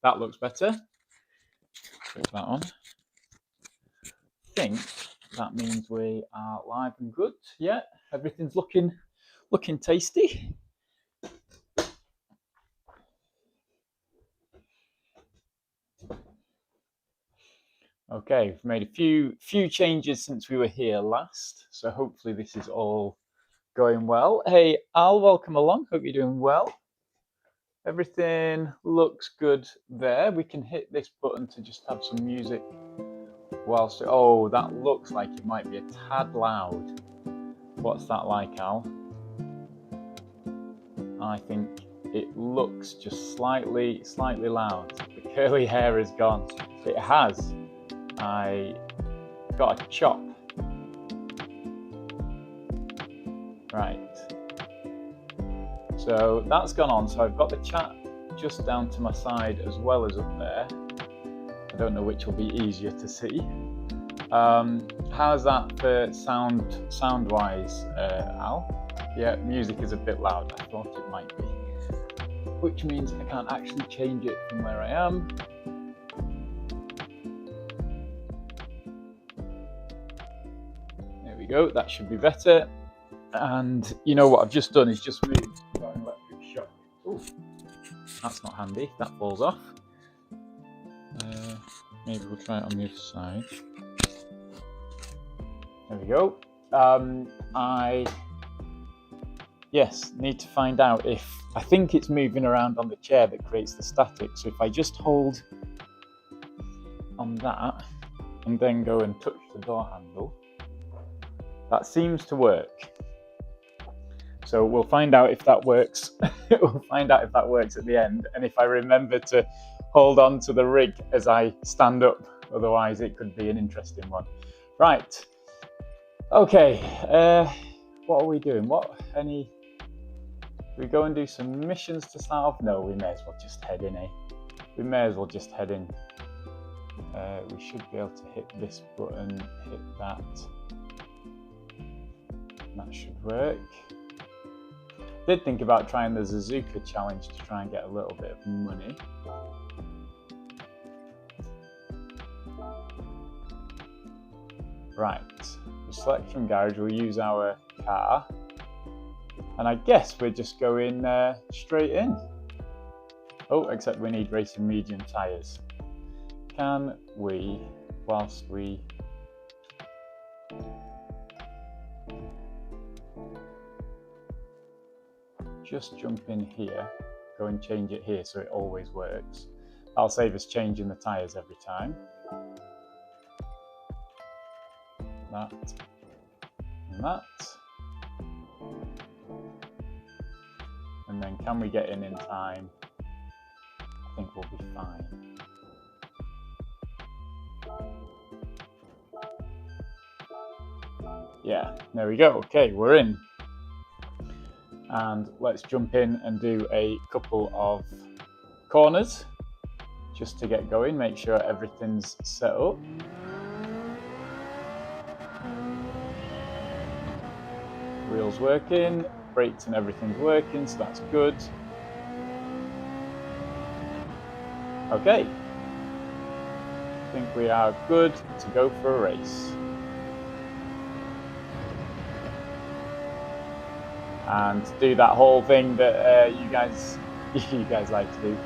that looks better. Click that on. I think that means we are live and good. Yeah, everything's looking tasty. Okay, we've made a few changes since we were here last, so hopefully this is all going well. Hey, Al, welcome along. Hope you're doing well. Everything looks good there. We can hit this button to just have some music whilst. Oh, that looks like it might be a tad loud. What's that like, Al? I think it looks just slightly loud. The curly hair is gone. It has. I got a chop. Right. So that's gone on. So I've got the chat just down to my side as well as up there. I don't know which will be easier to see. How's that for sound-wise, Al? Yeah, music is a bit loud. I thought it might be. Which means I can't actually change it from where I am. There we go. That should be better. And you know what I've just done is just moved. Got an electric shock. Ooh, that's not handy. That falls off. Maybe we'll try it on the other side. There we go. I need to find out if I think it's moving around on the chair that creates the static. So if I just hold on that and then go and touch the door handle, that seems to work. So we'll find out if that works. We'll find out if that works at the end, and if I remember to hold on to the rig as I stand up. Otherwise, it could be an interesting one. Right. Okay. What are we doing? We go and do some missions to start off? No, we may as well just head in, We may as well just head in. We should be able to hit this button, hit that. That should work. Did think about trying the Zazuka challenge to try and get a little bit of money. Right, we'll select from garage, we'll use our car. And I guess we're just going straight in. Oh, except we need racing medium tyres. Can we, whilst we... just jump in here, go and change it here so it always works. That'll save us changing the tyres every time. That and that. And then can we get in time? I think we'll be fine. Yeah, there we go. Okay, we're in. And let's jump in and do a couple of corners just to get going, make sure everything's set up. Wheels working, brakes and everything's working, so that's good. Okay, I think we are good to go for a race. And do that whole thing that you guys like to do.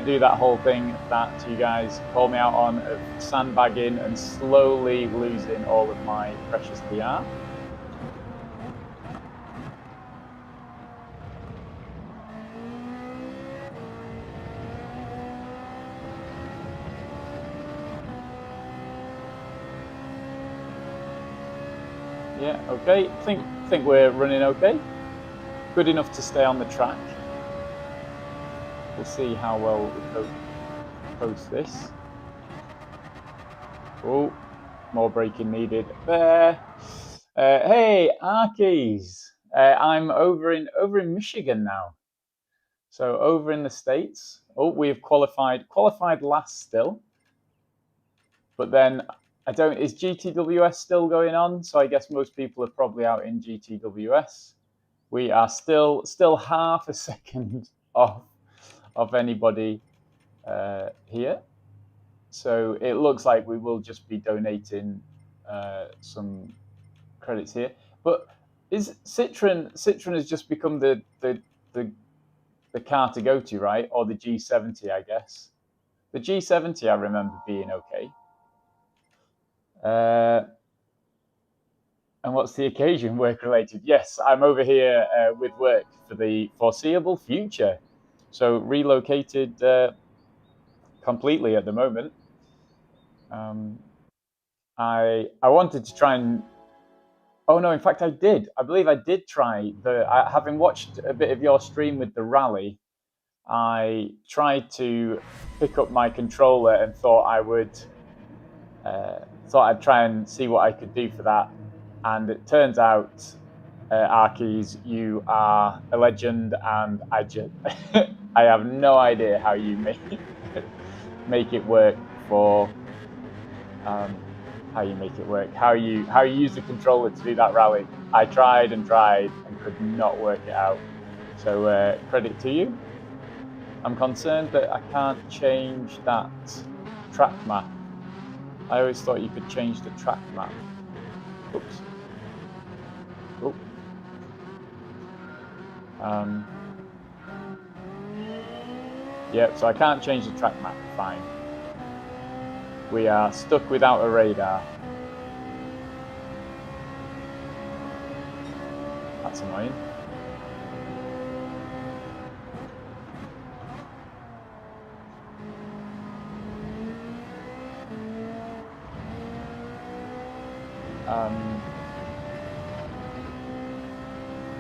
Do that whole thing that you guys call me out on of sandbagging and slowly losing all of my precious PR. Yeah, okay. Think we're running okay. Good enough to stay on the track. We'll see how well we post this. Oh, more braking needed there. Hey, Arkies. I'm over in Michigan now. So over in the States. Oh, we've qualified last still. But then is GTWS still going on? So I guess most people are probably out in GTWS. We are still half a second off of anybody here. So it looks like we will just be donating some credits here. But is Citroen has just become the car to go to, right? Or the G70, I guess. The G70 I remember being okay. And what's the occasion? Work related? Yes, I'm over here with work for the foreseeable future. So relocated completely at the moment. I wanted to try and. Oh no! In fact, I did. I believe I did try having watched a bit of your stream with the rally. I tried to pick up my controller and thought I'd try and see what I could do for that. And it turns out, Arkeys, you are a legend, and I just I have no idea how you make it work for how you make it work, how you use the controller to do that rally. I tried and could not work it out. So credit to you. I'm concerned that I can't change that track map. I always thought you could change the track map. Oops. Oh. Yep, so I can't change the track map. Fine. We are stuck without a radar. That's annoying.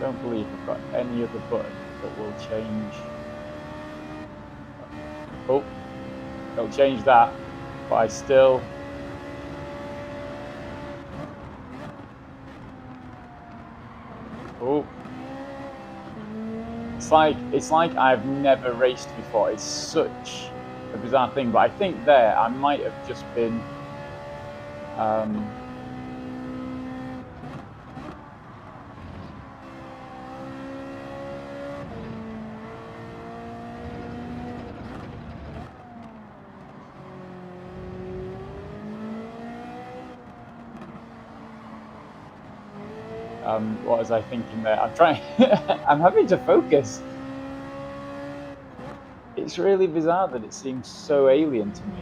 Don't believe I've got any other button that will change. Oh, it'll change that, but I still. Oh, it's like I've never raced before. It's such a bizarre thing, but I think there I might have just been. What was I thinking there? I'm trying. I'm having to focus. It's really bizarre that it seems so alien to me.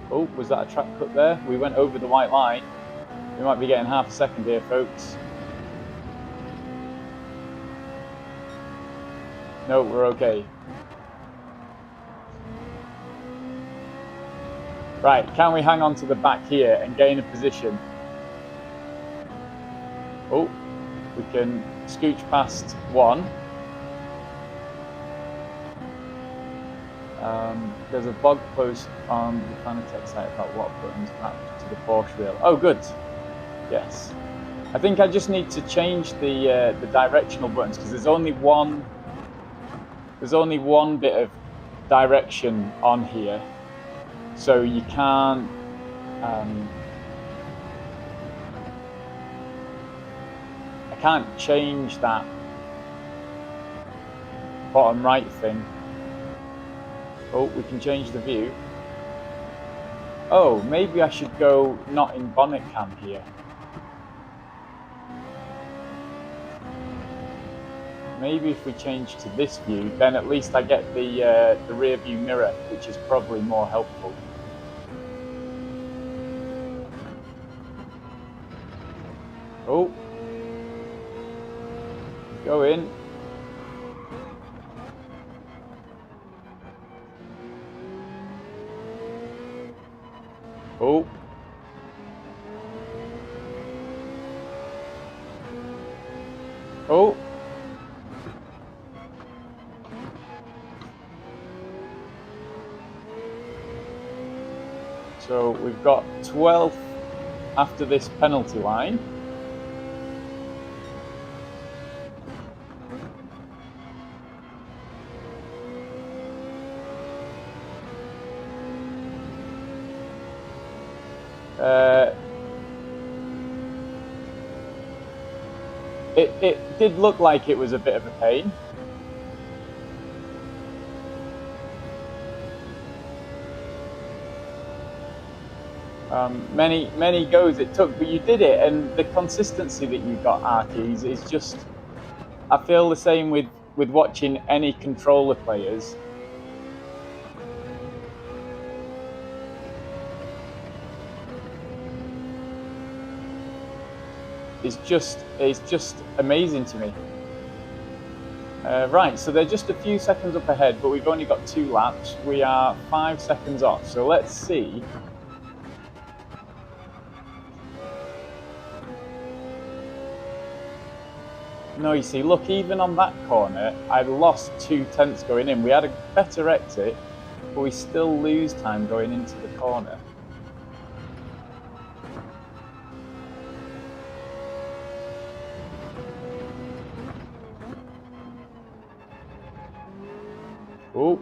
Oh, was that a track cut there? We went over the white line. We might be getting half a second here, folks. No, we're okay. Right, can we hang on to the back here and gain a position? Oh, we can scooch past one. There's a blog post on the Fanatec site about what buttons map to the Porsche wheel. Oh, good. Yes. I think I just need to change the directional buttons because there's only one bit of direction on here, so you can't. I can't change that bottom right thing. Oh, we can change the view. Oh, maybe I should go not in bonnet cam here. Maybe if we change to this view, then at least I get the rear view mirror, which is probably more helpful. Oh, go in. Oh. Oh. So we've got 12th after this penalty line. It did look like it was a bit of a pain. Many goes it took, but you did it, and the consistency that you got, Arkies, is just. I feel the same with watching any controller players. It's just amazing to me. Right, so they're just a few seconds up ahead, but we've only got 2 laps. We are 5 seconds off, so let's see. No, you see, look, even on that corner, I lost 2 tenths going in. We had a better exit, but we still lose time going into the corner. Oh.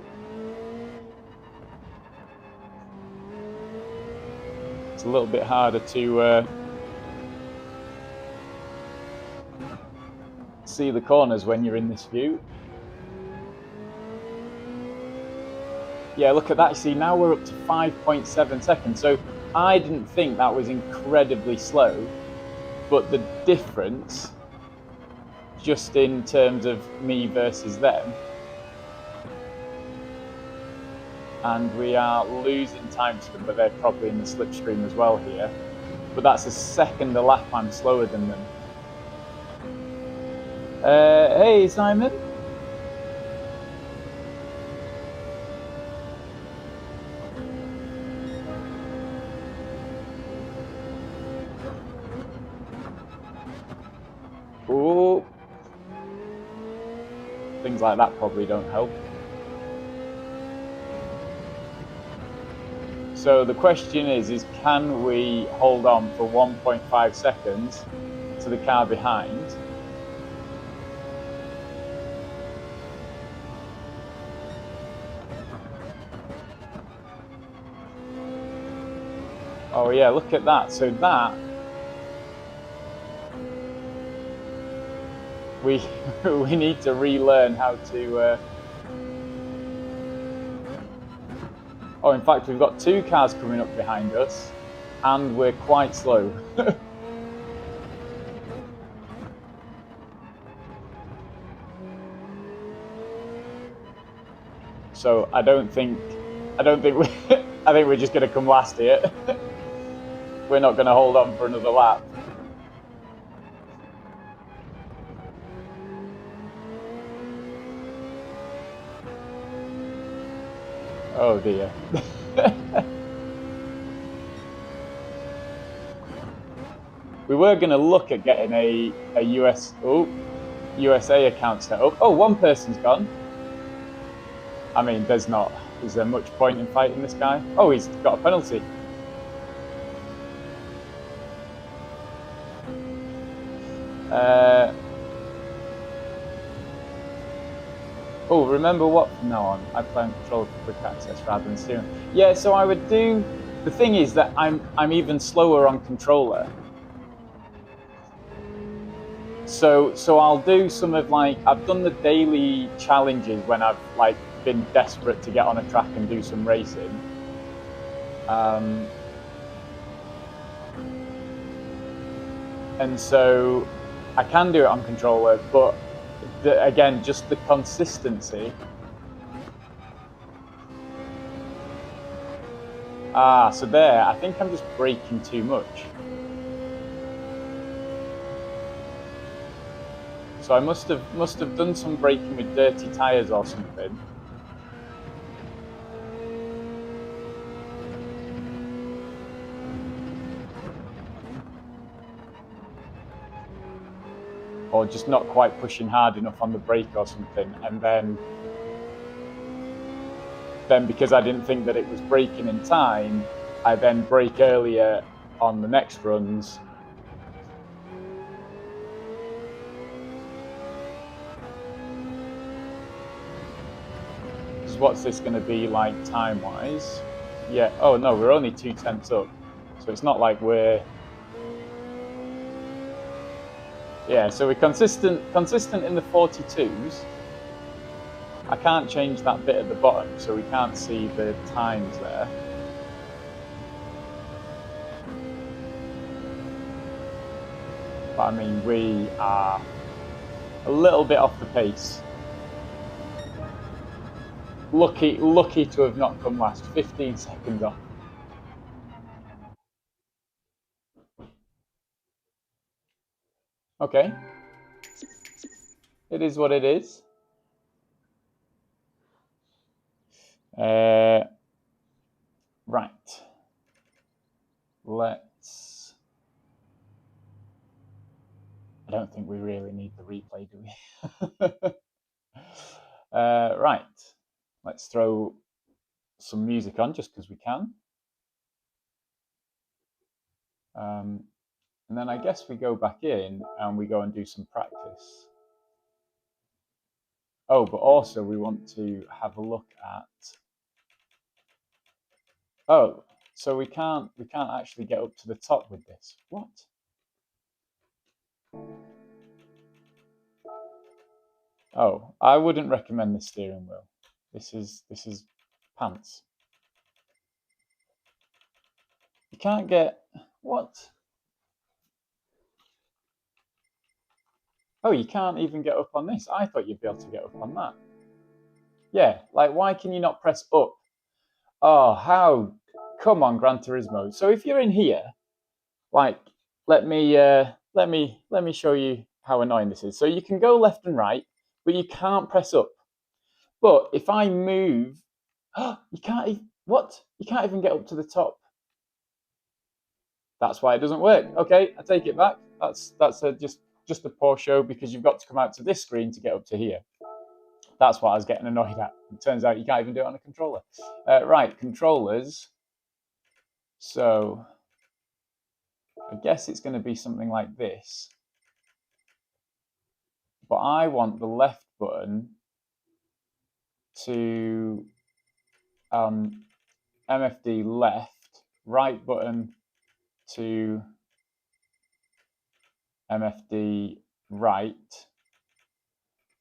It's a little bit harder to see the corners when you're in this view. Yeah, look at that. You see, now we're up to 5.7 seconds. So I didn't think that was incredibly slow, but the difference, just in terms of me versus them, and we are losing time to them, but they're probably in the slipstream as well here. But that's a second a lap I'm slower than them. Hey, Simon. Oh. Things like that probably don't help. So the question is can we hold on for 1.5 seconds to the car behind? Oh yeah, look at that. So that we need to relearn how to oh, in fact, we've got 2 cars coming up behind us, and we're quite slow. So I think we, I think we're just going to come last here. We're not going to hold on for another lap. Oh dear. We were going to look at getting a USA account set up. Oh, one person's gone. I mean, is there much point in fighting this guy? Oh, he's got a penalty. Oh, remember what from now on? I play on controller for quick access rather than steering. Yeah, so I would do. The thing is that I'm even slower on controller. So I'll do some of I've done the daily challenges when I've been desperate to get on a track and do some racing. And so I can do it on controller, but again, just the consistency. So there, I think I'm just braking too much. So I must have done some braking with dirty tyres or something. Or just not quite pushing hard enough on the brake or something, and then because I didn't think that it was braking in time, I then brake earlier on the next runs. So what's this going to be like time-wise? Yeah. Oh no, we're only 2 tenths up, so it's not like we're. Yeah, so we're consistent in the 42s. I can't change that bit at the bottom, so we can't see the times there. But I mean, we are a little bit off the pace. Lucky to have not come last. 15 seconds off. Okay. It is what it is. Right. Let's... I don't think we really need the replay, do we? Right. Let's throw some music on just because we can. And then I guess we go back in and we go and do some practice. Oh, but also we want to have a look at... Oh, so we can't actually get up to the top with this. What? Oh, I wouldn't recommend this steering wheel. This is pants. You can't get... What? Oh, you can't even get up on this. I thought you'd be able to get up on that. Yeah, like why can you not press up? Oh, how? Come on, Gran Turismo. So if you're in here, like, let me show you how annoying this is. So you can go left and right, but you can't press up. But if I move, you can't. What? You can't even get up to the top. That's why it doesn't work. Okay, I take it back. That's just a poor show because you've got to come out to this screen to get up to here. That's what I was getting annoyed at. It turns out you can't even do it on a controller. Right, controllers. So I guess it's going to be something like this. But I want the left button to MFD left, right button to MFD right,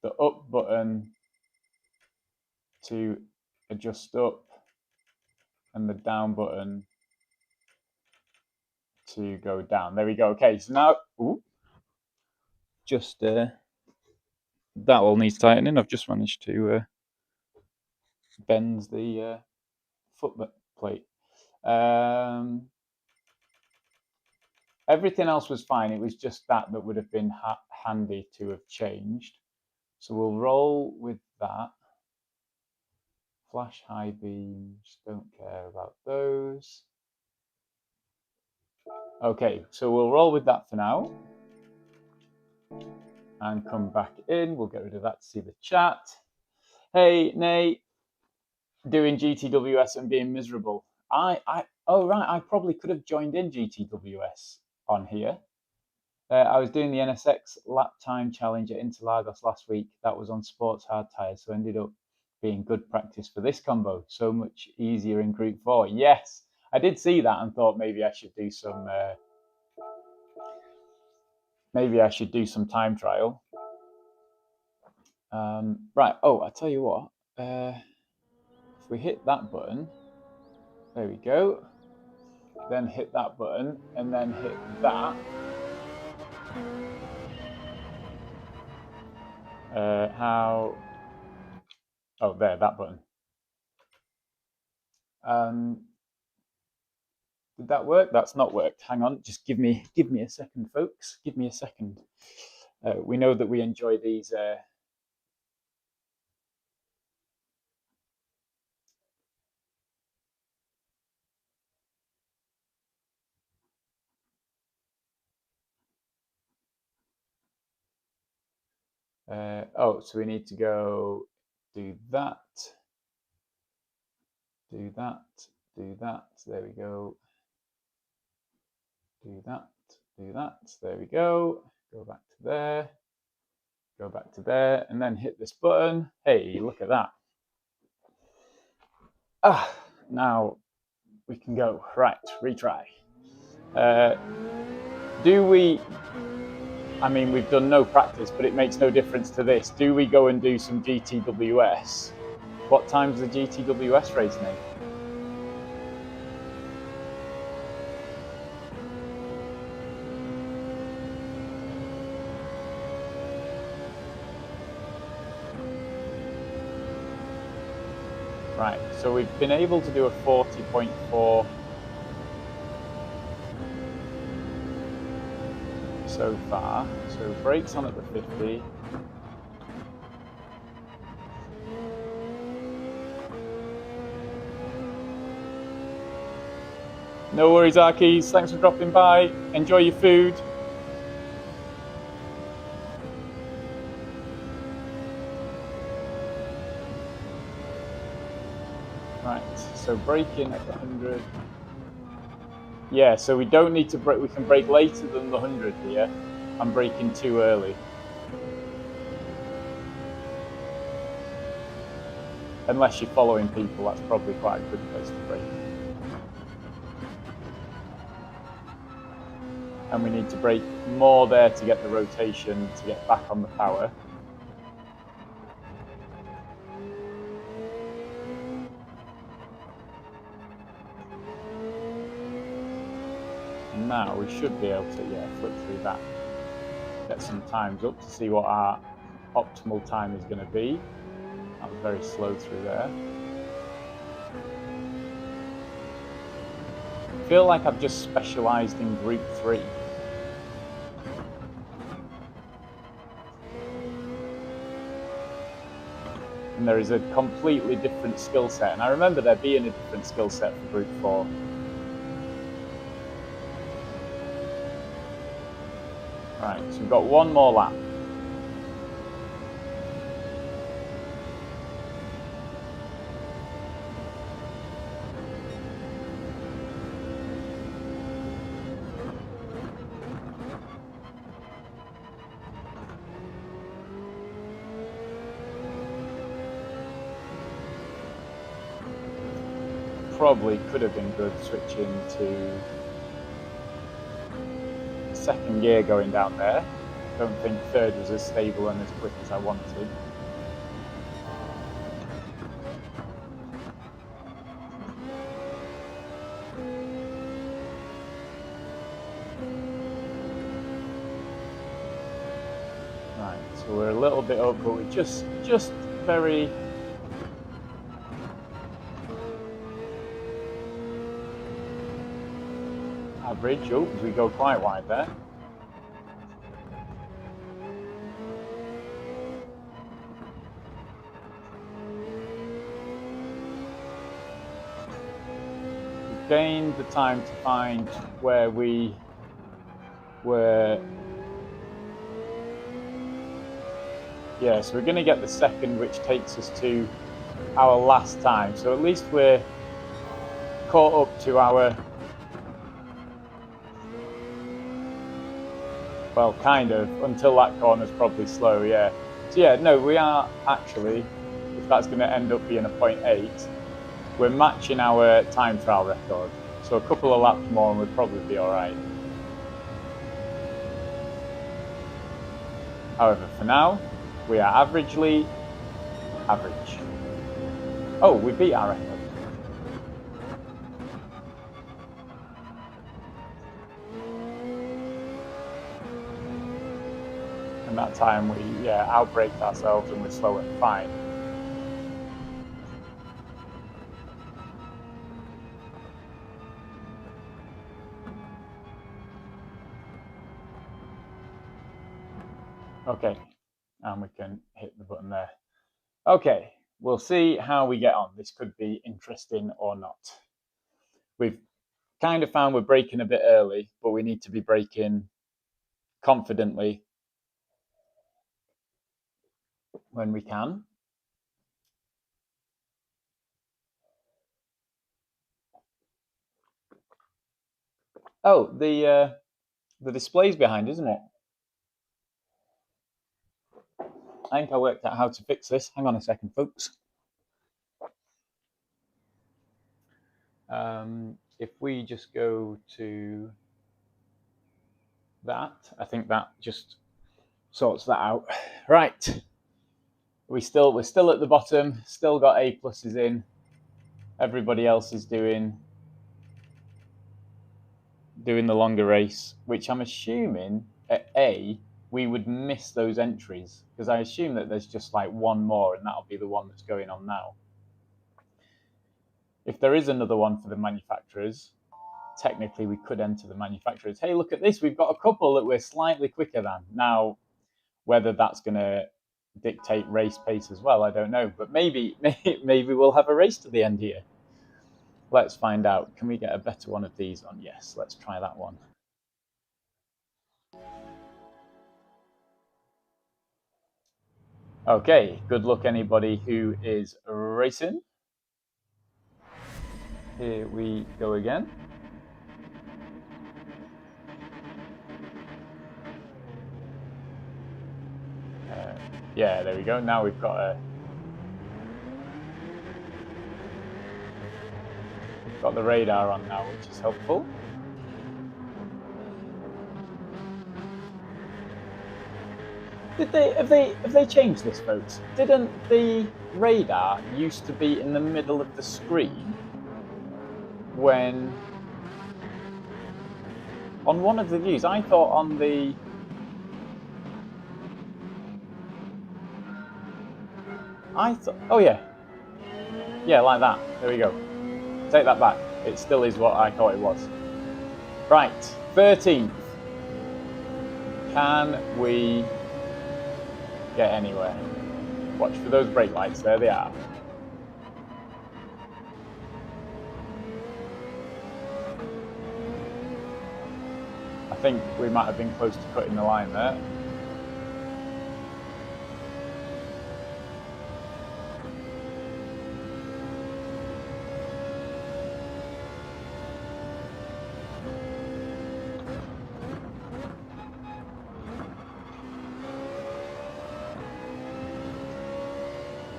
the up button to adjust up, and the down button to go down. There we go. Okay, so now, just that all needs tightening. I've just managed to bend the foot plate. Everything else was fine. It was just that would have been handy to have changed. So we'll roll with that. Flash high beams, don't care about those. Okay, so we'll roll with that for now. And come back in. We'll get rid of that to see the chat. Hey, Nate, doing GTWS and being miserable. Oh, right, I probably could have joined in GTWS on here. I was doing the NSX lap time challenge at Interlagos last week. That was on sports hard tyres, so ended up being good practice for this combo. So much easier in Group 4. Yes, I did see that and thought maybe I should do some time trial. Right. Oh, I tell you what. If we hit that button, there we go. Then hit that button, and then hit that. How? Oh, there, that button. Did that work? That's not worked. Hang on, just give me a second, folks. Give me a second. We know that we enjoy these. Oh, so we need to go do that. Do that. Do that. There we go. Do that. Do that. There we go. Go back to there. Go back to there, and then hit this button. Hey, look at that. Now we can go. Right, retry. Do we... I mean, we've done no practice, but it makes no difference to this. Do we go and do some GTWS? What time's the GTWS race, Nate? Right, so we've been able to do a 40.4 so far. So brakes on at the 50. No worries, Arkeys. Thanks for dropping by. Enjoy your food. Right, so braking at the 100. Yeah, so we don't need to brake. We can brake later than the 100 here. I'm braking too early. Unless you're following people, that's probably quite a good place to brake. And we need to brake more there to get the rotation, to get back on the power. And now we should be able to, flip through that. Get some times up to see what our optimal time is going to be. That was very slow through there. I feel like I've just specialised in Group 3. And there is a completely different skill set. And I remember there being a different skill set for Group 4. Right, so we've got one more lap. Probably could have been good switching to second gear going down there. Don't think third was as stable and as quick as I wanted. Right, so we're a little bit up, but we're just very average. Oh, we go quite wide there. We gained the time to find where we were. Yeah, so we're going to get the second, which takes us to our last time. So at least we're caught up to our, well, kind of, until that corner's probably slow, yeah. So yeah, no, we are actually, if that's going to end up being a 0.8, we're matching our time trial record. So a couple of laps more and we'd probably be all right. However, for now, we are averagely average. Oh, we beat our record. And that time we outbraked ourselves and we're slower. Fine. Okay, and we can hit the button there. Okay, we'll see how we get on. This could be interesting or not. We've kind of found we're braking a bit early, but we need to be braking confidently when we can. Oh, the display's behind, isn't it? I think I worked out how to fix this. Hang on a second, folks. If we just go to that, I think that just sorts that out. Right. We're still at the bottom, still got A pluses in. Everybody else is doing the longer race, which I'm assuming at A we would miss those entries, because I assume that there's just like one more and that'll be the one that's going on now. there is another one for the manufacturers, technically we could enter the manufacturers. Hey, look at this, we've got a couple that we're slightly quicker than. Now, whether that's going to dictate race pace as well, I don't know. But maybe we'll have a race to the end here. Let's find out. Can we get a better one of these on? Yes, let's try that one. Okay, good luck anybody who is racing. Here we go again. Yeah, there we go. Now we've got the radar on now, which is helpful. Have they changed this, folks? Didn't the radar used to be in the middle of the screen when on one of the views? I thought on the oh yeah, like that. There we go. Take that back. It still is what I thought it was. Right, 13th. Can we get anywhere? Watch for those brake lights. There they are. I think we might have been close to cutting the line there.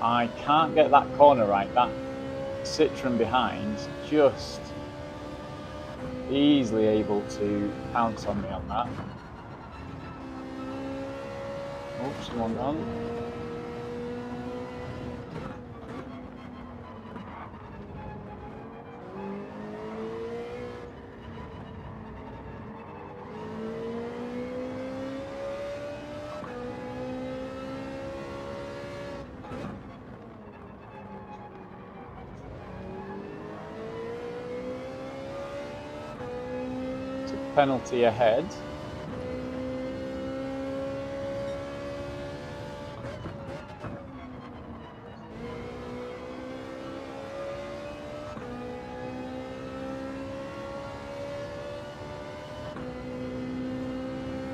I can't get that corner right. That Citroen behind just easily able to pounce on me on that. Oh, someone gone. Penalty ahead.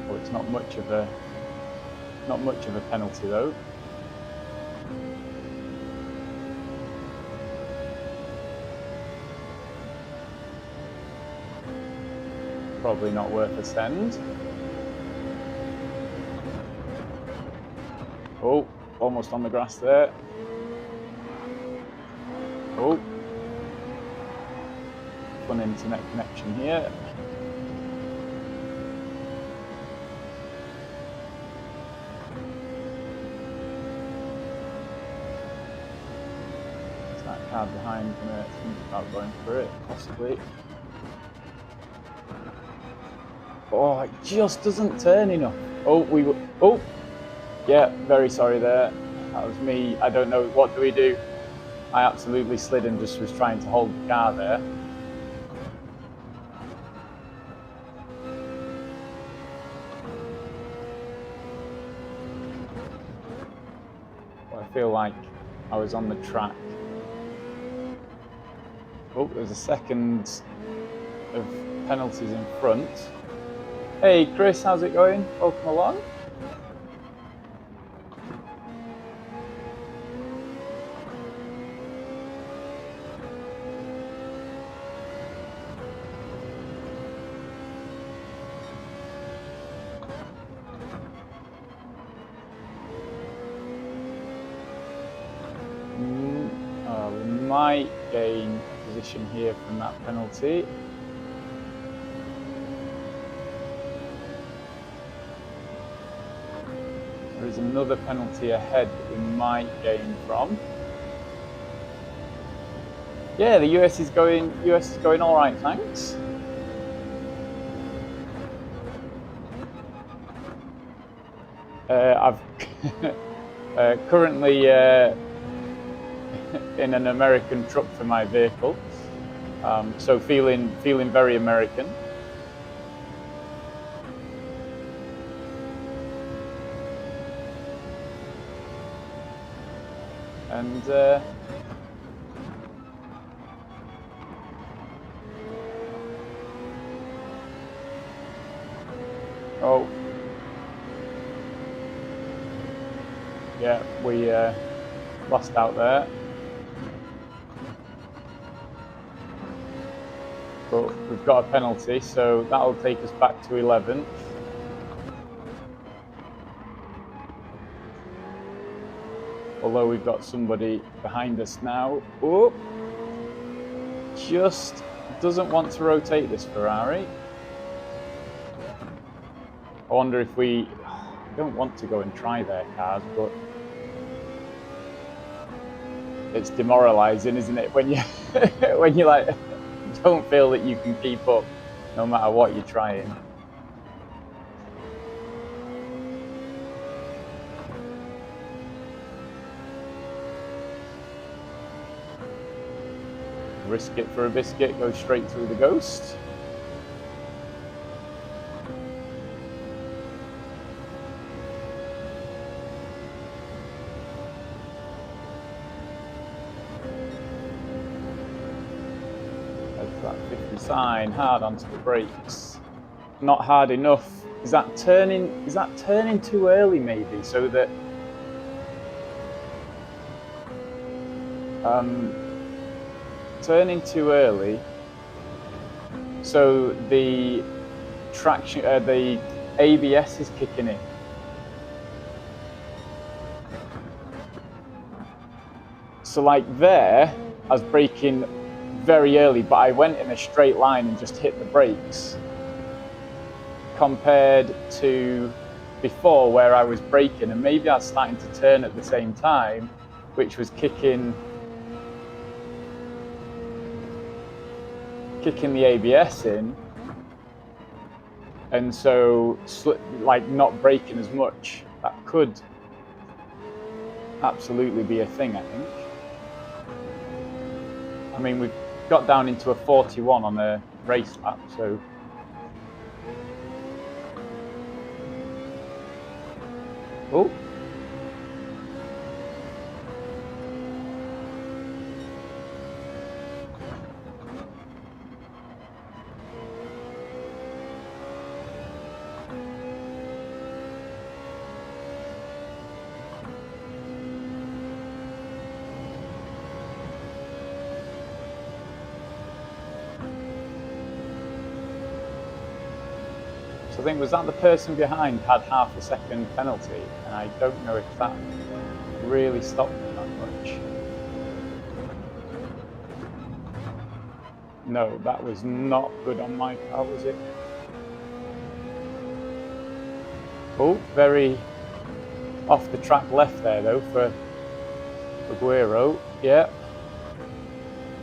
Well, it's not much of a penalty though. Probably not worth a send. Oh, almost on the grass there. Oh, fun internet connection here. Is that car behind gonna think about going for it? Possibly. Oh, it just doesn't turn enough. Oh, yeah, very sorry there. That was me. I don't know, what do we do? I absolutely slid and just was trying to hold the car there. Well, I feel like I was on the track. Oh, there's a second of penalties in front. Hey Chris, how's it going? Welcome along. We might gain position here from that penalty. There is another penalty ahead that we might gain from. Yeah, the US is going all right, thanks. I've currently in an American truck for my vehicle. So feeling very American. And oh, yeah, we lost out there. But we've got a penalty, so that'll take us back to 11th. Although we've got somebody behind us now. Oh, just doesn't want to rotate this Ferrari. I wonder if we... I don't want to go and try their cars, but it's demoralising, isn't it? When you when you like don't feel that you can keep up, no matter what you're trying. Risk it for a biscuit, go straight through the ghost. That 50 sign, hard onto the brakes. Not hard enough. Is that turning too early maybe, so that turning too early, so the traction, the ABS is kicking in. So like there, I was braking very early, but I went in a straight line and just hit the brakes, compared to before where I was braking and maybe I was starting to turn at the same time, which was kicking the ABS in, and so like not braking as much. That could absolutely be a thing, I think. I mean, we've got down into a 41 on a race lap, so oh. I think, was that the person behind had half a second penalty, and I don't know if that really stopped them that much. No, that was not good on my car, was it? Oh, very off the track left there though for Aguero. Yeah.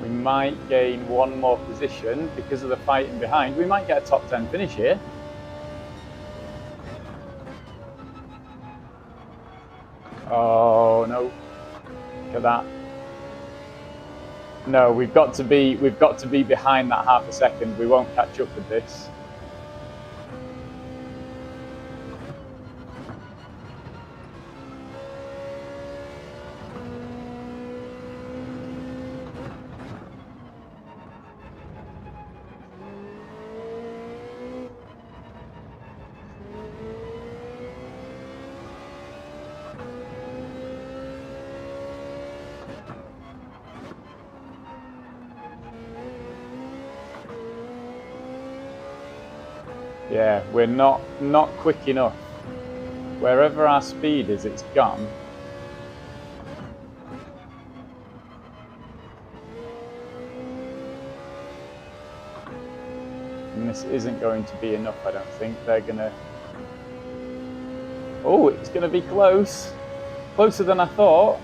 We might gain one more position because of the fighting behind. We might get a top 10 finish here. Oh no! Look at that. No, we've got to be behind that half a second. We won't catch up with this. Yeah, we're not quick enough. Wherever our speed is, it's gone. And this isn't going to be enough, I don't think. They're gonna... Oh, it's gonna be close. Closer than I thought.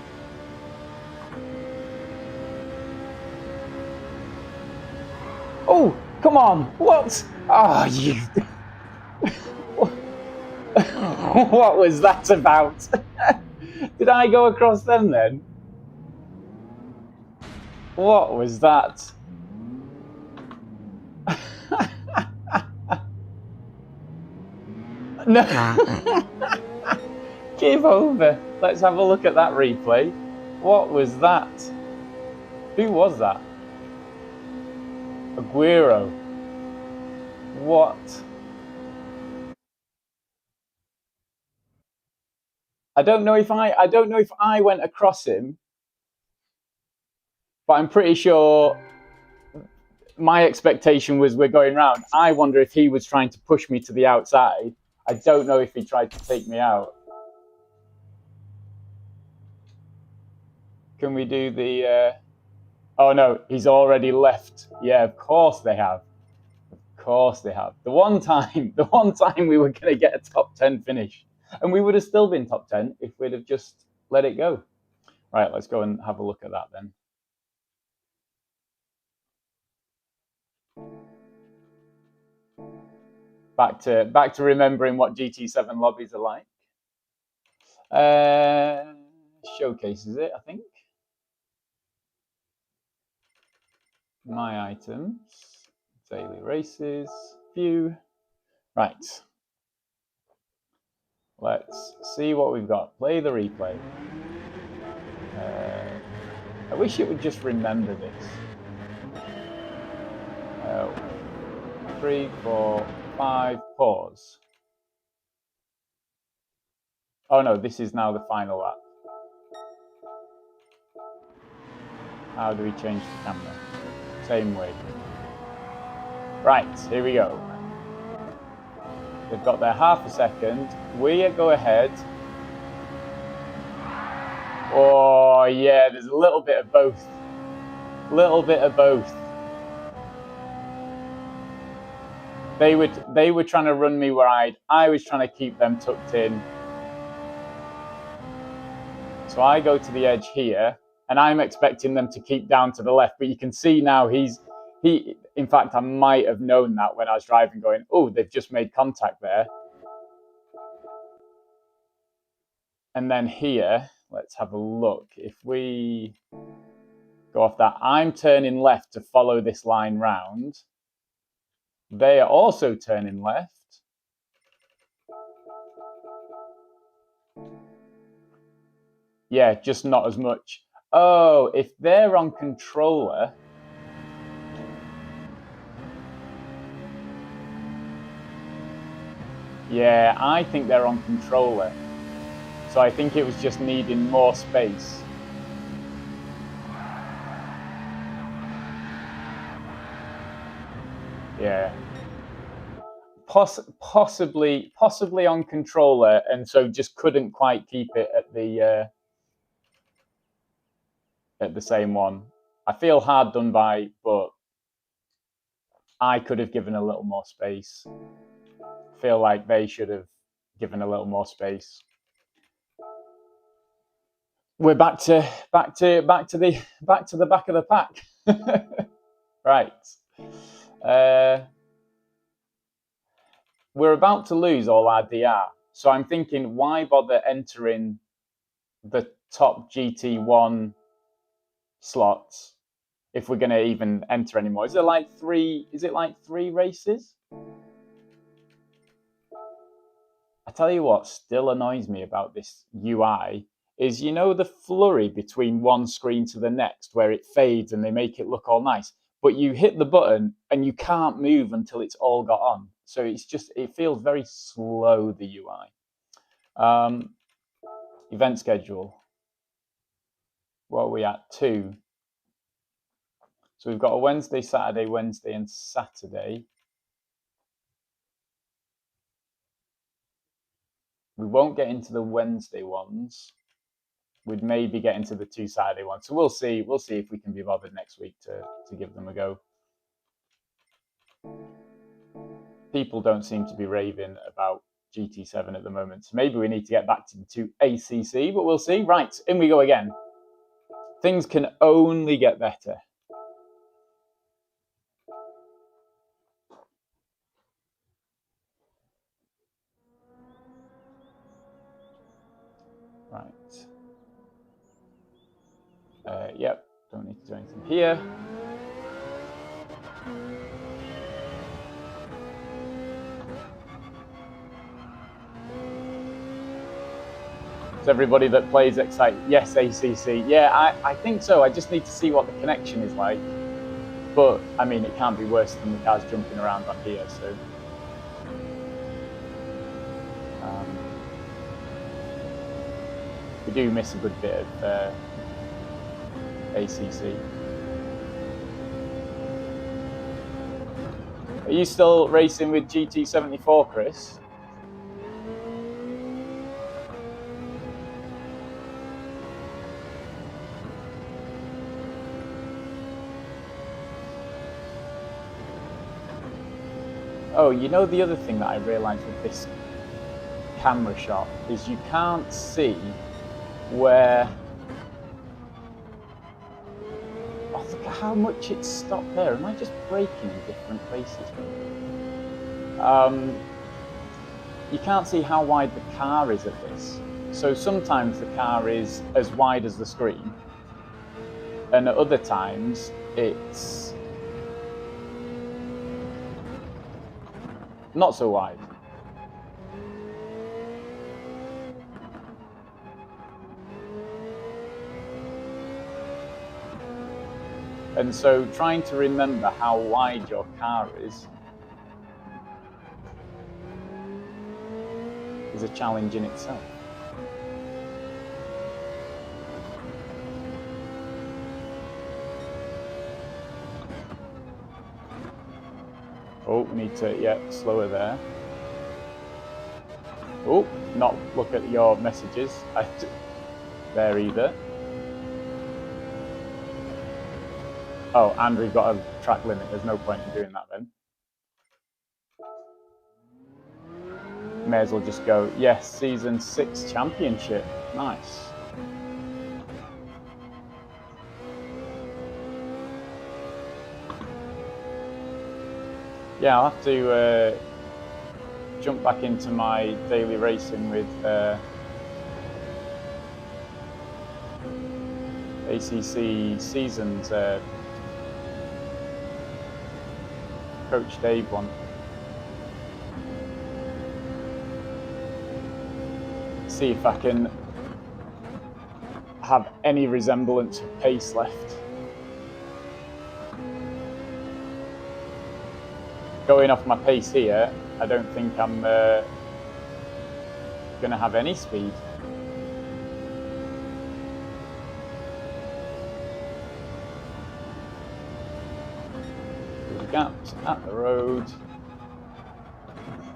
Oh, come on! What? Oh, you... What was that about? Did I go across them then? What was that? No. Give over. Let's have a look at that replay. What was that? Who was that? Aguero. What? I don't know if I went across him, but I'm pretty sure my expectation was we're going round. I wonder if he was trying to push me to the outside. I don't know if he tried to take me out. Can we do the... Oh no, he's already left. Yeah, of course they have. Of course they have. The one time we were going to get a top 10 finish. And we would have still been top 10 if we'd have just let it go. Right, let's go and have a look at that then. Back to remembering what GT7 lobbies are like. Showcases it, I think. My items, daily races, view. Right. Let's see what we've got. Play the replay. I wish it would just remember this. 3, 4, 5, pause. Oh no, this is now the final lap. How do we change the camera? Same way. Right, here we go. They've got their half a second. We go ahead. Oh yeah, there's a little bit of both. Little bit of both. They were trying to run me wide. I was trying to keep them tucked in. So I go to the edge here, and I'm expecting them to keep down to the left. But you can see now in fact, I might have known that when I was driving, going, oh, they've just made contact there. And then here, let's have a look. If we go off that, I'm turning left to follow this line round. They are also turning left. Yeah, just not as much. Oh, if they're on controller... Yeah, I think they're on controller. So I think it was just needing more space. Yeah. Possibly on controller, and so just couldn't quite keep it at the same one. I feel hard done by, but I could have given a little more space. I feel like they should have given a little more space. We're back to the back of the pack. Right. We're about to lose all our DR. So I'm thinking, why bother entering the top GT1 slots if we're going to even enter anymore? Is it like three races? I tell you what still annoys me about this UI is, you know, the flurry between one screen to the next where it fades and they make it look all nice, but you hit the button and you can't move until it's all got on. So it feels very slow, the UI. Event schedule. What are we at? 2. So we've got a Wednesday, Saturday, Wednesday, and Saturday. We won't get into the Wednesday ones. We'd maybe get into the 2 Saturday ones. So we'll see. We'll see if we can be bothered next week to give them a go. People don't seem to be raving about GT7 at the moment. So maybe we need to get back to ACC, but we'll see. Right, in we go again. Things can only get better. Right. Yep, don't need to do anything here. Is everybody that plays excited? Yes, ACC. Yeah, I think so. I just need to see what the connection is like. But, I mean, it can't be worse than the cars jumping around on here, so... we do miss a good bit of ACC. Are you still racing with GT74, Chris? Oh, you know, the other thing that I realised with this camera shot is you can't see where... oh, look at how much it's stopped there. Am I just braking in different places? You can't see how wide the car is at this. So sometimes the car is as wide as the screen, and at other times it's not so wide. And so trying to remember how wide your car is a challenge in itself. Oh, we need to, yeah, slower there. Oh, not look at your messages there either. Oh, and we've got a track limit. There's no point in doing that then. May as well just go, yes, season 6 championship. Nice. Yeah, I'll have to jump back into my daily racing with ACC Seasons Coach Dave one. See if I can have any resemblance of pace left. Going off my pace here, I don't think I'm going to have any speed. The gaps at the road.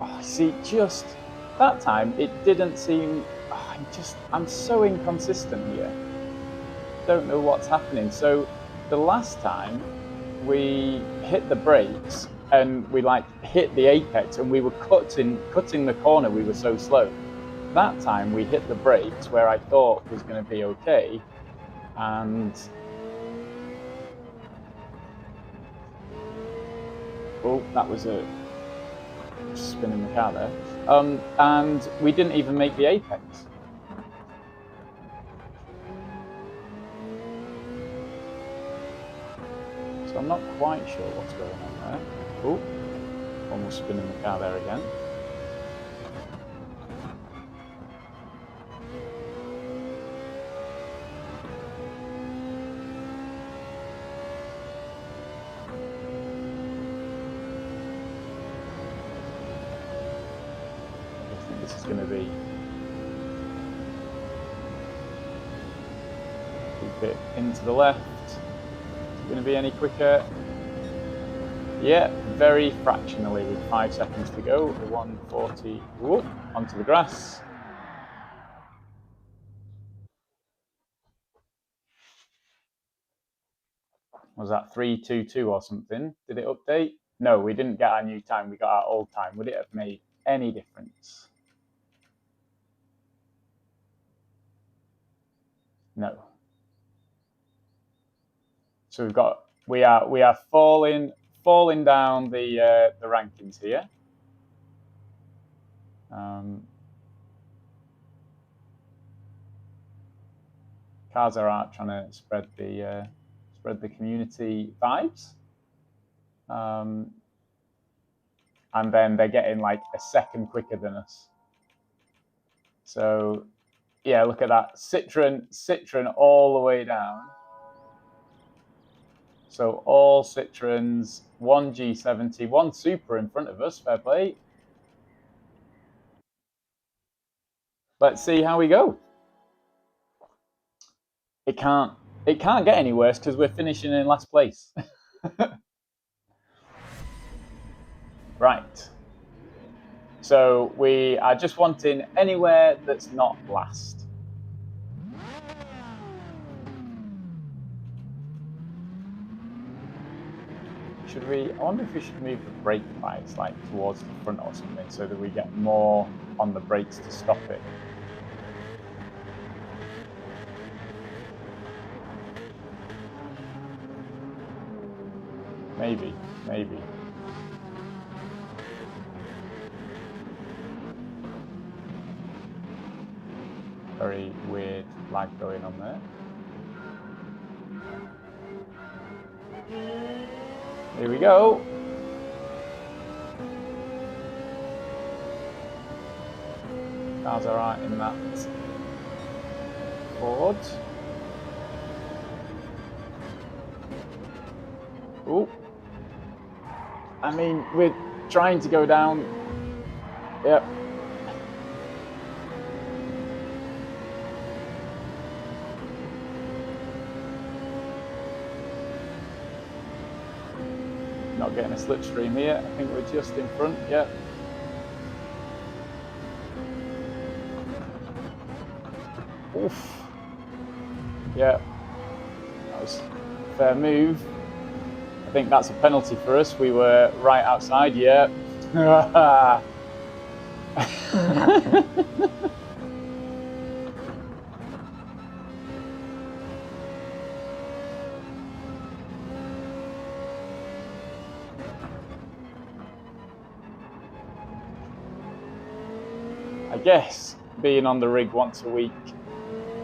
Oh, see, just that time it didn't seem. Oh, I'm so inconsistent here. Don't know what's happening. So the last time we hit the brakes and we like hit the apex and we were cutting the corner, we were so slow. That time we hit the brakes where I thought was going to be okay, and oh, that was a spin in the car there. And we didn't even make the apex. So I'm not quite sure what's going on there. Oh, almost spinning the car there again. I think this is going to be... keep it into the left. Is it going to be any quicker? Yeah, very fractionally with 5 seconds to go. 140, whoop, onto the grass. Was that 3:22 or something? Did it update? No, we didn't get our new time. We got our old time. Would it have made any difference? No. So we are falling down the rankings here. Cars are out trying to spread the community vibes, and then they're getting like a second quicker than us. So Yeah, look at that. Citroen all the way down. So all Citroens, one G70, one Supra in front of us, fair play. Let's see how we go. It can't get any worse because we're finishing in last place. Right. So we are just wanting anywhere that's not last. Should we? I wonder if we should move the brake bites like towards the front or something so that we get more on the brakes to stop it. Maybe. Very weird lag going on there. Here we go. Cars are right in that Ford. Oh. I mean, we're trying to go down. Yep. Not getting a slipstream here. I think we're just in front. Yep. Oof. Yeah. That was a fair move. I think that's a penalty for us. We were right outside. Yeah. I guess being on the rig once a week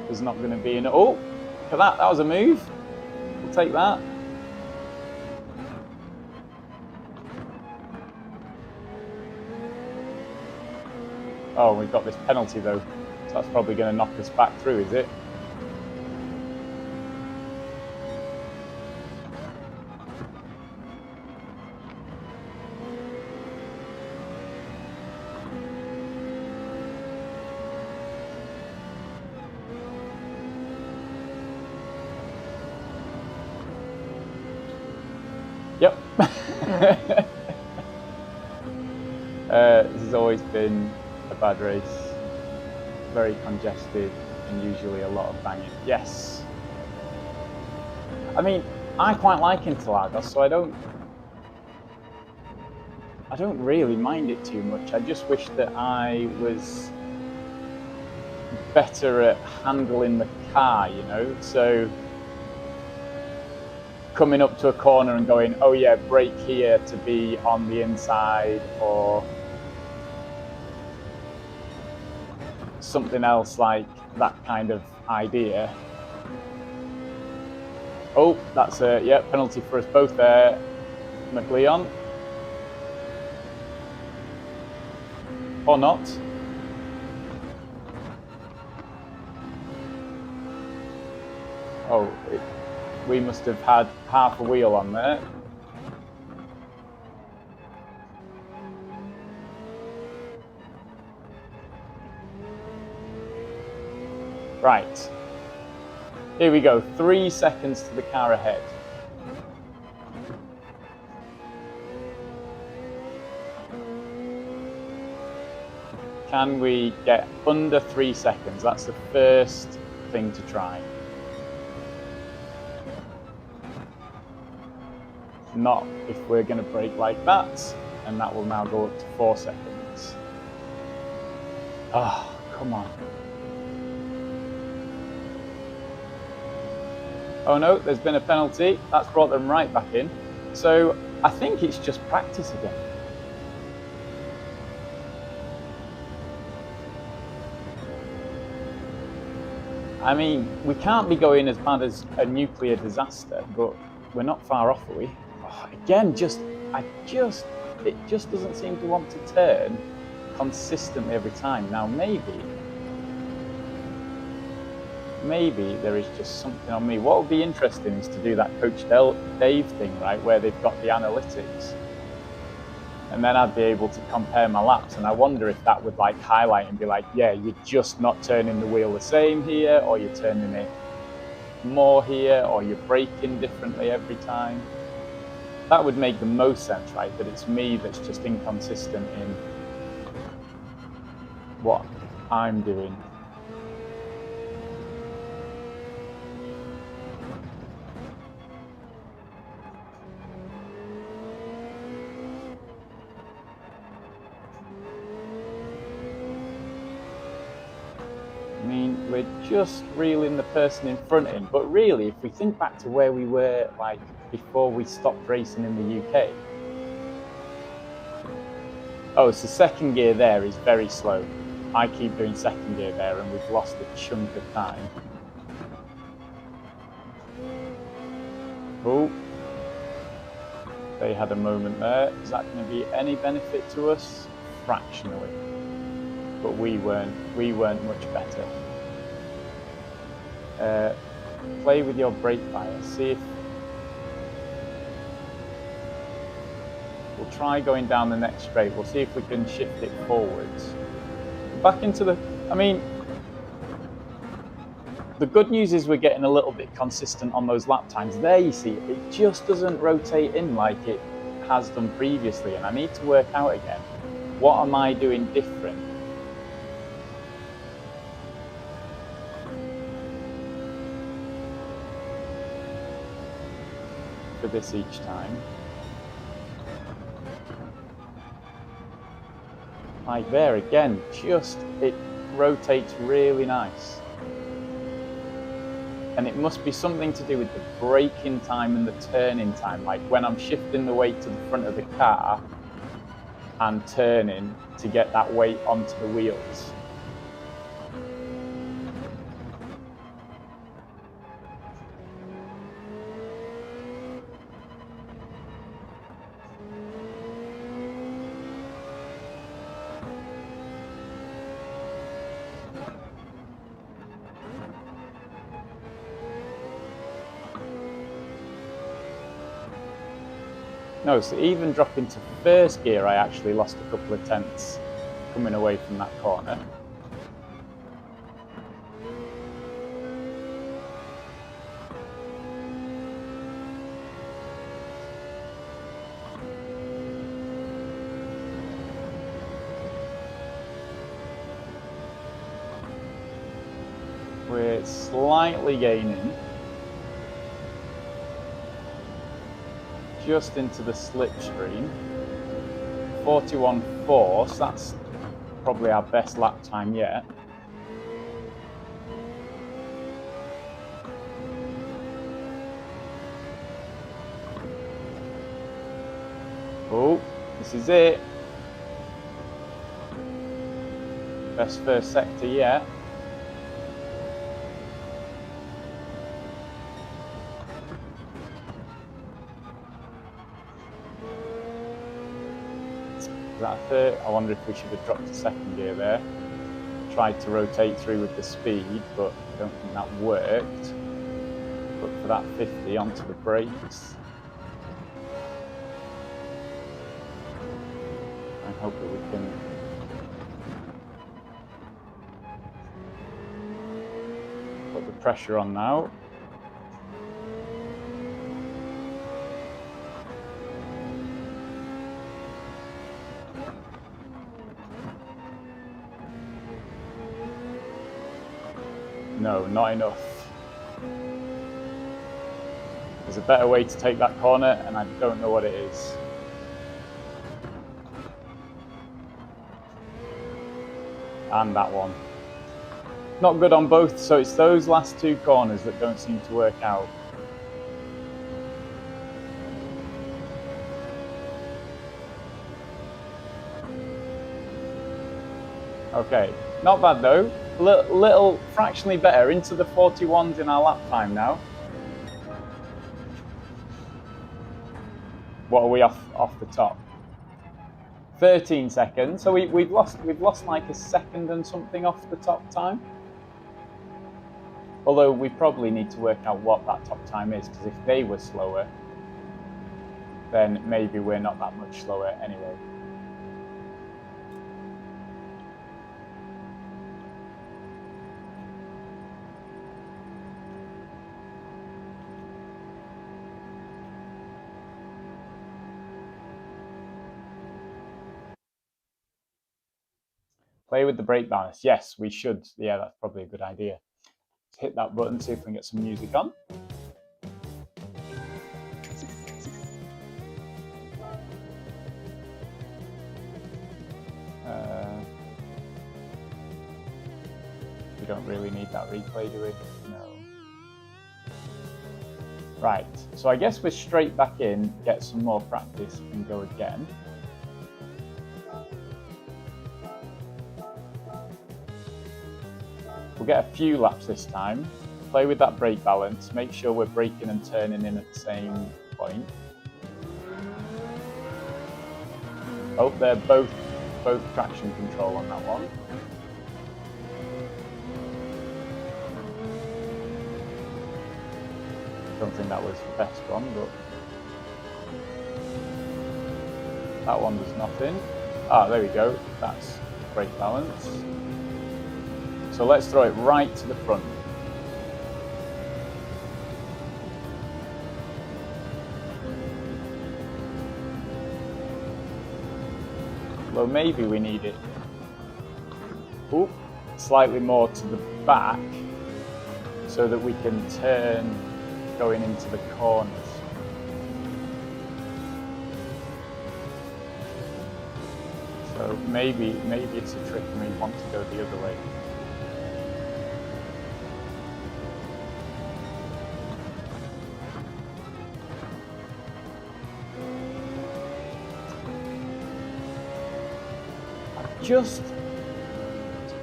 is not going to be enough. Oh, look at that. That was a move. We'll take that. Oh, we've got this penalty though. So that's probably going to knock us back through, is it? Yep. This has always been a bad race. Very congested and usually a lot of banging. Yes. I mean, I quite like Interlagos, so I don't really mind it too much. I just wish that I was better at handling the car, you know? So coming up to a corner and going, oh yeah, brake here to be on the inside, or something else like that kind of idea. Oh, that's a penalty for us both there, McLeon. Or not. Oh, we must have had half a wheel on there. Right. Here we go. 3 seconds to the car ahead. Can we get under 3 seconds? That's the first thing to try. Not if we're going to brake like that, and that will now go up to 4 seconds. Oh, come on. Oh no, there's been a penalty. That's brought them right back in. So I think it's just practice again. I mean, we can't be going as bad as a nuclear disaster, but we're not far off, are we? Oh, again, it just doesn't seem to want to turn consistently every time. Now maybe maybe there is just something on me. What would be interesting is to do that Coach Dave thing, right, where they've got the analytics, and then I'd be able to compare my laps, and I wonder if that would like highlight and be like, yeah, you're just not turning the wheel the same here, or you're turning it more here, or you're braking differently every time. That would make the most sense, right? That it's me that's just inconsistent in what I'm doing. I mean, we're just reeling the person in front in, but really, if we think back to where we were like before we stopped racing in the UK. Oh, so second gear there is very slow. I keep doing second gear there and we've lost a chunk of time. Oh, they had a moment there. Is that going to be any benefit to us? Fractionally. But we weren't much better. Play with your brake bias. See if we'll try going down the next straight. We'll see if we can shift it forwards. Back into the. I mean, the good news is we're getting a little bit consistent on those lap times. There, you see, it just doesn't rotate in like it has done previously, and I need to work out again. What am I doing different? For this each time. Like there again, just it rotates really nice. And it must be something to do with the braking time and the turning time. Like when I'm shifting the weight to the front of the car and turning to get that weight onto the wheels. No, so even dropping to first gear, I actually lost a couple of tenths coming away from that corner. We're slightly gaining. Just into the slipstream. 41.4, so that's probably our best lap time yet. Oh, this is it. Best first sector yet. That third? I wonder if we should have dropped to second gear there. Tried to rotate through with the speed, but I don't think that worked. But for that 50 onto the brakes. I hope that we can put the pressure on now. No, not enough. There's a better way to take that corner, and I don't know what it is. And that one. Not good on both, so it's those last two corners that don't seem to work out. Okay, not bad though. Little fractionally better, into the 41s in our lap time now. What are we off the top? 13 seconds. So we've lost like a second and something off the top time. Although we probably need to work out what that top time is, because if they were slower, then maybe we're not that much slower anyway. Play with the brake balance. Yes, we should. Yeah, that's probably a good idea. Let's hit that button, see if we can get some music on. We don't really need that replay, do we? No. Right, so I guess we're straight back in, get some more practice and go again. We'll get a few laps this time, play with that brake balance, make sure we're braking and turning in at the same point. Oh, they're both traction control on that one. Don't think that was the best one, but that one does nothing. Ah, there we go, that's brake balance. So let's throw it right to the front. Well, maybe we need it slightly more to the back so that we can turn going into the corners. So maybe it's a trick and we want to go the other way.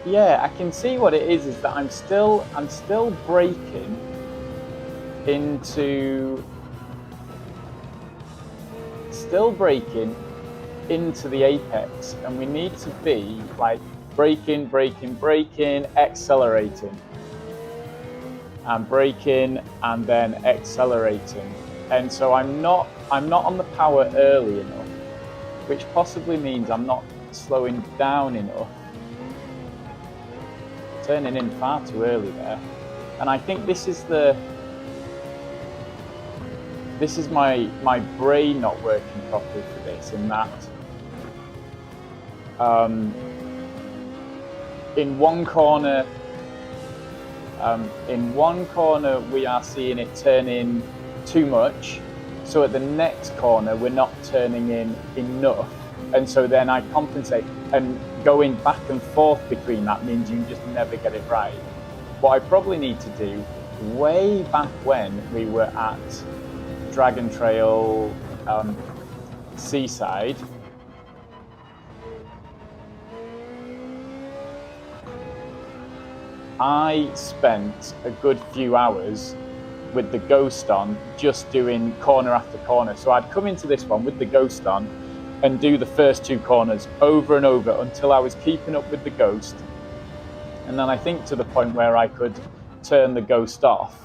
Yeah, I can see what it is that I'm still braking into the apex, and we need to be like braking, accelerating, and braking, and then accelerating. And so I'm not on the power early enough, which possibly means I'm not slowing down enough. Turning in far too early there. And I think this is my brain not working properly for this, in that in one corner we are seeing it turn in too much, so at the next corner we're not turning in enough, and so then I compensate, and going back and forth between that means you just never get it right. What I probably need to do, way back when we were at Dragon Trail Seaside, I spent a good few hours with the Ghost on, just doing corner after corner. So I'd come into this one with the Ghost on and do the first two corners over and over until I was keeping up with the Ghost. And then I think to the point where I could turn the Ghost off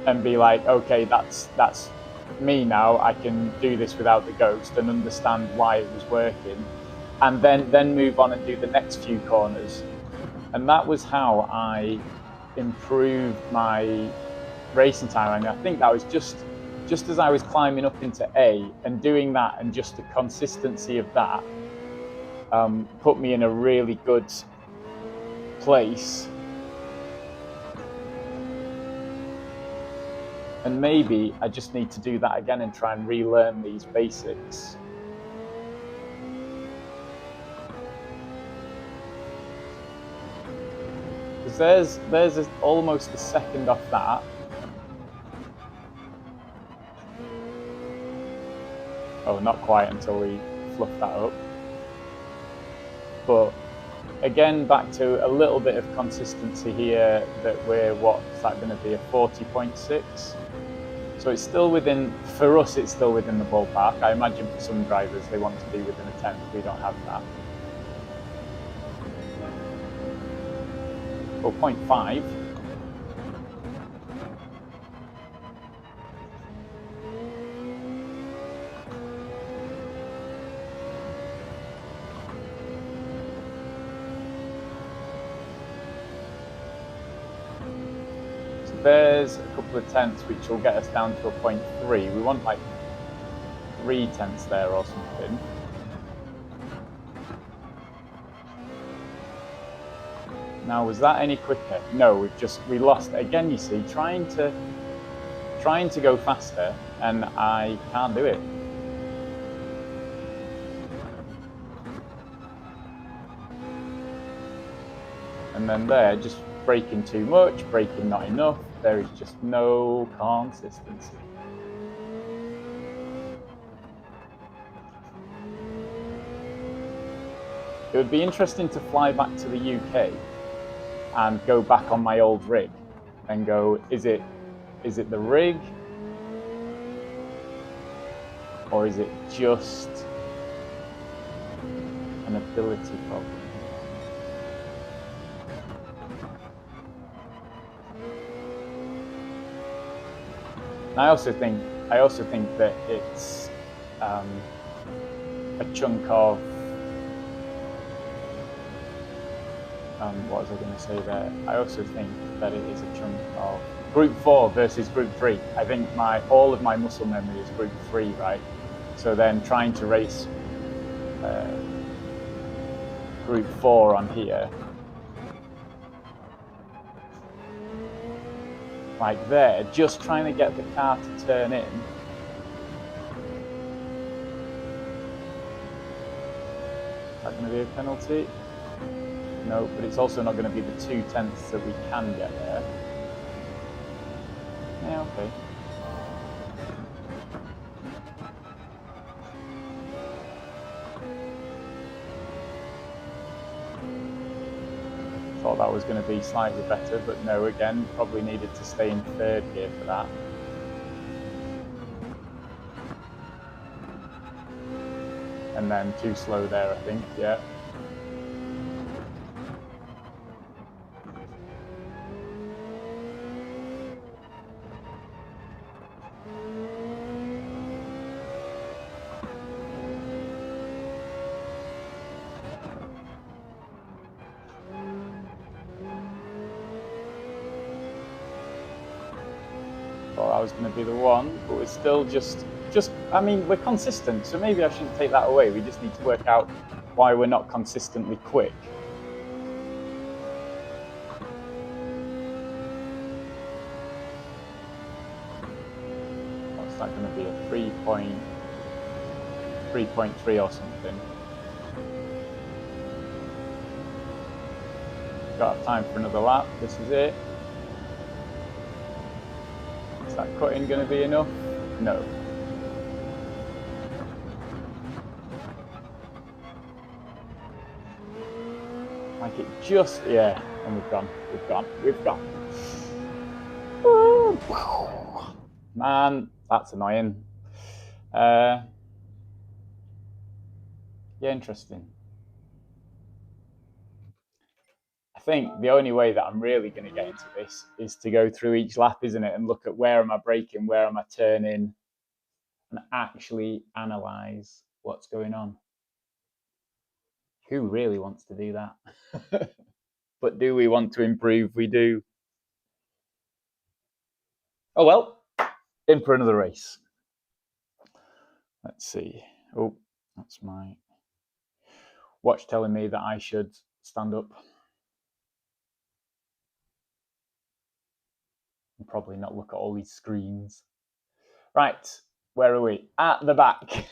and be like, okay, that's me now. I can do this without the Ghost and understand why it was working, and then move on and do the next few corners. And that was how I improved my racing time. I mean, I think that was just as I was climbing up into A and doing that, and just the consistency of that put me in a really good place. And maybe I just need to do that again and try and relearn these basics. Because there's almost a second off that. Oh, not quite until we fluff that up. But again, back to a little bit of consistency here, that we're, what's that going to be, a 40.6? So it's still within, for us, it's still within the ballpark. I imagine for some drivers, they want to be within a 10th. We don't have that. or 0.5. So there's a couple of tenths which will get us down to a 0.3. We want like 3 tenths there or something. Now, was that any quicker? No, we lost again. You see, trying to go faster, and I can't do it. And then there, just braking too much, braking not enough. There is just no consistency. It would be interesting to fly back to the UK and go back on my old rig and go, is it the rig, or is it just an ability problem? And I also think that it's a chunk of what was I going to say there? I also think that it is a chunk of Group 4 versus Group 3. I think all of my muscle memory is Group 3, right? So then trying to race Group 4 on here, like there, just trying to get the car to turn in. Is that going to be a penalty? No, but it's also not going to be the 2 tenths that we can get there. Yeah, okay. Thought that was going to be slightly better, but no, again, probably needed to stay in 3rd gear for that. And then too slow there, I think, yeah. Thought that was going to be the one, but we're still just, I mean, we're consistent, so maybe I shouldn't take that away. We just need to work out why we're not consistently quick. What's that going to be, a 3.3 or something? Got time for another lap. This is it. Is that cutting going to be enough? No. Like it just, yeah, and we've gone. Man, that's annoying. Yeah, interesting. I think the only way that I'm really going to get into this is to go through each lap, isn't it? And look at where am I braking, where am I turning, and actually analyze what's going on. Who really wants to do that? But do we want to improve? We do. Oh well, in for another race. Let's see. Oh, that's my watch telling me that I should stand up. And probably not look at all these screens. Right, where are we? At the back.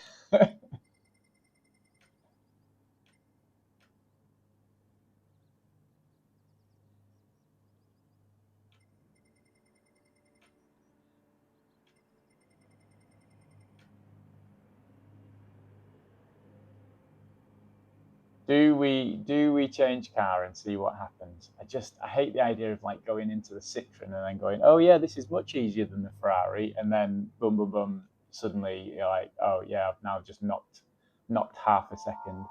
Do we change car and see what happens? I hate the idea of like going into the Citroen and then going, oh yeah, this is much easier than the Ferrari, and then boom boom boom, suddenly you're like, oh yeah, I've now just knocked half a second.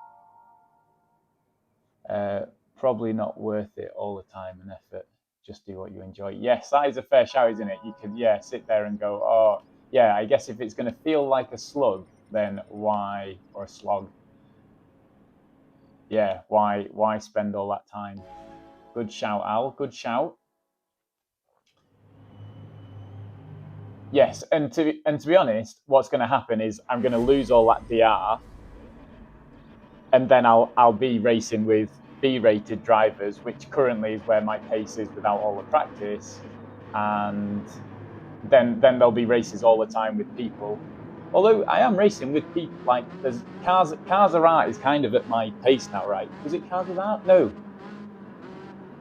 probably not worth it all the time and effort. Just do what you enjoy. Yes, that is a fair shout, isn't it? You could, yeah, sit there and go, oh, yeah, I guess if it's going to feel like a slug, then why, or a slog, yeah, why spend all that time? Good shout, Al, good shout. Yes, and to be honest, what's going to happen is I'm going to lose all that DR, and then I'll be racing with B-rated drivers, which currently is where my pace is without all the practice, and then there'll be races all the time with people. Although I am racing with people, like there's Cars of Art is kind of at my pace now, right? Was it Cars of Art? No,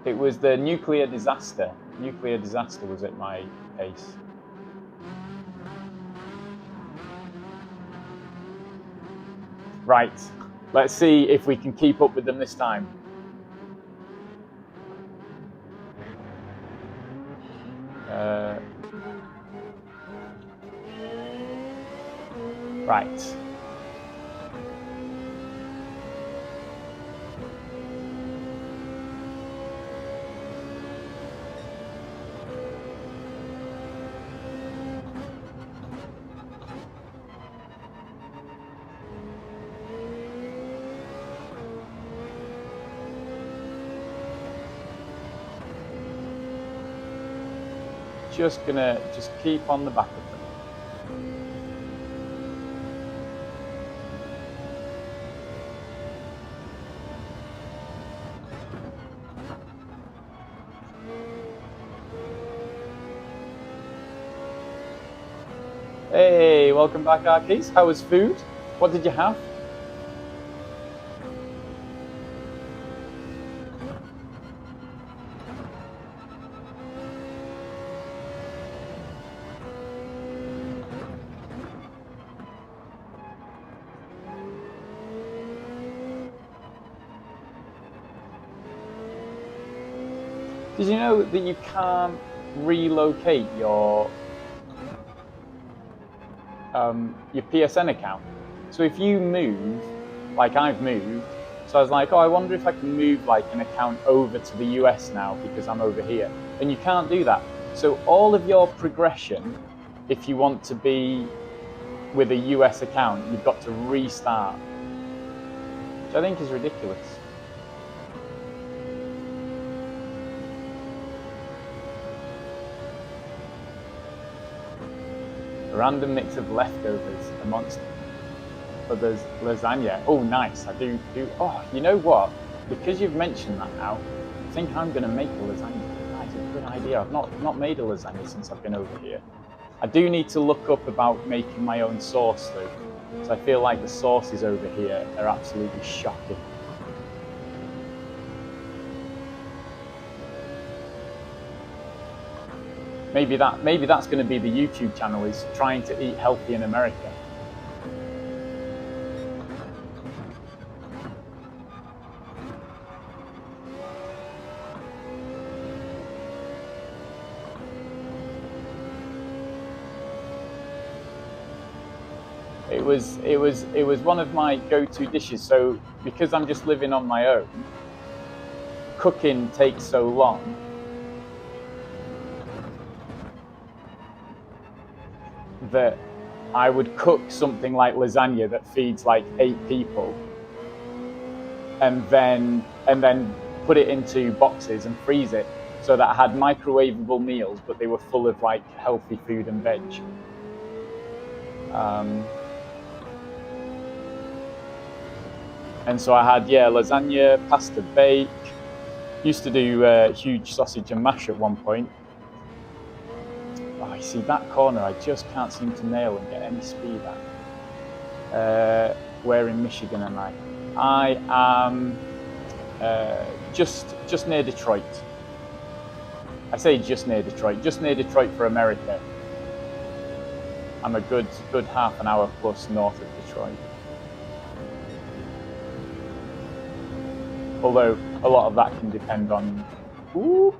it was the Nuclear Disaster. Nuclear Disaster was at my pace. Right, let's see if we can keep up with them this time. Right. Just gonna keep on the back of them. Hey, welcome back, Arkeys. How was food? What did you have? Did you know that you can't relocate your PSN account? So if you move, like I've moved, so I was like, oh, I wonder if I can move like an account over to the US now because I'm over here. And you can't do that. So all of your progression, if you want to be with a US account, you've got to restart, which I think is ridiculous. A random mix of leftovers amongst others, lasagna. Oh, nice. I do. Oh, you know what? Because you've mentioned that now, I think I'm going to make a lasagna. That's a good idea. I've not made a lasagna since I've been over here. I do need to look up about making my own sauce, though, because I feel like the sauces over here are absolutely shocking. Maybe that's going to be the YouTube channel, is trying to eat healthy in America. It was one of my go-to dishes. So because I'm just living on my own, cooking takes so long. That I would cook something like lasagna that feeds like 8 people, and then put it into boxes and freeze it, so that I had microwavable meals, but they were full of like healthy food and veg. And so I had lasagna, pasta bake. Used to do huge sausage and mash at one point. Oh, you see that corner, I just can't seem to nail and get any speed at. Where in Michigan am I? I am just near Detroit. I say just near Detroit for America. I'm a good half an hour plus north of Detroit. Although a lot of that can depend on... Ooh.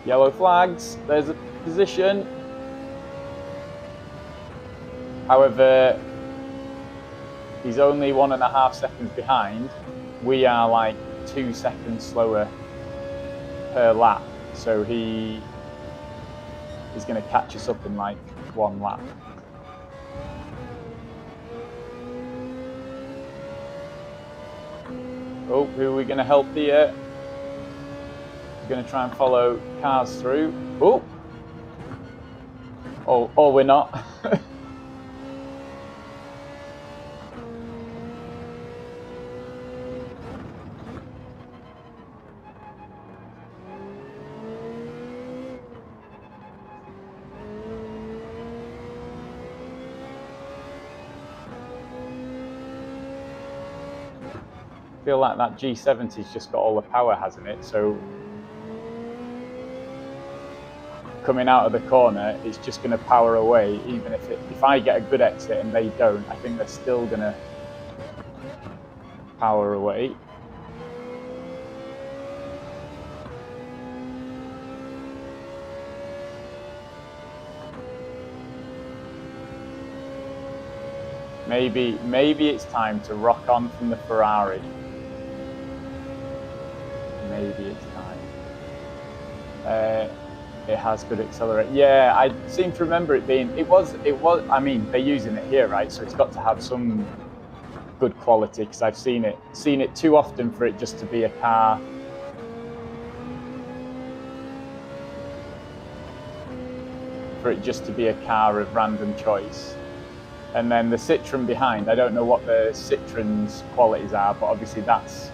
Yellow flags, there's a position. However, He's only 1.5 seconds behind. We are like 2 seconds slower per lap. So he is going to catch us up in like 1 lap. Oh, who are we going to help here? We're going to try and follow cars through. Oh, we're not. I feel like that G70's just got all the power, hasn't it? So coming out of the corner, it's just going to power away. Even if I get a good exit and they don't, I think they're still going to power away. Maybe it's time to rock on from the Ferrari. Maybe it's time. It has good accelerate. Yeah, I seem to remember it being. It was. I mean, they're using it here, right? So it's got to have some good quality, because I've seen it too often for it just to be a car. For it just to be a car of random choice. And then the Citroen behind, I don't know what the Citroen's qualities are, but obviously that's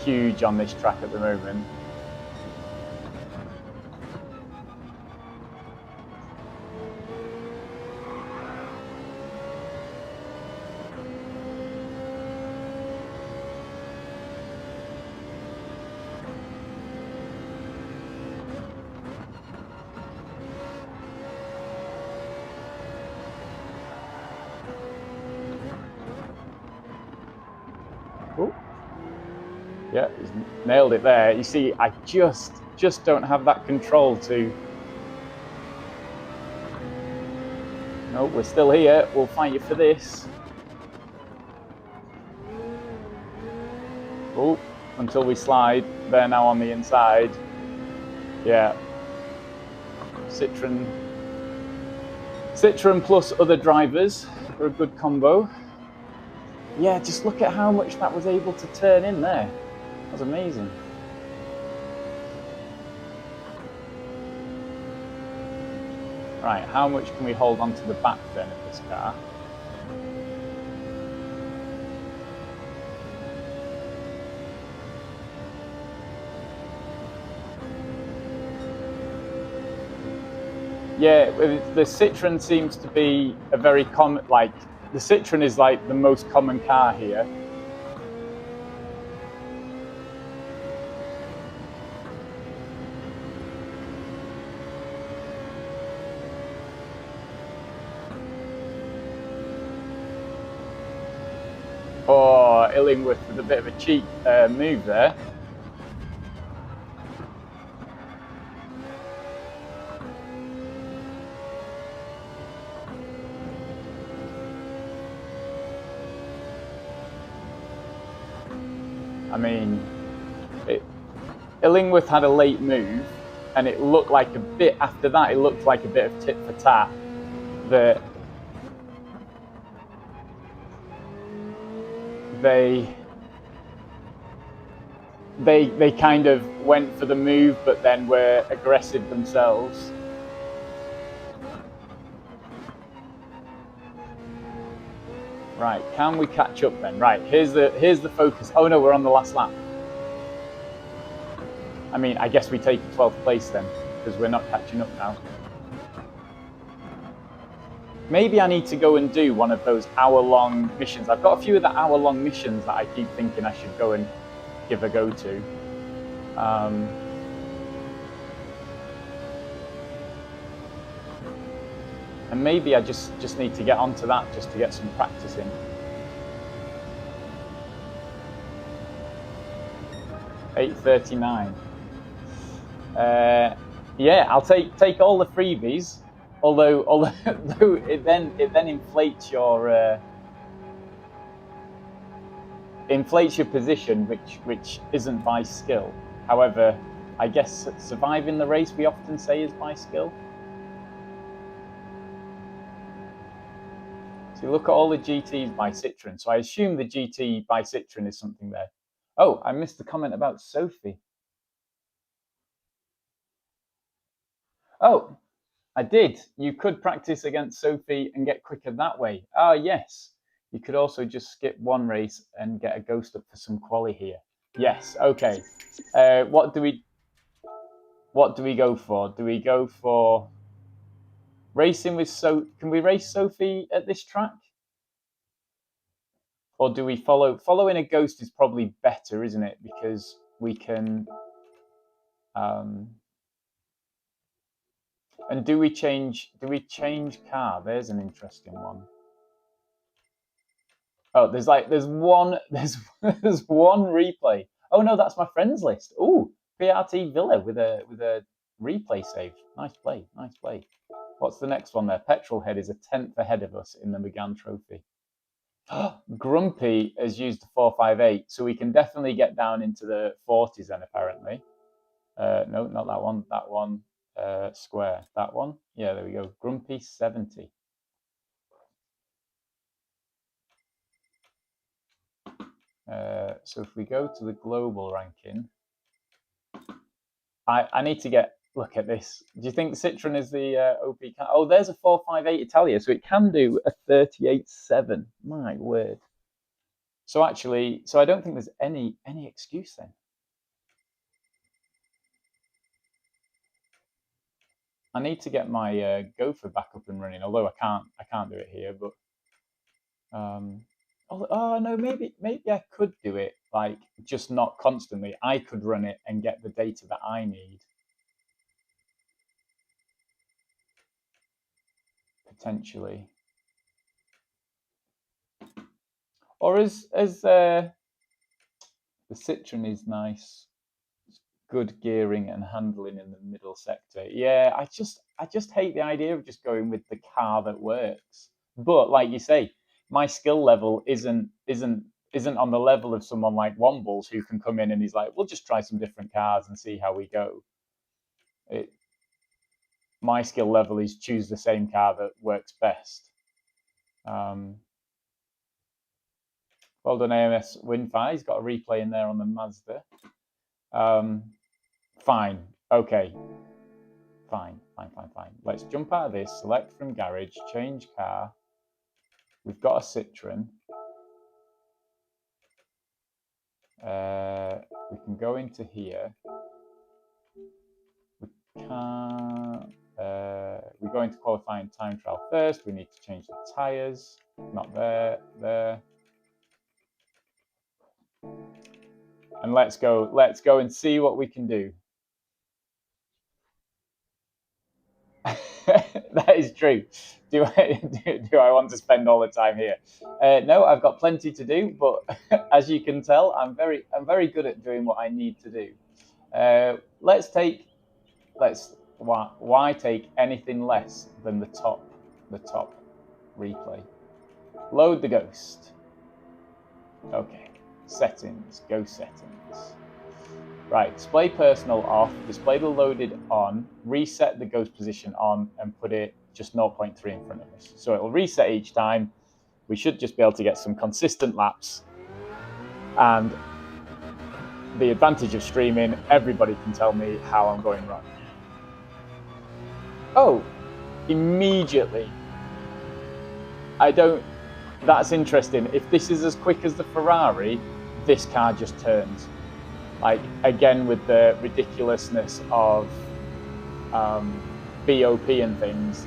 huge on this track at the moment. Oh, yeah, he's nailed it there. You see, I just don't have that control to. No, we're still here. We'll fight you for this. Oh, until we slide. They're now on the inside. Yeah. Citroen plus other drivers are a good combo. Yeah, just look at how much that was able to turn in there. That was amazing. Right, how much can we hold onto the back then of this car? Yeah, the Citroen seems to be a very common, like, the Citroen is like the most common car here. Oh, Illingworth with a bit of a cheap move there. I mean, Illingworth had a late move, and it looked like a bit after that. It looked like a bit of tit for tat. That they kind of went for the move, but then were aggressive themselves. Right, can we catch up then? Right, here's the focus. Oh no, we're on the last lap. I mean, I guess we take 12th place then, because we're not catching up now. Maybe I need to go and do one of those hour-long missions. I've got a few of the hour-long missions that I keep thinking I should go and give a go to. And maybe I just need to get onto that just to get some practice in. 8:39. Yeah, I'll take all the freebies. Although it then inflates your inflates your position, which isn't by skill. However, I guess surviving the race we often say is by skill. So you look at all the GTs by Citroen. So I assume the GT by Citroen is something there. Oh, I missed the comment about Sophie. Oh, I did. You could practice against Sophie and get quicker that way. Ah, yes. You could also just skip one race and get a ghost up for some quali here. Yes. Okay. What do we go for? Do we go for racing with Can we race Sophie at this track? Or do we following a ghost is probably better, isn't it? Because we can and do we change car? There's an interesting one. Oh, there's one replay. Oh no, that's my friends list. Ooh, PRT Villa with a replay save. Nice play. What's the next one there? Petrolhead is a 10th ahead of us in the McGann Trophy. Grumpy has used the 458, so we can definitely get down into the 40s then, apparently. No, not that one. That one, square. That one. Yeah, there we go. Grumpy 70. So if we go to the global ranking, I need to look at this. Do you think Citroen is the OP car? Oh, there's a 458 Italia, so it can do a 38.7. My word. So actually, I don't think there's any excuse then. I need to get my Gopher back up and running, although I can't do it here, but oh no, maybe I could do it, like just not constantly. I could run it and get the data that I need. Potentially. Or as the Citroen is nice, good gearing and handling in the middle sector. Yeah, I just hate the idea of just going with the car that works. But like you say, my skill level isn't on the level of someone like Wombles who can come in and he's like, we'll just try some different cars and see how we go. My skill level is choose the same car that works best. Well done, AMS Winfi. He's got a replay in there on the Mazda. Fine. Okay. Fine. Let's jump out of this, select from garage, change car. We've got a Citroen. We can go into here. We go into qualifying time trial first. We need to change the tires. Not there. And let's go and see what we can do. That is true. Do I want to spend all the time here? No, I've got plenty to do, but as you can tell, I'm very good at doing what I need to do. Why take anything less than the top replay? Load the ghost. Okay, settings, ghost settings. Right, display personal off, display the loaded on, reset the ghost position on, and put it just 0.3 in front of us. So it'll reset each time. We should just be able to get some consistent laps. And the advantage of streaming, everybody can tell me how I'm going wrong. Oh, immediately. That's interesting. If this is as quick as the Ferrari, this car just turns. Like, again, with the ridiculousness of BOP and things,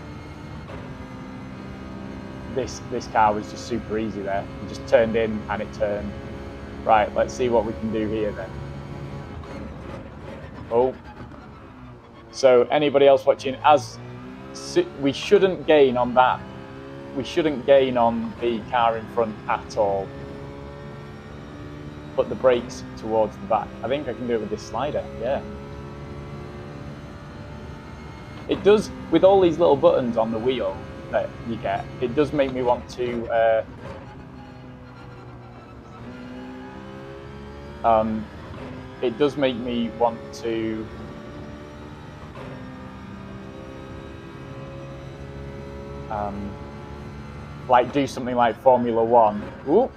this car was just super easy there. It just turned in and it turned. Right, let's see what we can do here then. Oh. So anybody else watching, we shouldn't gain on that. We shouldn't gain on the car in front at all. Put the brakes towards the back. I think I can do it with this slider, yeah. It does, with all these little buttons on the wheel that you get, it does make me want to it does make me want to like do something like Formula One. Ooh,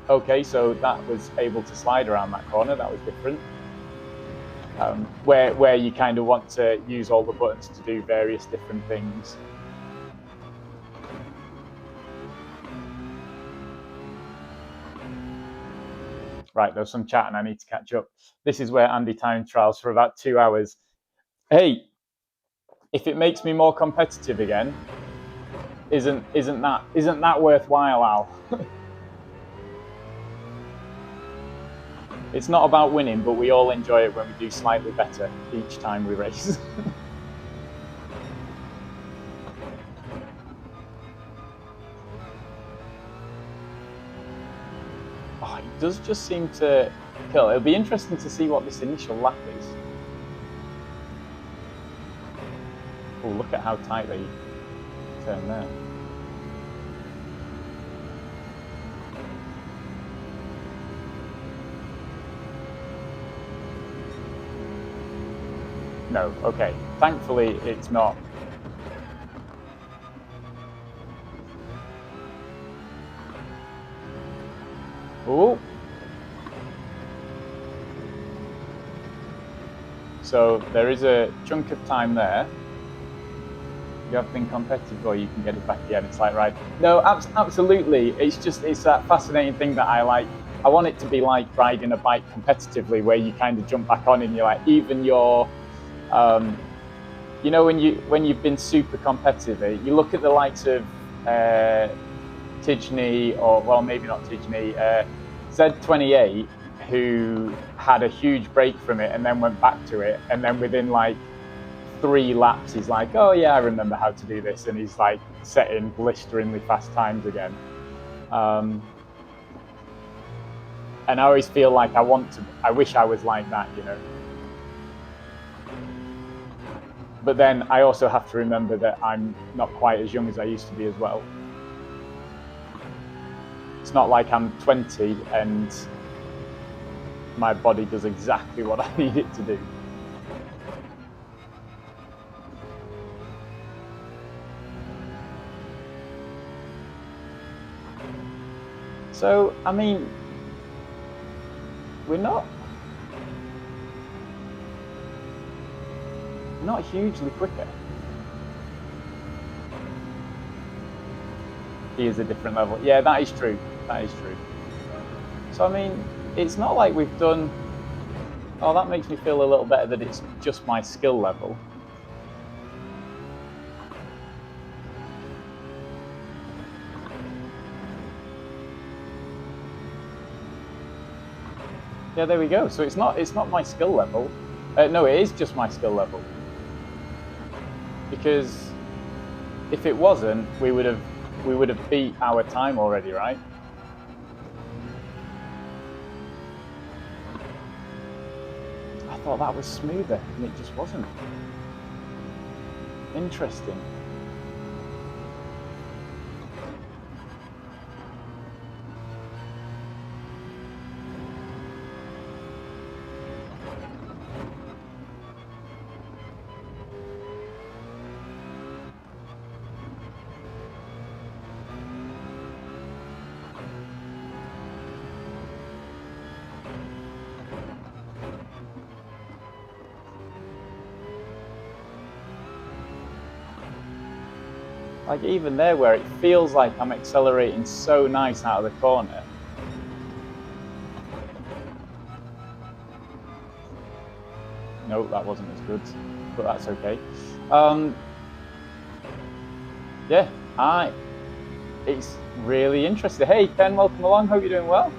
okay, so that was able to slide around that corner. That was different. Where you kind of want to use all the buttons to do various different things. Right, there's some chat and I need to catch up. This is where Andy time trials for about 2 hours. Hey, if it makes me more competitive again, isn't that worthwhile, Al? It's not about winning, but we all enjoy it when we do slightly better each time we race. Oh, it does just seem to kill. It'll be interesting to see what this initial lap is. Oh, look at how tight they turn there. No, okay. Thankfully, it's not. Oh. So there is a chunk of time there. You have been competitive, or you can get it back again. It's like, right? No, absolutely. It's that fascinating thing that I like. I want it to be like riding a bike competitively, where you kind of jump back on and you're like, even your, you know, when you've been super competitive, you look at the likes of Tidgney, or well, maybe not Tidgney, Z28, who had a huge break from it and then went back to it, and then within like 3 laps he's like, oh yeah, I remember how to do this, and he's like setting blisteringly fast times again. And I always feel like I wish I was like that, you know. But then I also have to remember that I'm not quite as young as I used to be as well. It's not like I'm 20 and my body does exactly what I need it to do. So, I mean, we're not hugely quicker. He is a different level. Yeah, that is true. That is true. So, I mean, it's not like we've done... Oh, that makes me feel a little better that it's just my skill level. Yeah, there we go. So it's not my skill level. No, it is just my skill level. Because if it wasn't, we would have beat our time already, right? I thought that was smoother, and it just wasn't. Interesting. Like even there where it feels like I'm accelerating so nice out of the corner. No, that wasn't as good, but that's okay. Yeah, it's really interesting. Hey Ken, welcome along, hope you're doing well.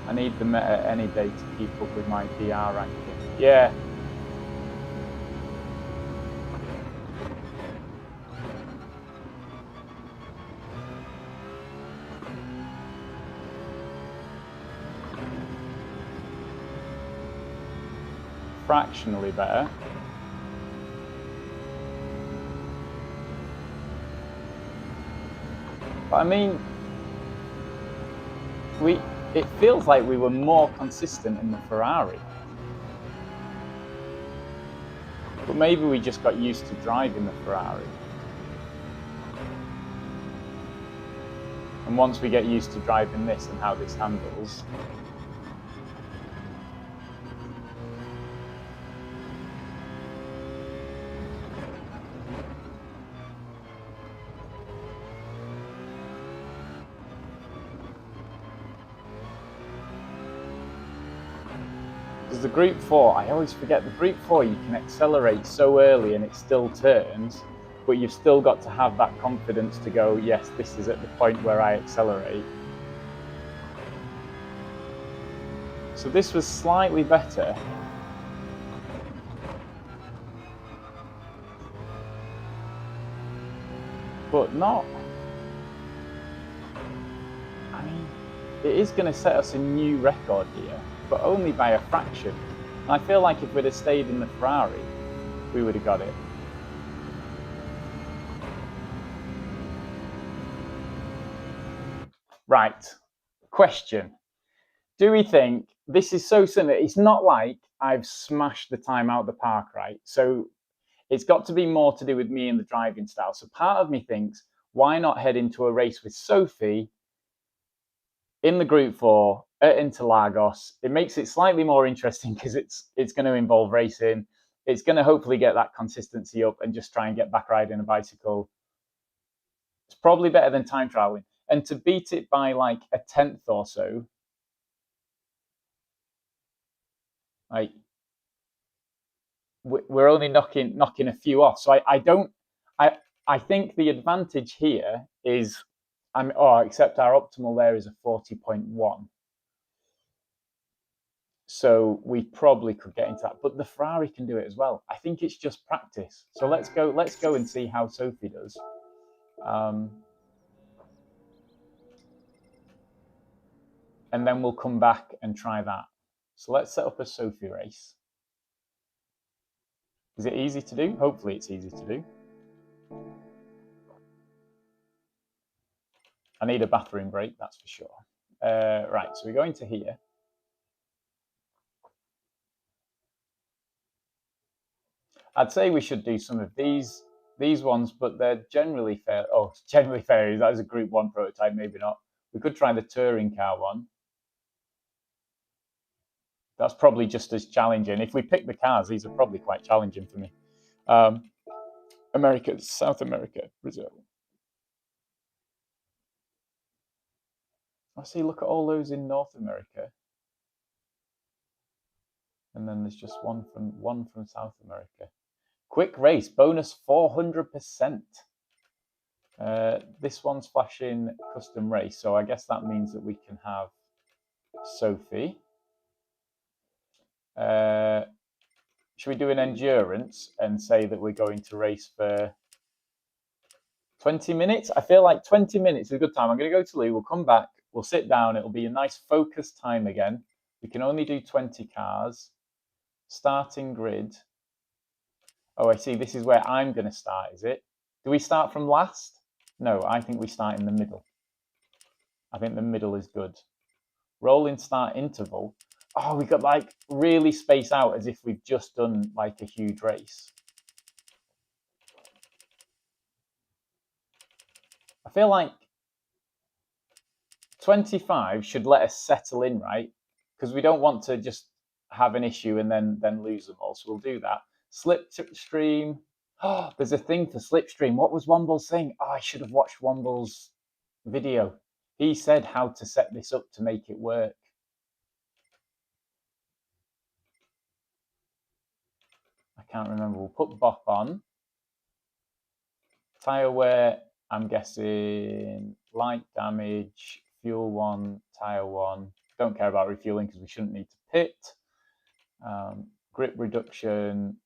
I need the meta any day to keep up with my PR ranking. Yeah. Fractionally better. But I mean, it feels like we were more consistent in the Ferrari. But maybe we just got used to driving the Ferrari. And once we get used to driving this and how this handles, because the Group 4, I always forget, the Group 4 you can accelerate so early and it still turns, but you've still got to have that confidence to go, yes, this is at the point where I accelerate. So this was slightly better. But not, I mean, it is going to set us a new record here, but only by a fraction. And I feel like if we'd have stayed in the Ferrari, we would have got it. Right, question. Do we think this is so similar? It's not like I've smashed the time out of the park, right? So it's got to be more to do with me and the driving style. So part of me thinks, why not head into a race with Sophie in the Group 4 at Interlagos? It makes it slightly more interesting because it's going to involve racing. It's going to hopefully get that consistency up and just try and get back riding a bicycle. It's probably better than time trialing. And to beat it by like a tenth or so, like we're only knocking a few off. So I think the advantage here is except our optimal there is a 40.1. So we probably could get into that, but the Ferrari can do it as well. I think it's just practice. So let's go and see how Sophie does. And then we'll come back and try that. So let's set up a Sophie race. Is it easy to do? Hopefully it's easy to do. I need a bathroom break, that's for sure. Right, so we go into here. I'd say we should do some of these ones, but they're generally fair. Oh, generally fair. That is a Group 1 prototype, maybe not. We could try the touring car one. That's probably just as challenging. If we pick the cars, these are probably quite challenging for me. America, South America, Brazil. I see, look at all those in North America. And then there's just one from South America. Quick race, bonus 400%. This one's flashing custom race, so I guess that means that we can have Sophie. Should we do an endurance and say that we're going to race for 20 minutes? I feel like 20 minutes is a good time. I'm going to go to Lou, we'll come back, we'll sit down, it'll be a nice focused time again. We can only do 20 cars. Starting grid. Oh, I see, this is where I'm going to start, is it? Do we start from last? No, I think we start in the middle. I think the middle is good. Rolling start interval. Oh, we got like really space out as if we've just done like a huge race. I feel like 25 should let us settle in, right? Because we don't want to just have an issue and then lose them all. So we'll do that. Slipstream. Oh, there's a thing for Slipstream. What was Womble saying? Oh, I should have watched Womble's video. He said how to set this up to make it work. I can't remember. We'll put Bop on. Tyre wear, I'm guessing light damage, fuel 1, tyre 1. Don't care about refueling because we shouldn't need to pit. Grip reduction,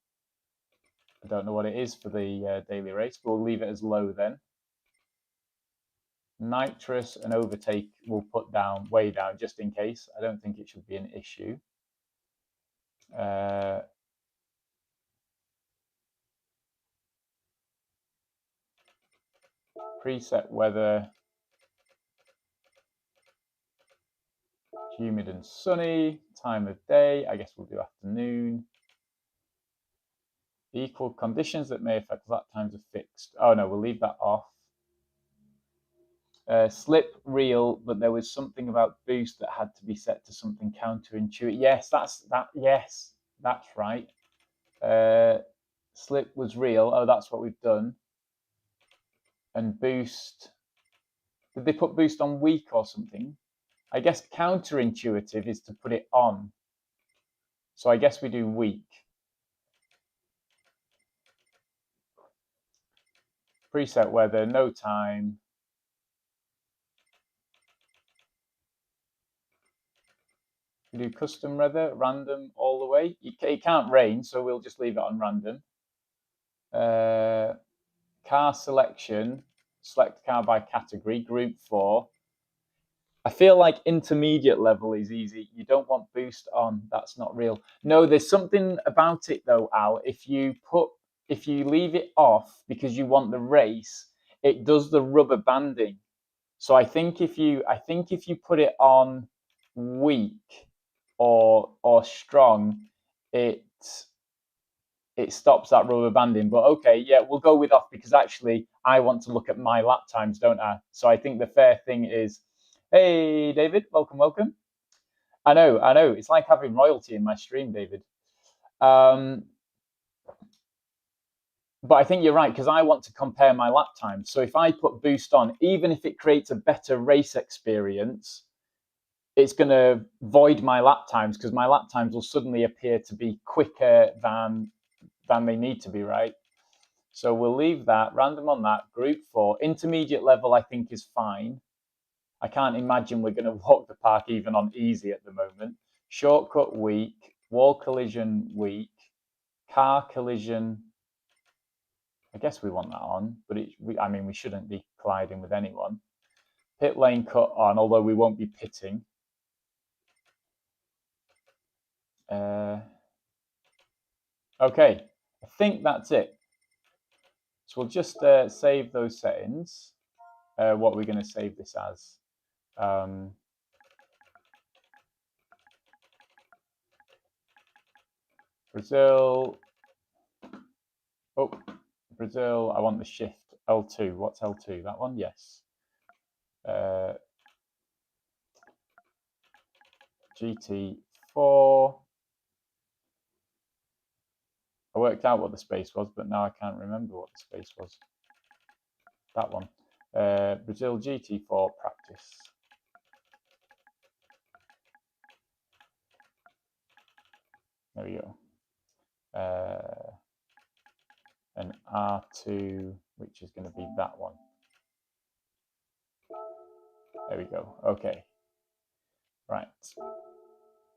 I don't know what it is for the daily race, but we'll leave it as low then. Nitrous and overtake we'll put down, way down, just in case. I don't think it should be an issue. Preset weather, Humid and sunny. Time of day, I guess we'll do afternoon. The equal conditions that may affect lap times are fixed. Oh no, we'll leave that off. Slip real, but there was something about boost that had to be set to something counterintuitive. Yes, that's right. Slip was real. Oh, that's what we've done. And boost, did they put boost on weak or something? I guess counterintuitive is to put it on. So I guess we do weak. Preset weather, no time. We do custom weather, random all the way. It can't rain, so we'll just leave it on random. Car selection, select car by category, group 4. I feel like intermediate level is easy. You don't want boost on. That's not real. No, there's something about it though, Al. If you leave it off because you want the race, it does the rubber banding. So I think if you put it on weak or strong, it stops that rubber banding. But okay, yeah, we'll go with off because actually I want to look at my lap times, don't I? So I think the fair thing is, hey, David, welcome. I know. It's like having royalty in my stream, David. But I think you're right because I want to compare my lap times. So if I put boost on, even if it creates a better race experience, it's going to void my lap times because my lap times will suddenly appear to be quicker than they need to be, right? So we'll leave that, random on that, group 4. Intermediate level, I think, is fine. I can't imagine we're going to walk the park even on easy at the moment. Shortcut weak, wall collision weak, car collision, I guess we want that on, but we shouldn't be colliding with anyone. Pit lane cut on, although we won't be pitting. Okay, I think that's it. So we'll just save those settings. What we're going to save this as. Brazil. Oh, Brazil. I want the shift. L2. What's L2? That one? Yes. GT4. I worked out what the space was, but now I can't remember what the space was. That one. Brazil GT4 practice. There we go. And R2, which is going to be that one. There we go. Okay. Right.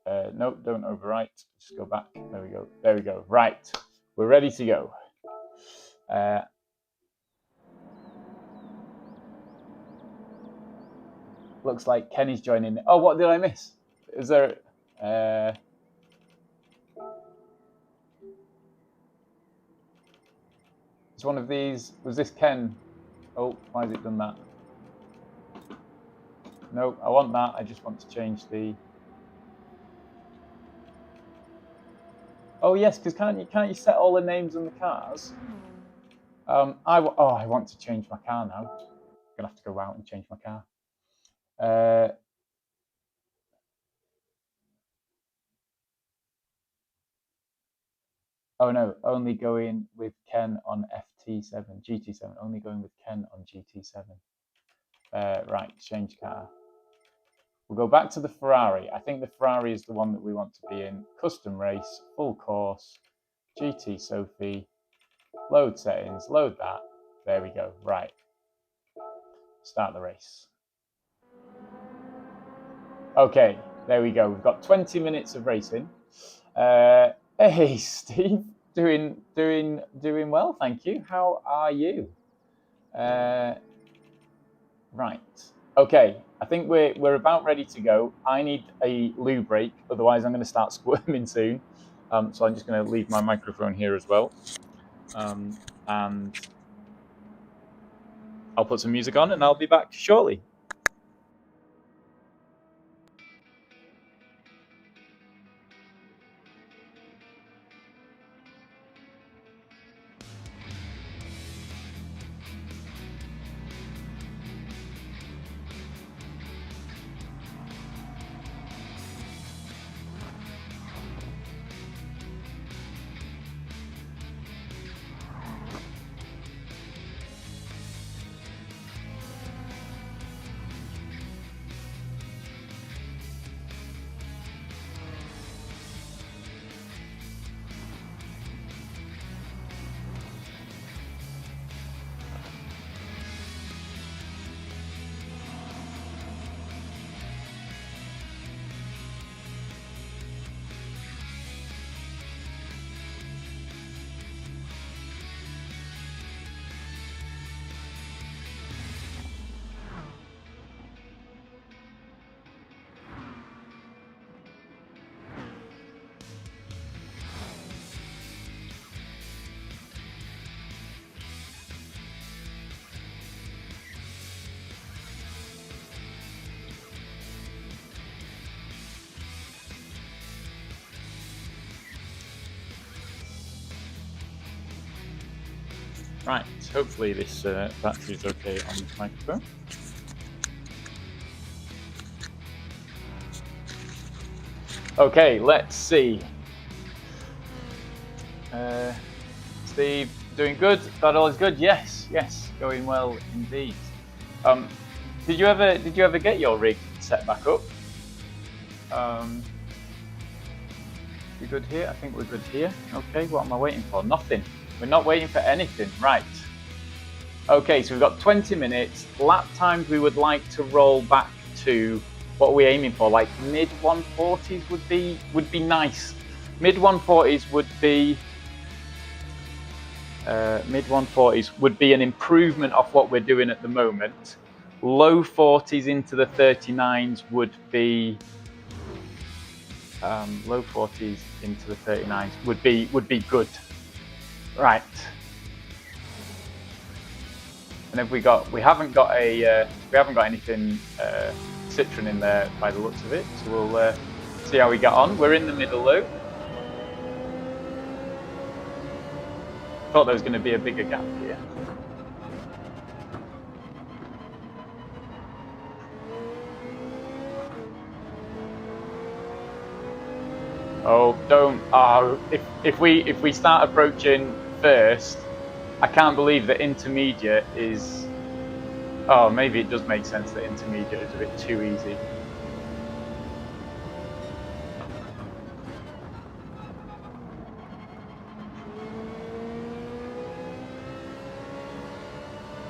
No, don't overwrite. Just go back. There we go. There we go. Right. We're ready to go. Looks like Kenny's joining. Oh, what did I miss? Is there... it's one of these. Was this Ken? Oh, why has it done that? No, I want that. I just want to change the... Oh yes, because can't you set all the names on the cars? I want to change my car now. I'm gonna have to go out and change my car. Oh no, only going with Ken on FT7, GT7. Only going with Ken on GT7. Right, change car. We'll go back to the Ferrari. I think the Ferrari is the one that we want to be in. Custom race, full course, GT Sophie, load settings, load that. There we go. Right. Start the race. Okay, there we go. We've got 20 minutes of racing. Hey, Steve. Doing well, thank you. How are you? Right. Okay, I think we're about ready to go. I need a loo break, otherwise I'm going to start squirming soon. So I'm just going to leave my microphone here as well. And I'll put some music on and I'll be back shortly. Right, hopefully this battery is okay on this microphone. Okay, let's see. Steve, doing good? That all is good? Yes, going well indeed. Did you ever get your rig set back up? We good here? I think we're good here. Okay, what am I waiting for? Nothing. We're not waiting for anything. Right. Okay, so we've got 20 minutes. Lap times we would like to roll back to what we're aiming for, like mid 140s would be nice. Mid 140s would be an improvement of what we're doing at the moment. Low 40s into the 39s would be low 40s into the 39s would be good. Right. And if we haven't got anything Citroen in there by the looks of it, so we'll see how we get on. We're in the middle though. Thought there was going to be a bigger gap here. Oh, don't. Oh, if we start approaching first, I can't believe that intermediate is. Oh, maybe it does make sense that intermediate is a bit too easy.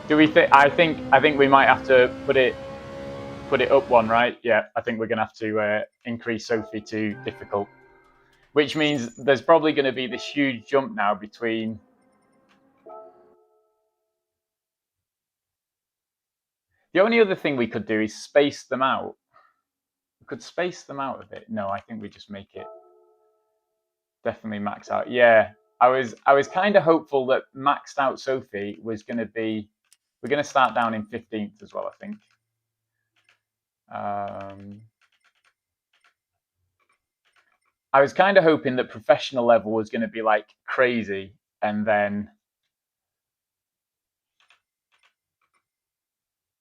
Do we think? I think we might have to put it up one, right? Yeah, I think we're gonna have to increase Sophie to difficult. Which means there's probably going to be this huge jump now between. The only other thing we could do is space them out. We could space them out a bit. No, I think we just make it definitely max out. Yeah, I was kind of hopeful that maxed out Sophie was going to be. We're going to start down in 15th as well, I think. I was kind of hoping that professional level was going to be like crazy, and then.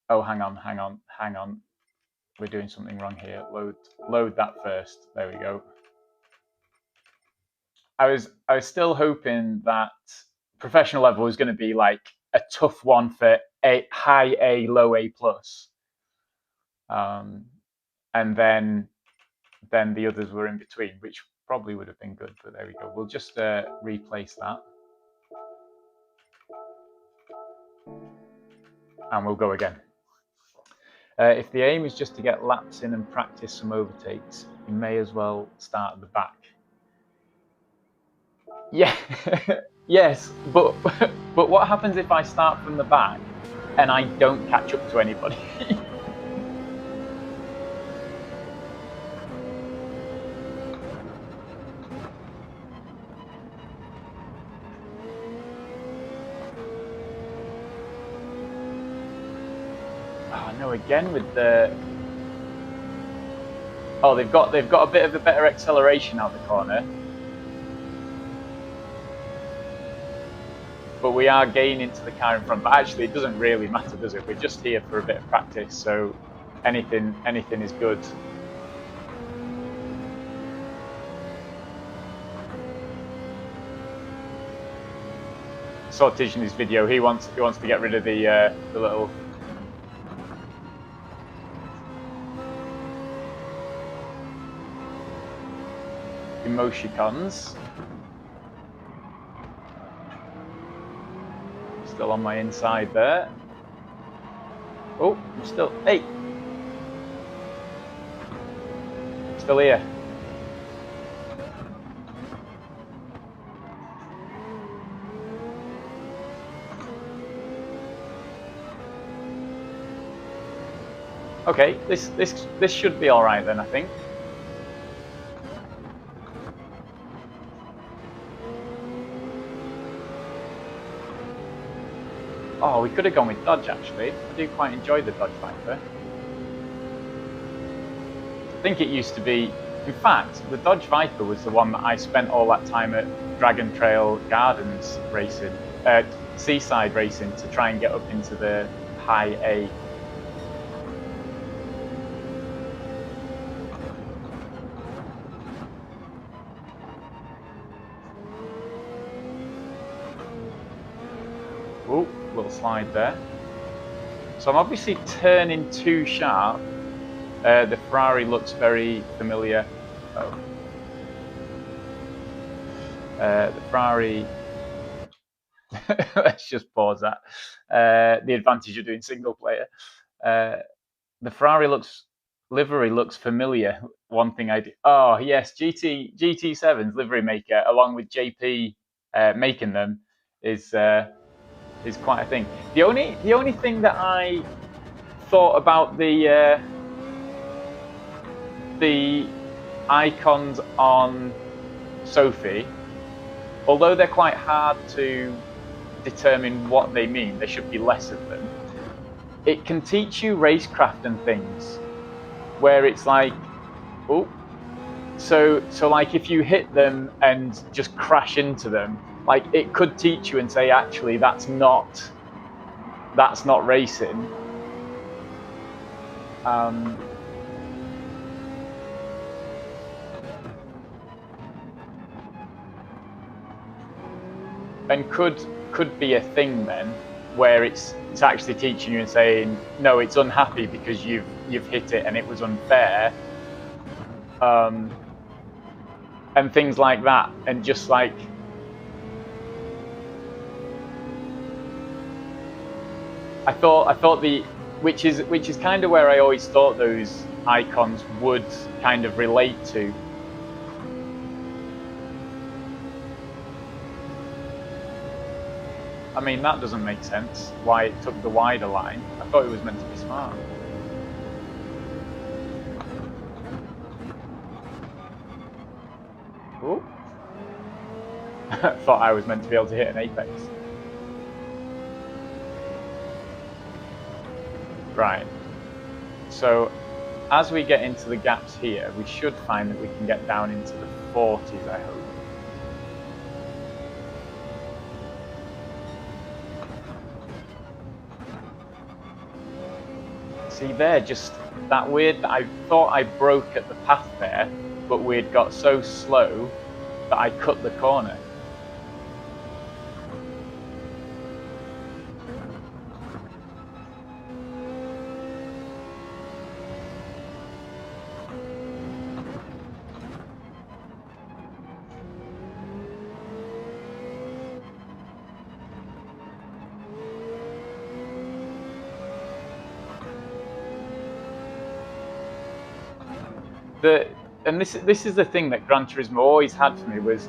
Oh, hang on. We're doing something wrong here. Load that first. There we go. I was still hoping that professional level was going to be like a tough one for a high A, low A plus, and then the others were in between, which probably would have been good. But there we go. We'll just replace that, and we'll go again. If the aim is just to get laps in and practice some overtakes, you may as well start at the back. Yeah, yes, but what happens if I start from the back and I don't catch up to anybody? Oh no, again with the. Oh, they've got a bit of a better acceleration out the corner. But we are gaining to the car in front. But actually, it doesn't really matter, does it? We're just here for a bit of practice, so anything is good. Saw Tish in his video. He wants to get rid of the little. Emoticons. Still on my inside there. Oh, I'm still. Hey! Still here. Okay, this should be all right then, I think. Oh, we could have gone with Dodge, actually. I do quite enjoy the Dodge Viper. I think it used to be... In fact, the Dodge Viper was the one that I spent all that time at Dragon Trail Gardens racing. seaside racing to try and get up into the high A. Oh, little slide there. So I'm obviously turning too sharp. The Ferrari looks very familiar. Oh. The Ferrari, let's just pause that. The advantage of doing single player. The Ferrari livery looks familiar. One thing I do. Oh yes, GT7's livery maker, along with JP making them, is quite a thing. The only thing that I thought about the icons on Sophie, although they're quite hard to determine what they mean, there should be less of them. It can teach you racecraft and things, where it's like, oh, so like if you hit them and just crash into them, like it could teach you and say, actually, that's not racing. And could be a thing then, where it's actually teaching you and saying, no, it's unhappy because you've hit it and it was unfair, and things like that, and just like I thought which is kind of where I always thought those icons would kind of relate to. I mean, that doesn't make sense, why it took the wider line. I thought it was meant to be smart. Oh. Thought I was meant to be able to hit an apex. Right. So, as we get into the gaps here, we should find that we can get down into the 40s, I hope. See there, just that weird, I thought I broke at the path there, but we'd got so slow that I cut the corner. And this is the thing that Gran Turismo always had for me, was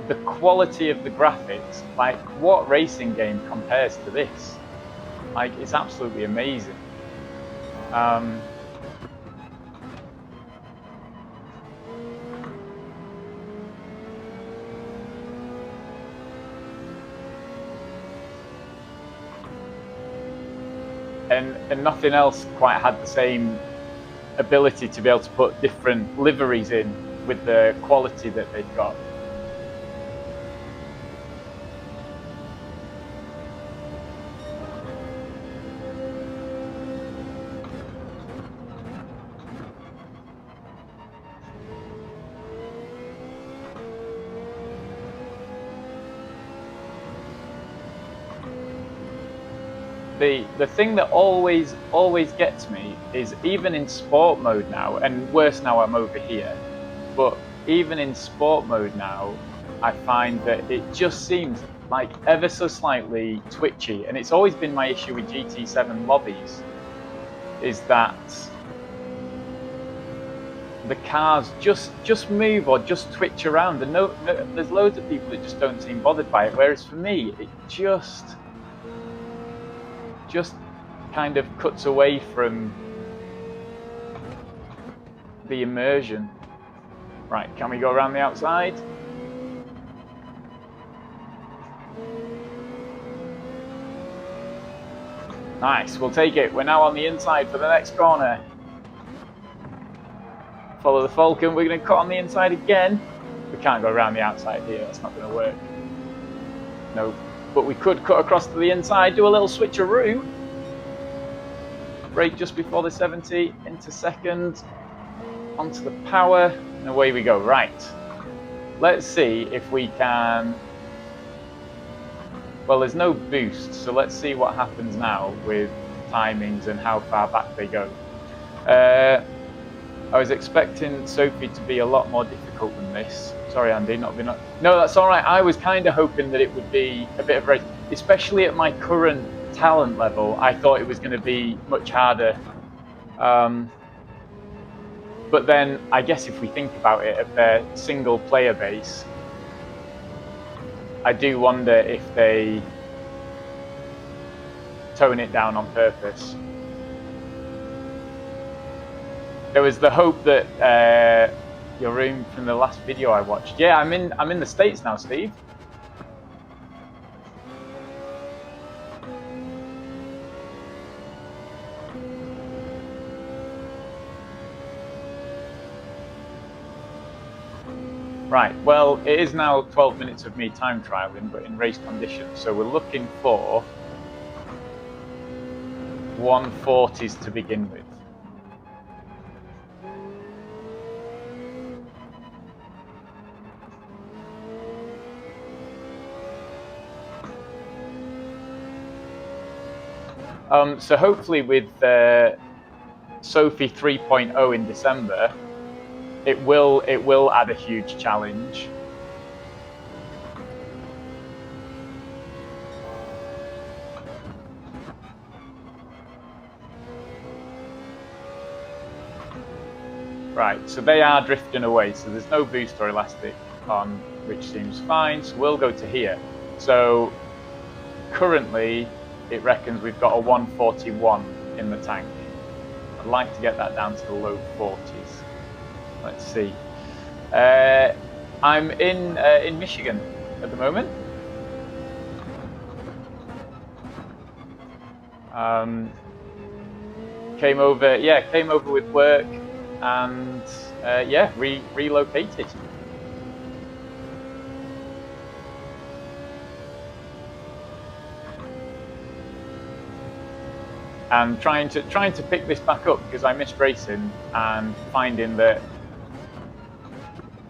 the quality of the graphics. Like, what racing game compares to this? Like, it's absolutely amazing. And nothing else quite had the same ability to be able to put different liveries in with the quality that they've got. The thing that always gets me is, even in sport mode now, and worse now I'm over here, but even in sport mode now, I find that it just seems like ever so slightly twitchy, and it's always been my issue with GT7 lobbies, is that the cars just move or just twitch around, and no, there's loads of people that just don't seem bothered by it, whereas for me, it just kind of cuts away from the immersion. Right, can we go around the outside? Nice, we'll take it. We're now on the inside for the next corner. Follow the Falcon, we're going to cut on the inside again. We can't go around the outside here, that's not going to work. Nope. but we could cut across to the inside, do a little switcheroo. Brake just before the 70, into second, onto the power, and away we go. Right, let's see if we can... Well, there's no boost, so let's see what happens now with timings and how far back they go. I was expecting Sophie to be a lot more difficult than this. Sorry, Andy, not been... No, that's all right. I was kind of hoping that it would be a bit of a race, especially at my current talent level. I thought it was going to be much harder. But then, I guess if we think about it, at their single player base, I do wonder if they tone it down on purpose. There was the hope that your room from the last video I watched. Yeah, I'm in the States now, Steve. Right, well, it is now 12 minutes of me time trialing, but in race conditions. So we're looking for 140s to begin with. So hopefully with Sophie 3.0 in December, it will add a huge challenge. Right, so they are drifting away, so there's no boost or elastic on, which seems fine, so we'll go to here. So currently it reckons we've got a 141 in the tank. I'd like to get that down to the low 40s. Let's see. I'm in Michigan at the moment. Came over with work, and yeah, relocated. And trying to pick this back up because I missed racing and finding that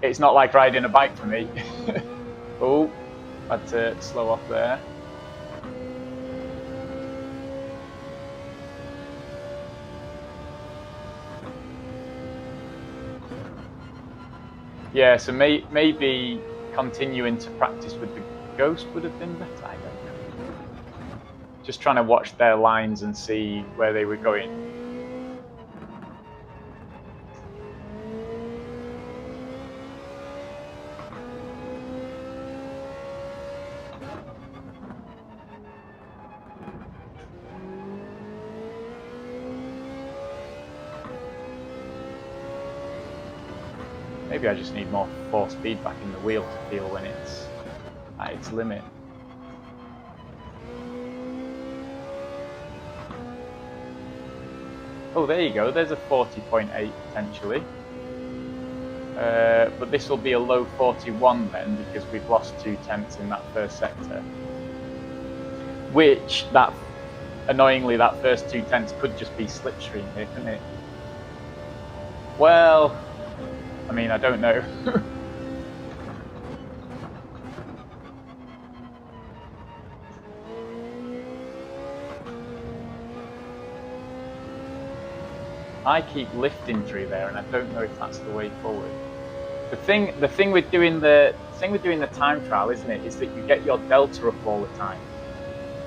it's not like riding a bike for me. Oh, had to slow off there. Yeah, so maybe continuing to practice with the Ghost would have been better. I don't know. Just trying to watch their lines and see where they were going. Maybe I just need more force feedback in the wheel to feel when it's at its limit. Oh, there you go. There's a 40.8 potentially. But this will be a low 41 then, because we've lost 2/10 in that first sector. Which, annoyingly, that first 2/10 could just be slipstream here, couldn't it? Well, I mean, I don't know. I keep lifting through there, and I don't know if that's the way forward. The thing with doing the time trial, isn't it, is that you get your delta up all the time.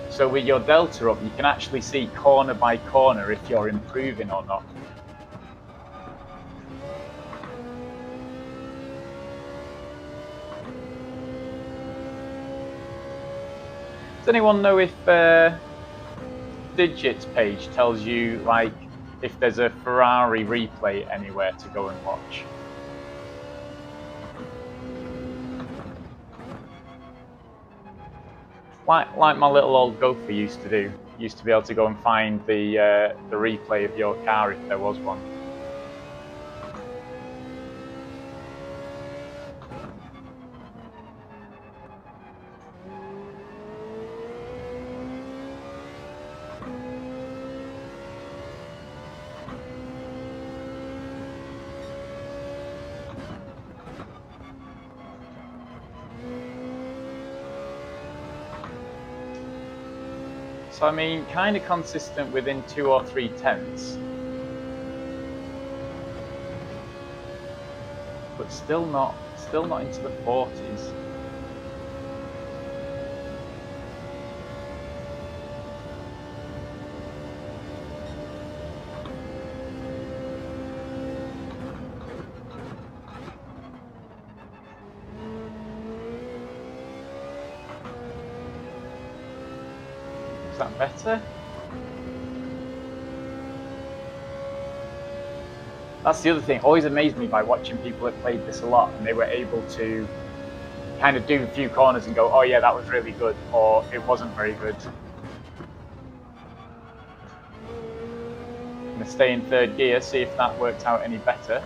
So with your delta up, you can actually see corner by corner if you're improving or not. Does anyone know if Digits page tells you, like, if there's a Ferrari replay anywhere to go and watch? Like my little old Gopher used to do. Used to be able to go and find the replay of your car if there was one. So I mean, kind of consistent within 2 or 3 tenths. But still not into the 40s. Is that better? That's the other thing. Always amazed me by watching people that played this a lot and they were able to kind of do a few corners and go, oh yeah, that was really good, or it wasn't very good. I'm going to stay in 3rd gear, see if that works out any better.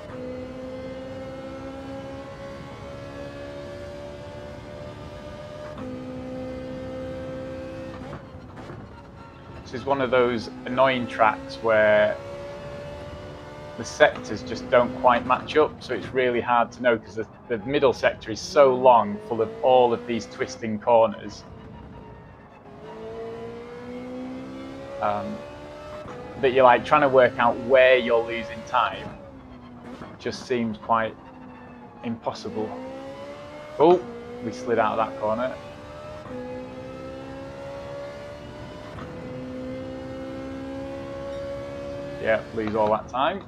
This is one of those annoying tracks where the sectors just don't quite match up, so it's really hard to know because the middle sector is so long, full of all of these twisting corners. That you're like trying to work out where you're losing time just seems quite impossible. Oh, we slid out of that corner. Yeah, lose all that time.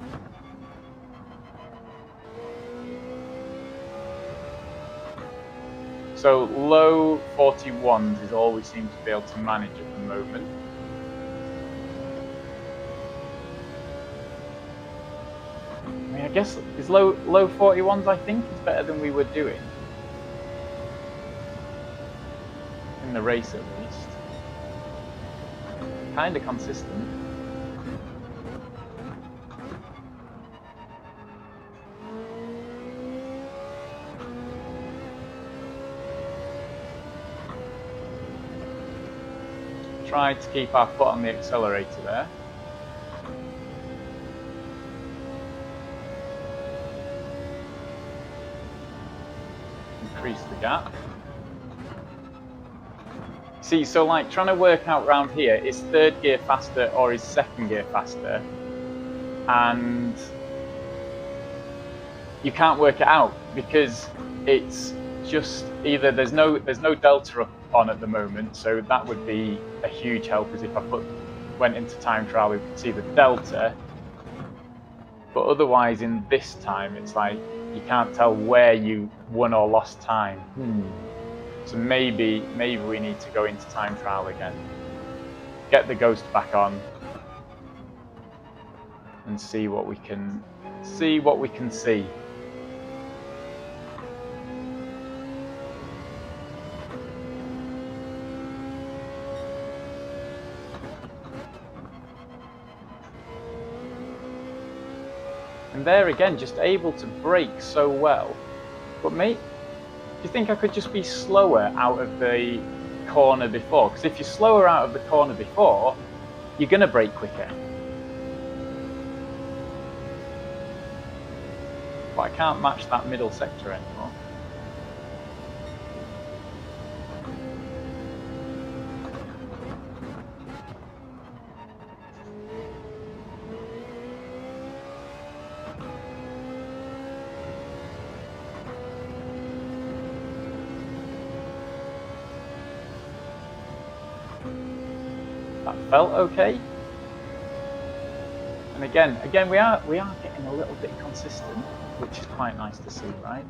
So low 41s is all we seem to be able to manage at the moment. I mean, I guess is low 41s I think is better than we were doing in the race at least. Kind of consistent. Try to keep our foot on the accelerator there. Increase the gap. See, so like trying to work out round here, is 3rd gear faster or is 2nd gear faster? And you can't work it out because it's just either there's no delta on at the moment, so that would be a huge help, as if I went into time trial we could see the delta, but otherwise in this time it's like you can't tell where you won or lost time. So maybe we need to go into time trial again, get the ghost back on and see what we can see. And there again, just able to brake so well. But mate, do you think I could just be slower out of the corner before? Because if you're slower out of the corner before, you're going to brake quicker. But I can't match that middle sector anymore. That felt okay. And again, we are getting a little bit consistent, which is quite nice to see, right?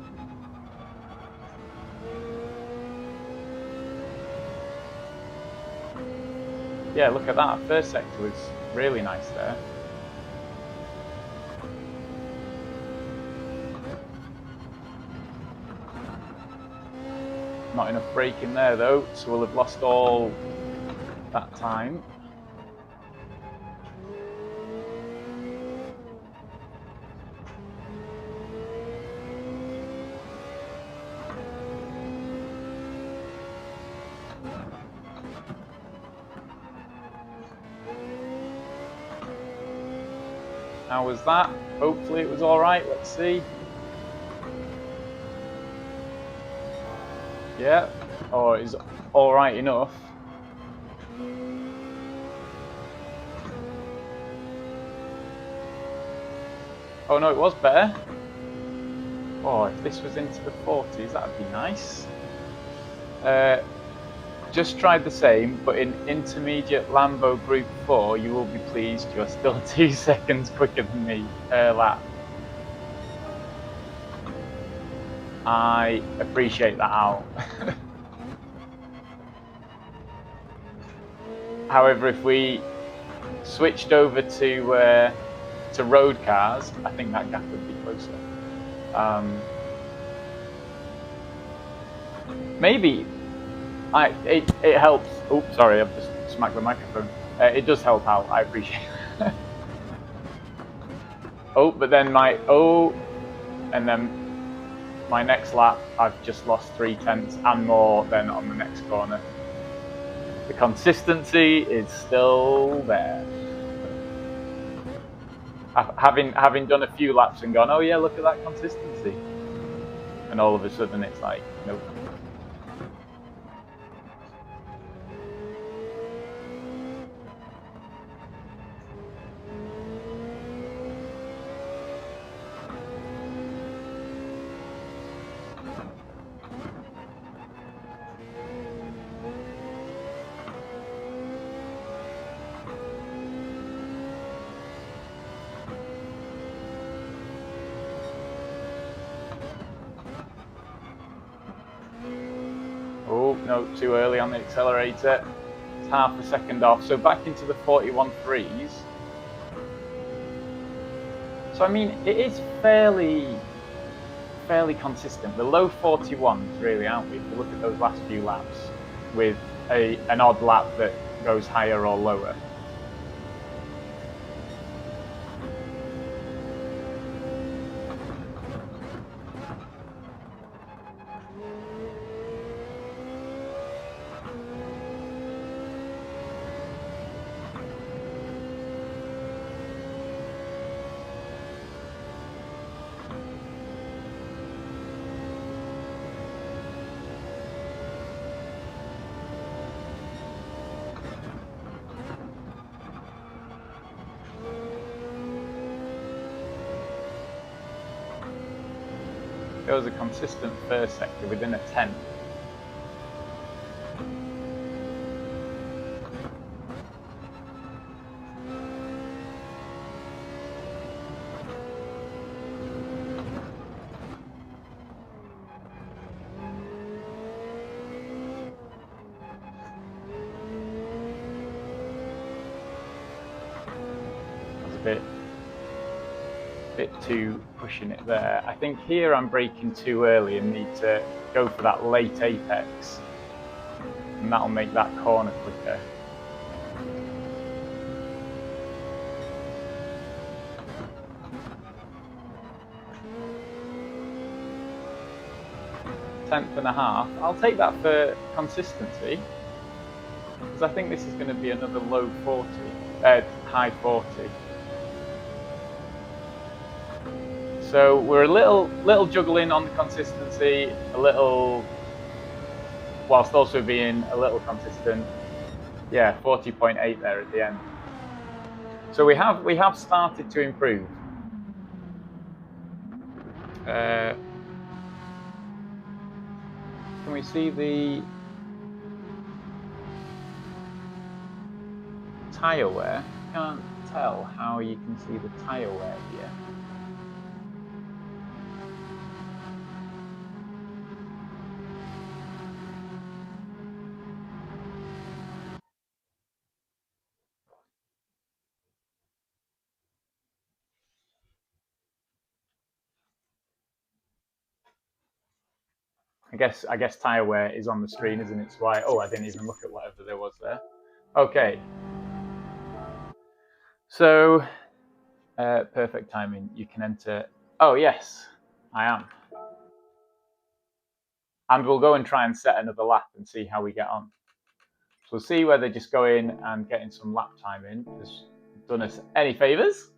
Yeah, look at that. First sector was really nice there. Not enough braking there though, so we'll have lost all that time. How was that? Hopefully it was alright, let's see. Yeah, or is alright enough. Oh no, it was better. Oh, if this was into the 40s, that'd be nice. Just tried the same, but in intermediate Lambo Group 4, you will be pleased you are still 2 seconds quicker than me per lap. I appreciate that, Al. However, if we switched over to road cars, I think that gap would be closer. Maybe it helps. Oh, sorry, I've just smacked the microphone. It does help out. I appreciate it. Oh, but then and then my next lap, I've just lost 3/10 and more than on the next corner. The consistency is still there. Having done a few laps and gone, oh yeah, look at that consistency, and all of a sudden it's like, nope. Oh no, too early on the accelerator. It's half a second off, so back into the 41.3s. So I mean, it is fairly consistent. The low 41s really, aren't we? If you look at those last few laps, with an odd lap that goes higher or lower. There was a consistent first sector within a 10th. Bit too pushing it there. I think here I'm braking too early and need to go for that late apex, and that'll make that corner quicker. Tenth and a half. I'll take that for consistency, because I think this is going to be another low 40, high 40. So we're a little juggling on the consistency, a little, whilst also being a little consistent. Yeah, 40.8 there at the end. So we have started to improve. Can we see the tyre wear? Can't tell how you can see the tyre wear here. I guess tyre wear is on the screen, isn't it? So I didn't even look at whatever there was there. Okay. So, perfect timing. You can enter. Oh yes, I am. And we'll go and try and set another lap and see how we get on. So we'll see whether just going and getting some lap time in has done us any favours.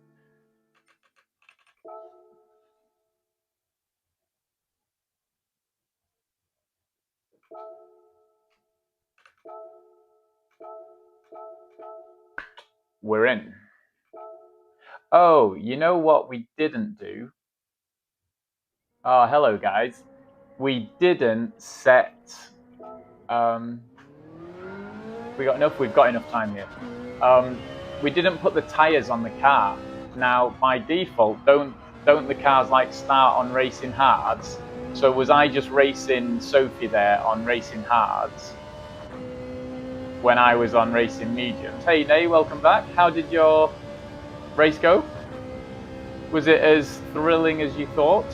We're in. Oh, you know what we didn't do? Oh, hello guys. We didn't set. We've got enough time here. We didn't put the tires on the car. Now, by default, don't the cars like start on racing hards? So was I just racing Sophie there on racing hards when I was on racing mediums? Hey, Nay, welcome back. How did your race go? Was it as thrilling as you thought?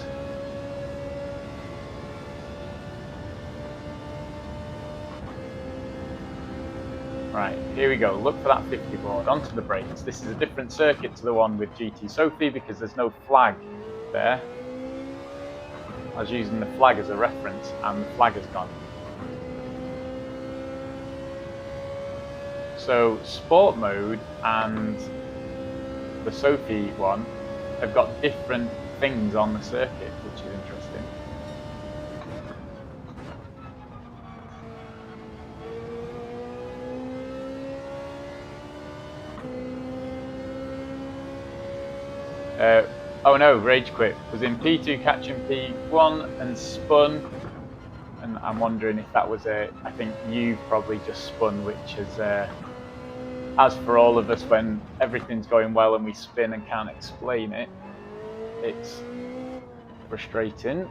Right, here we go. Look for that 50 board, onto the brakes. This is a different circuit to the one with GT Sophie because there's no flag there. I was using the flag as a reference and the flag has gone. So sport mode and the Sophie one have got different things on the circuit, which is interesting. Oh no, Rage Quit was in P2 catching P1 and spun, and I'm wondering if that was I think you've probably just spun, which is as for all of us when everything's going well and we spin and can't explain it, it's frustrating.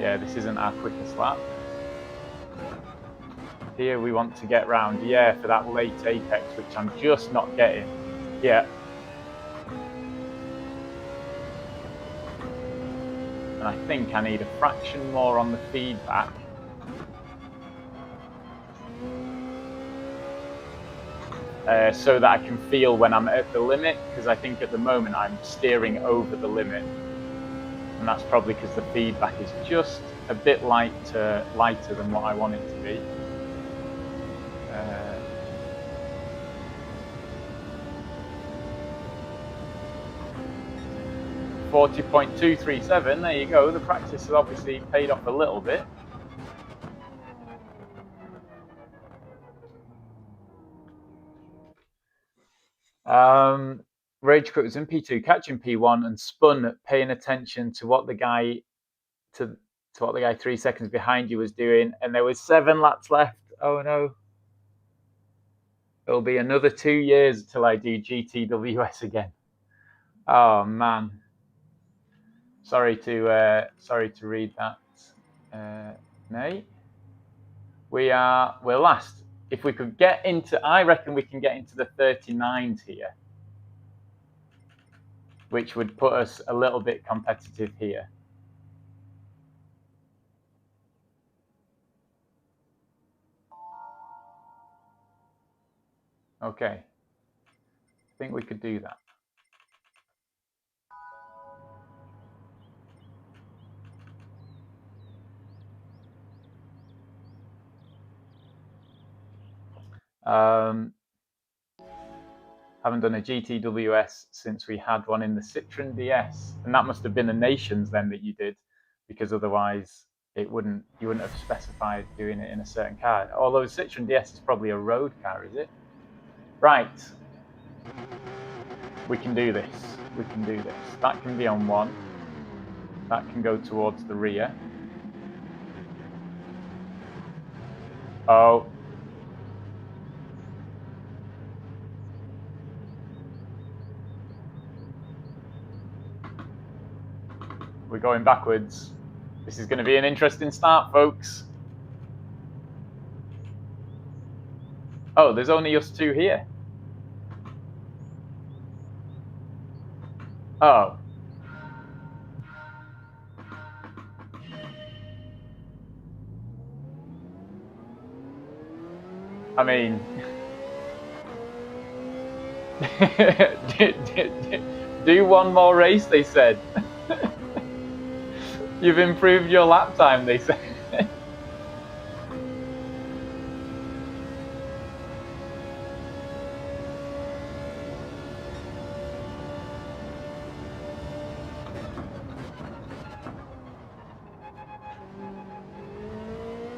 Yeah, this isn't our quickest lap. Here we want to get round, yeah, for that late apex, which I'm just not getting. Yeah. And I think I need a fraction more on the feedback. So that I can feel when I'm at the limit, because I think at the moment I'm steering over the limit. And that's probably because the feedback is just a bit lighter than what I want it to be. 40.237, there you go. The practice has obviously paid off a little bit. Rage Quit was in P2, catching P1 and spun, paying attention to what the guy 3 seconds behind you was doing, and there was 7 laps left. Oh no. It'll be another 2 years till I do GTWS again. Oh man. Sorry to read that. Nay. We're last. If we could get into, I reckon we can get into the 39s here, which would put us a little bit competitive here. Okay. I think we could do that. Haven't done a GTWS since we had one in the Citroen DS, and that must have been a Nations then that you did, because otherwise you wouldn't have specified doing it in a certain car. Although the Citroen DS is probably a road car, is it? Right. We can do this. We can do this. That can be on one. That can go towards the rear. Oh. We're going backwards. This is going to be an interesting start, folks. Oh, there's only us two here. Oh. I mean, do one more race, they said. You've improved your lap time, they said.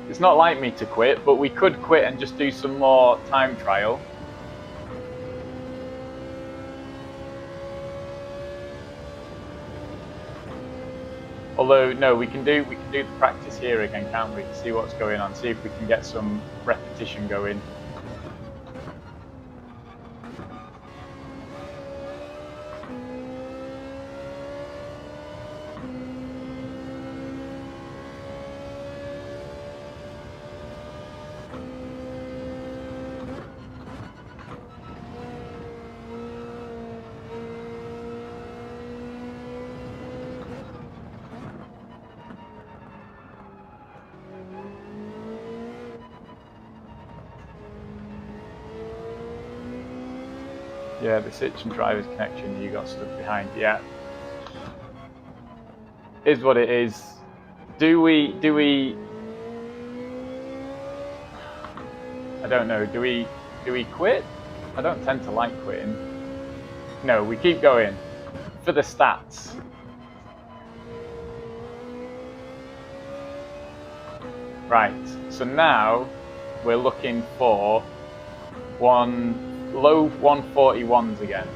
It's not like me to quit, but we could quit and just do some more time trial. Although no, we can do the practice here again, can't we? See what's going on. See if we can get some repetition going. Yeah, the Citroen driver's connection, you got stuck behind. Yeah, is what it is. Do we? I don't know. Do we quit? I don't tend to like quitting. No, we keep going for the stats. Right. So now we're looking for low 141s again.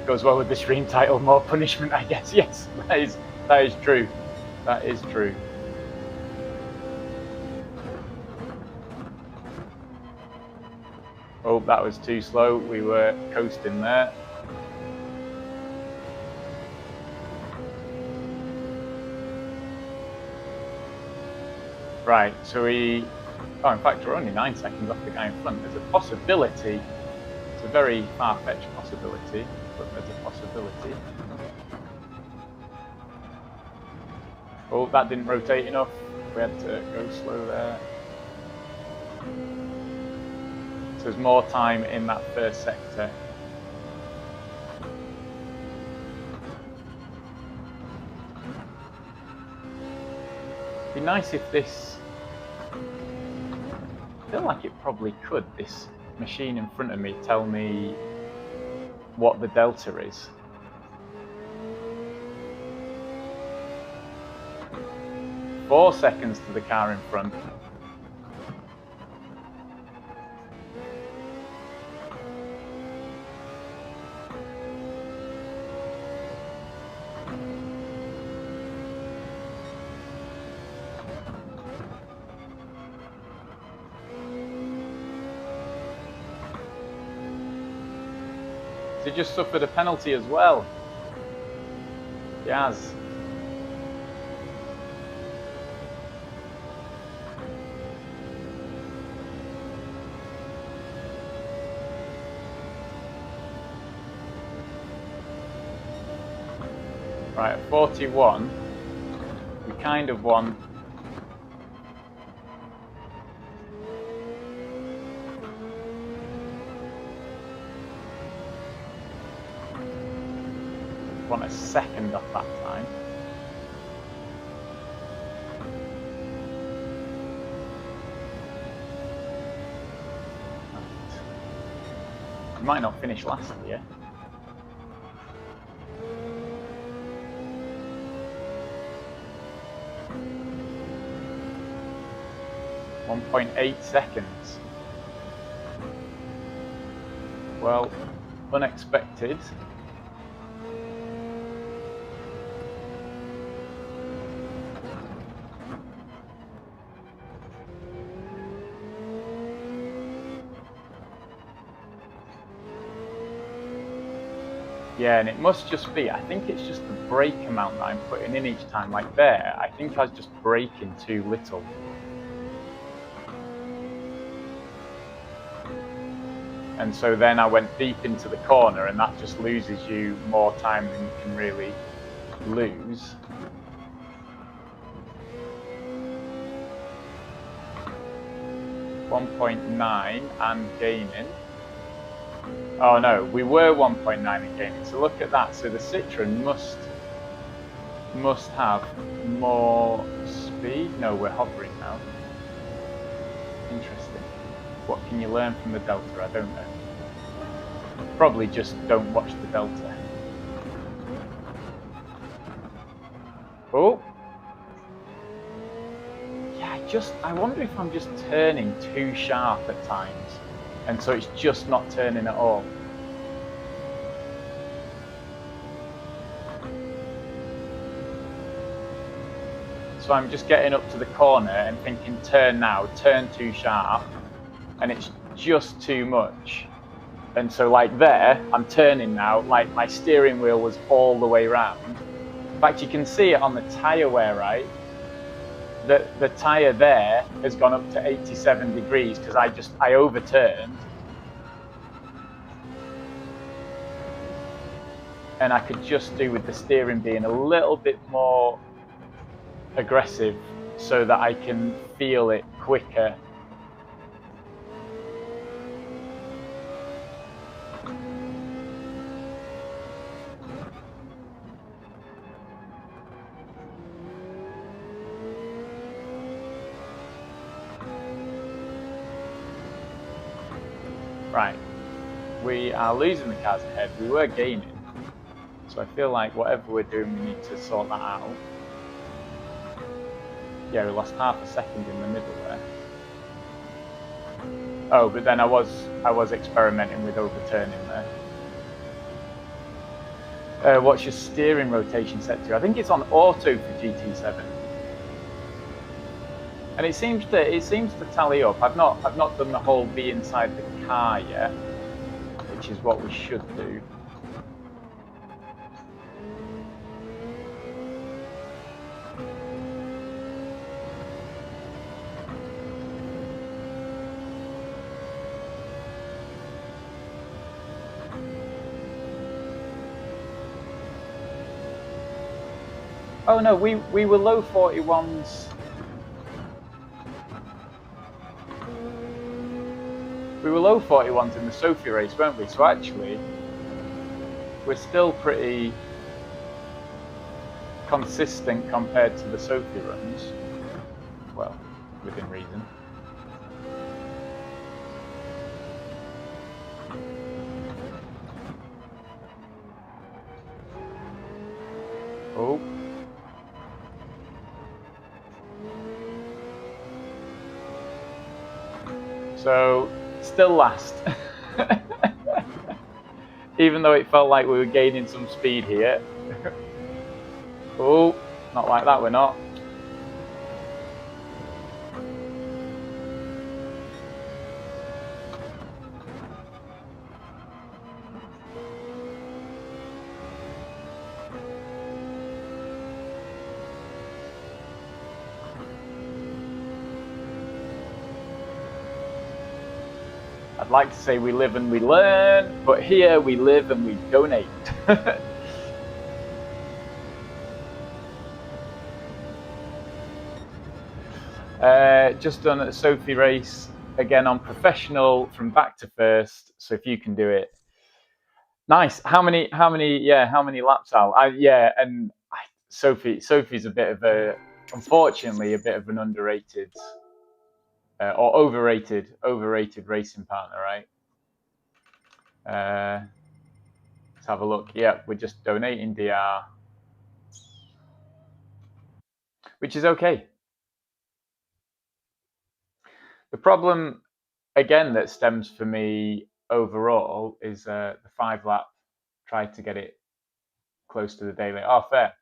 Goes well with the stream title, more punishment, I guess. Yes, that is true. That is true. Oh, that was too slow. We were coasting there. Right, so in fact, we're only 9 seconds off the guy in front. There's a possibility. It's a very far-fetched possibility, but there's a possibility. Oh, that didn't rotate enough. We had to go slow there. So there's more time in that first sector. It'd be nice if this... I feel like it probably could, this machine in front of me, tell me what the delta is. Four seconds to the car in front. He just suffered a penalty as well. He has. Right, at 41, we kind of want... want a second off that time. We might not finish last year. .8 seconds. Well, unexpected. Yeah, and it must just be, I think it's just the brake amount that I'm putting in each time. Like there, I think I was just braking too little. And so then I went deep into the corner, and that just loses you more time than you can really lose. .9 and gaining. Oh no, we were 1.9 and gaining. So look at that. So the Citroen must have more speed. No, we're hovering now. Interesting. What can you learn from the Delta? I don't know. Probably just don't watch the Delta. Oh. Yeah, I wonder if I'm just turning too sharp at times. and so it's just not turning at all. So I'm just getting up to the corner and thinking, turn now, turn too sharp, and it's just too much. And so like there, I'm turning now, like my steering wheel was all the way round. In fact, you can see it on the tyre wear, right? The tyre there has gone up to 87 degrees because I overturned. And I could just do with the steering being a little bit more aggressive so that I can feel it quicker. Right, we are losing the cars ahead. We were gaining, so I feel like whatever we're doing, we need to sort that out. Yeah, we lost half a second in the middle there. Oh, but then I was experimenting with overturning there. What's your steering rotation set to? I think it's on auto for GT7, and it seems to tally up. I've not done the whole be inside the car yet, which is what we should do. Oh no, we were low 41s. We were low 41s in the Sophie race, weren't we? So actually, we're still pretty consistent compared to the Sophie runs. Well, within reason. Oh. So, still last. Even though it felt like we were gaining some speed here. Oh, not like that, we're not. I'd like to say we live and we learn, but here we live and we donate. Just done a Sophie race, again on professional from back to first, so if you can do it. Nice. How many laps out? Sophie's a bit of unfortunately a bit of an underrated or overrated racing partner, right? Let's have a look. Yeah, we're just donating DR, which is okay. The problem, again, that stems for me overall is the 5-lap. Tried to get it close to the daily. Oh, fair.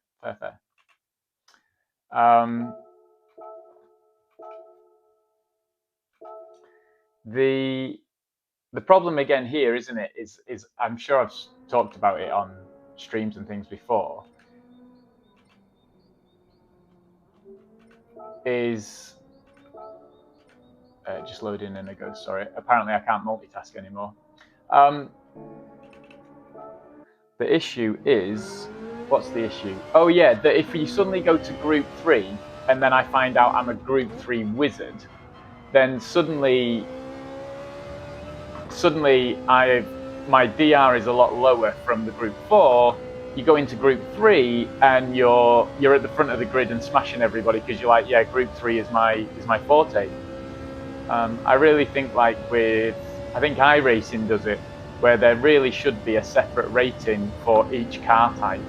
The problem again here, isn't it? Is I'm sure I've talked about it on streams and things before. Is just loading in a go. Sorry, apparently I can't multitask anymore. The issue is, what's the issue? Oh yeah, that if you suddenly go to Group 3 and then I find out I'm a Group 3 wizard, then suddenly my DR is a lot lower from the Group 4. You go into Group 3 and you're at the front of the grid and smashing everybody because you're like, yeah, Group 3 is my forte. I really think I think iRacing does it, where there really should be a separate rating for each car type.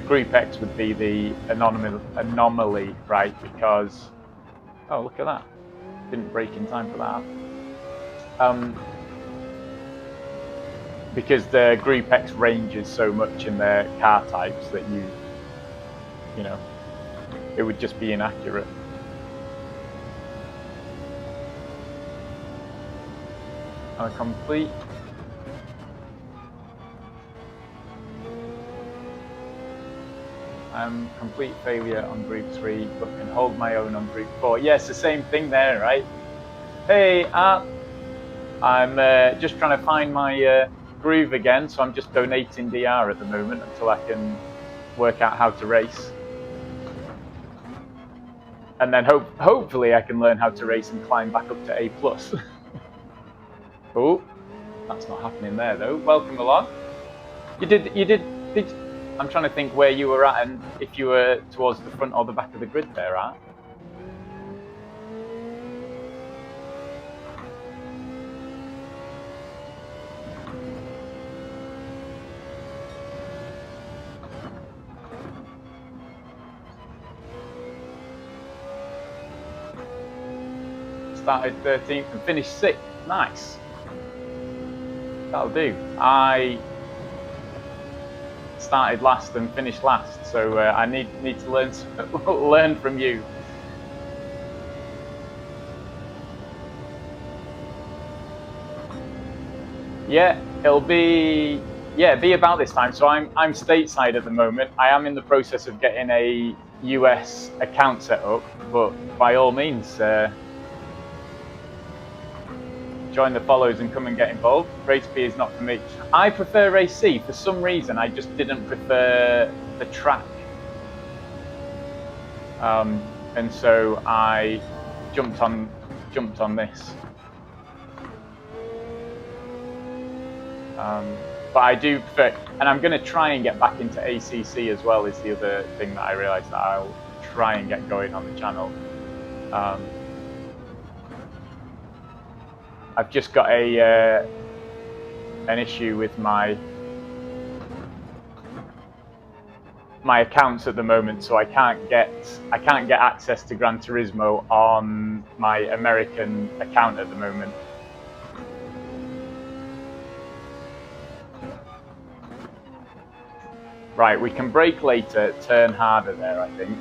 Group X would be the anomaly, right? Because, oh, look at that. Didn't break in time for that. because the Group X ranges so much in their car types that you know, it would just be inaccurate. A complete complete failure on Group 3, but can hold my own on Group 4. Yes, the same thing there, right? Hey, I'm just trying to find my groove again, so I'm just donating DR at the moment until I can work out how to race. And then hopefully I can learn how to race and climb back up to A+. Oh, that's not happening there though. Welcome along. You did. I'm trying to think where you were at and if you were towards the front or the back of the grid there, Art. Started 13th and finished 6th. Nice. That'll do. I started last and finished last, so I need to learn from you. Yeah, it'll be about this time. So I'm stateside at the moment. I am in the process of getting a US account set up, but by all means, join the follows and come and get involved. Race B is not for me. I prefer Race C. For some reason, I just didn't prefer the track. And so I jumped on this. But I do prefer, and I'm going to try and get back into ACC as well, is the other thing that I realised that I'll try and get going on the channel. I've just got an issue with my accounts at the moment, so I can't get access to Gran Turismo on my American account at the moment. Right, we can brake later, turn harder there, I think.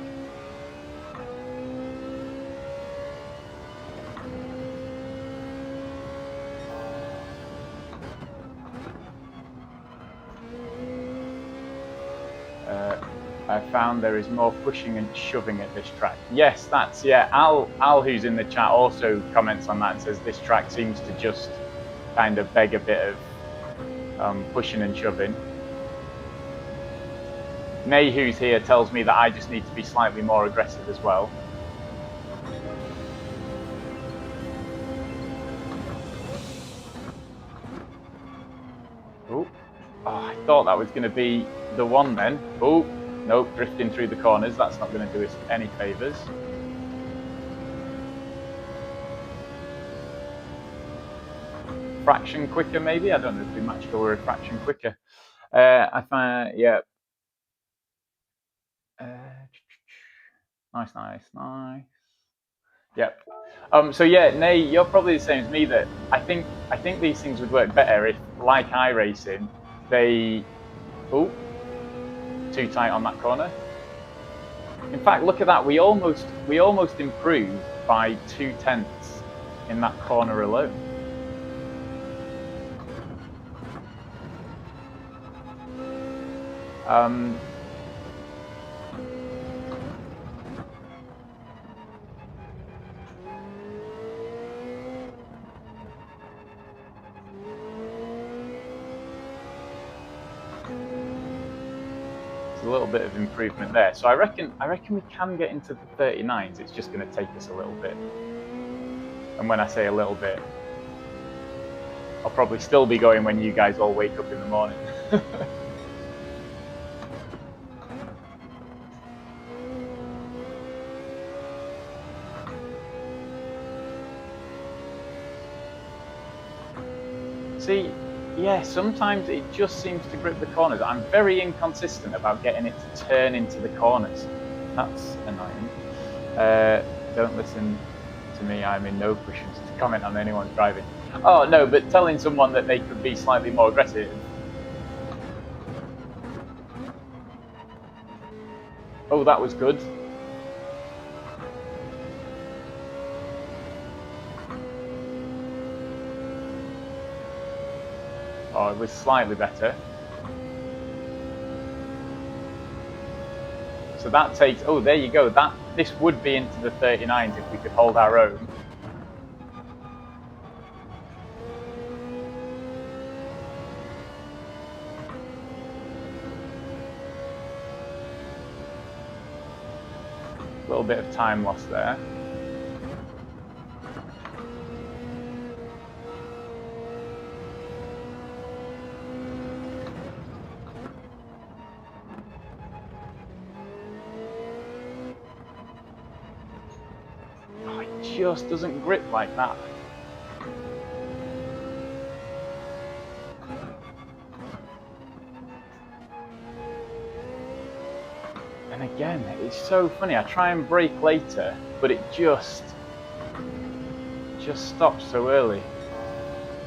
I found there is more pushing and shoving at this track. Yes, Al, who's in the chat, also comments on that and says this track seems to just kind of beg a bit of pushing and shoving. Nay, who's here, tells me that I just need to be slightly more aggressive as well. Oh, I thought that was going to be the one then. Oh, nope, drifting through the corners. That's not going to do us any favours. Fraction quicker, maybe? I don't know if we matched or we're a fraction quicker. I find, yeah. Nice. Yep. So yeah, Nay, you're probably the same as me. That I think these things would work better if, like iRacing, they. Oh, too tight on that corner. In fact, look at that. We almost improved by 0.2 in that corner alone. A little bit of improvement there, so I reckon we can get into the 39s. It's just going to take us a little bit, and when I say a little bit, I'll probably still be going when you guys all wake up in the morning. See, yeah, sometimes it just seems to grip the corners. I'm very inconsistent about getting it to turn into the corners. That's annoying. Don't listen to me. I'm in no position to comment on anyone's driving. Oh, no, but telling someone that they could be slightly more aggressive. Oh, that was good. Oh, it was slightly better. So that takes, oh, there you go. This would be into the 39s if we could hold our own. A little bit of time lost there. Oh, it just doesn't grip like that. And again, it's so funny. I try and brake later, but it just stops so early.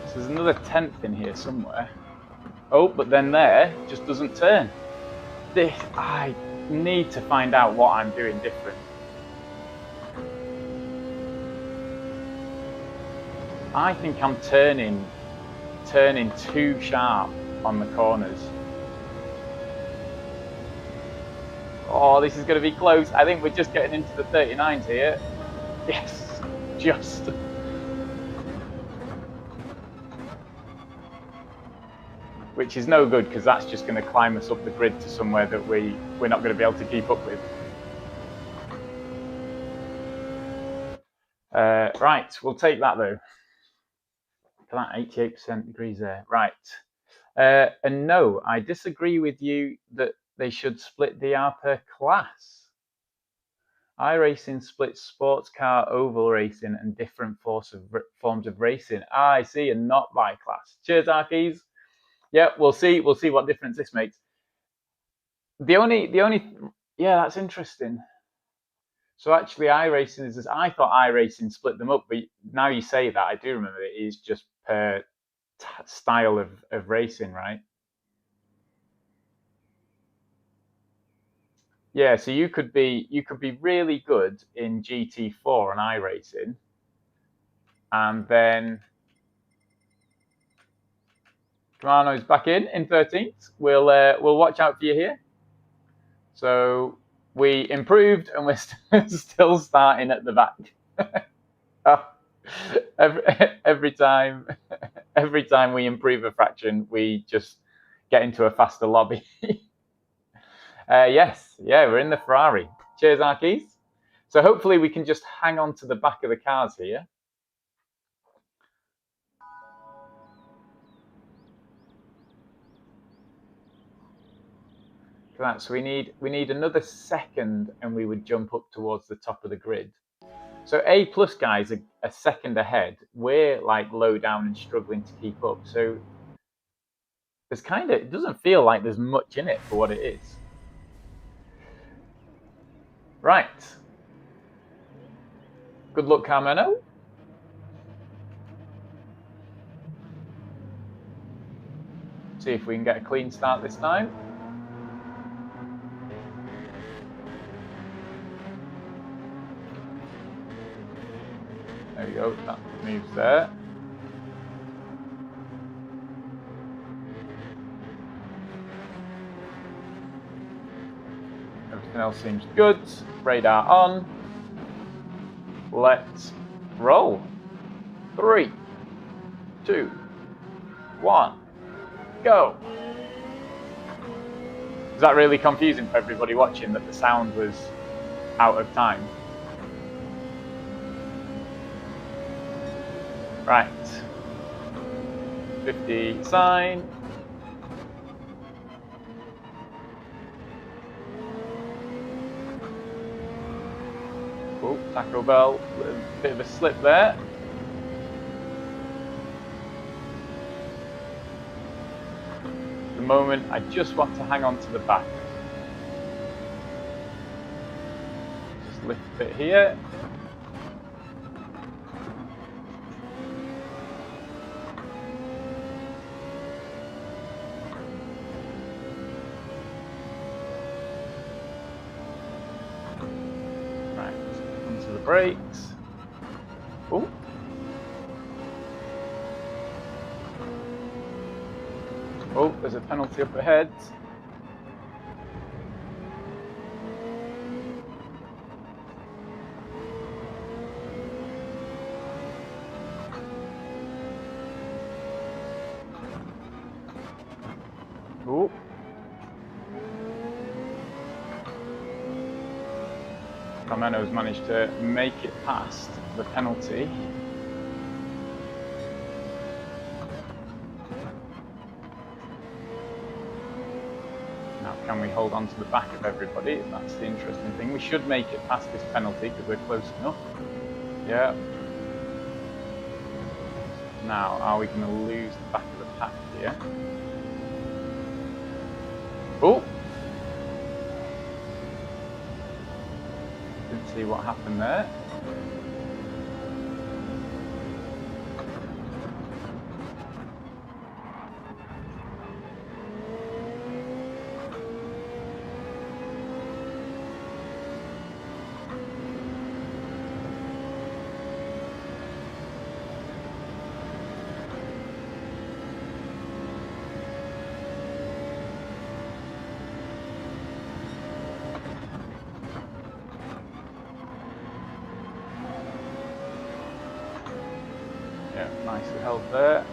So there's another 10th in here somewhere. Oh, but then there just doesn't turn. I need to find out what I'm doing different. I think I'm turning too sharp on the corners. Oh, this is going to be close. I think we're just getting into the 39s here. Yes, just. Which is no good because that's just going to climb us up the grid to somewhere that we're not going to be able to keep up with. Right, we'll take that though. For that 88% degrees there. Right. And no, I disagree with you that they should split DR per class. iRacing splits sports car, oval racing, and different forms of racing. I see, and not by class. Cheers, Arkies. Yeah, we'll see what difference this makes. The only, yeah, that's interesting. So actually, iRacing is. I thought iRacing split them up, but now you say that, I do remember it is just per style of racing, right? Yeah, so you could be really good in GT4 and iRacing, and then Romano's back in 13th. We'll watch out for you here. So we improved, and we're still starting at the back. Oh, every time we improve a fraction, we just get into a faster lobby. Yes, yeah, we're in the Ferrari. Cheers, Arkies. So hopefully we can just hang on to the back of the cars here. Right, so we need another second, and we would jump up towards the top of the grid. So A plus guys are a second ahead. We're like low down and struggling to keep up. So there's it doesn't feel like there's much in it for what it is. Right. Good luck, Carmelo. See if we can get a clean start this time. There we go, that moves there. Everything else seems good. Radar on. Let's roll. 3, 2, 1, go. Is that really confusing for everybody watching that the sound was out of time? Right. 50 sign. Oh, Taco Bell, a bit of a slip there. At the moment, I just want to hang on to the back. Just lift a bit here. brakes. Oh. Oh, there's a penalty up ahead. Oh. Carmeno's managed to make it past the penalty. Now, can we hold on to the back of everybody? That's the interesting thing. We should make it past this penalty because we're close enough. Yeah. Now, are we going to lose the back of the pack here? Oh! Didn't see what happened there. Yeah, nicely held there.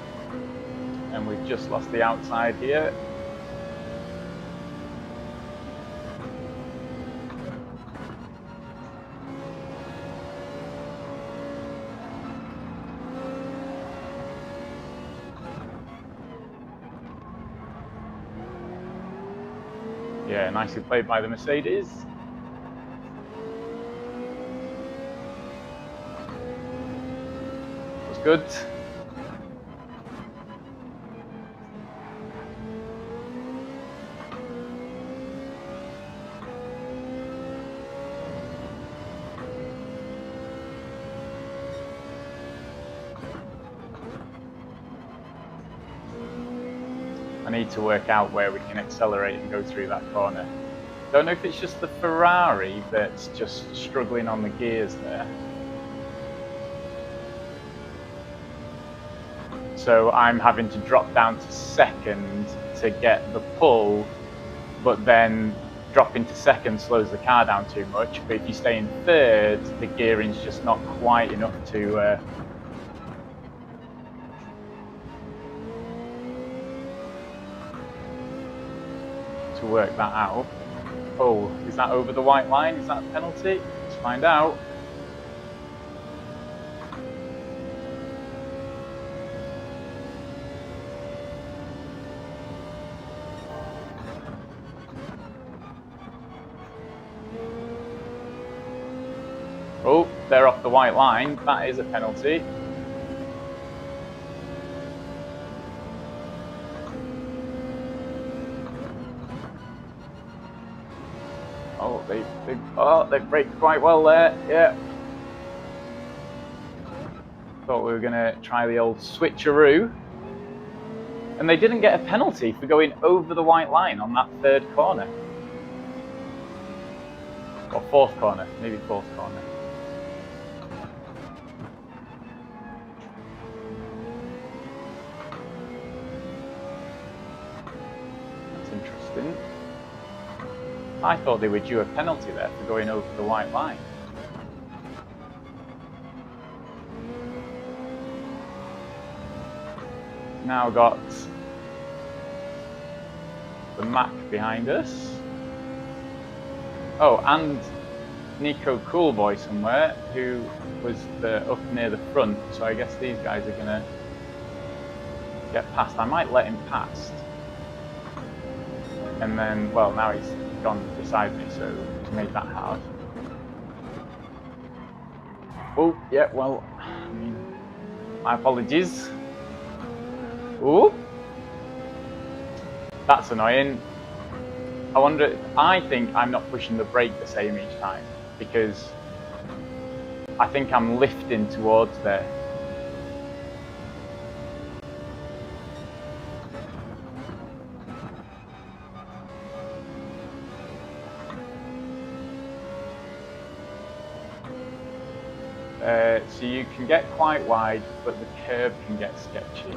And we've just lost the outside here. Yeah, nicely played by the Mercedes. Was good. I need to work out where we can accelerate and go through that corner. Don't know if it's just the Ferrari that's just struggling on the gears there. So I'm having to drop down to second to get the pull, but then dropping to second slows the car down too much. But if you stay in third, the gearing's just not quite enough to work that out. Oh, is that over the white line? Is that a penalty? Let's find out. Oh, they're off the white line. That is a penalty. Oh, they braked quite well there. Yeah. Thought we were going to try the old switcheroo. And they didn't get a penalty for going over the white line on that third corner. Or fourth corner, maybe fourth corner. That's interesting. I thought they were due a penalty there for going over the white line. Now got the Mac behind us. Oh, and Nico Coolboy somewhere, who was up near the front. So I guess these guys are going to get past. I might let him past. And then, well, now he's gone beside me, so to make that hard. Oh, yeah, well, I mean, my apologies. Oh, that's annoying. I think I'm not pushing the brake the same each time, because I think I'm lifting towards there. So you can get quite wide, but the curb can get sketchy.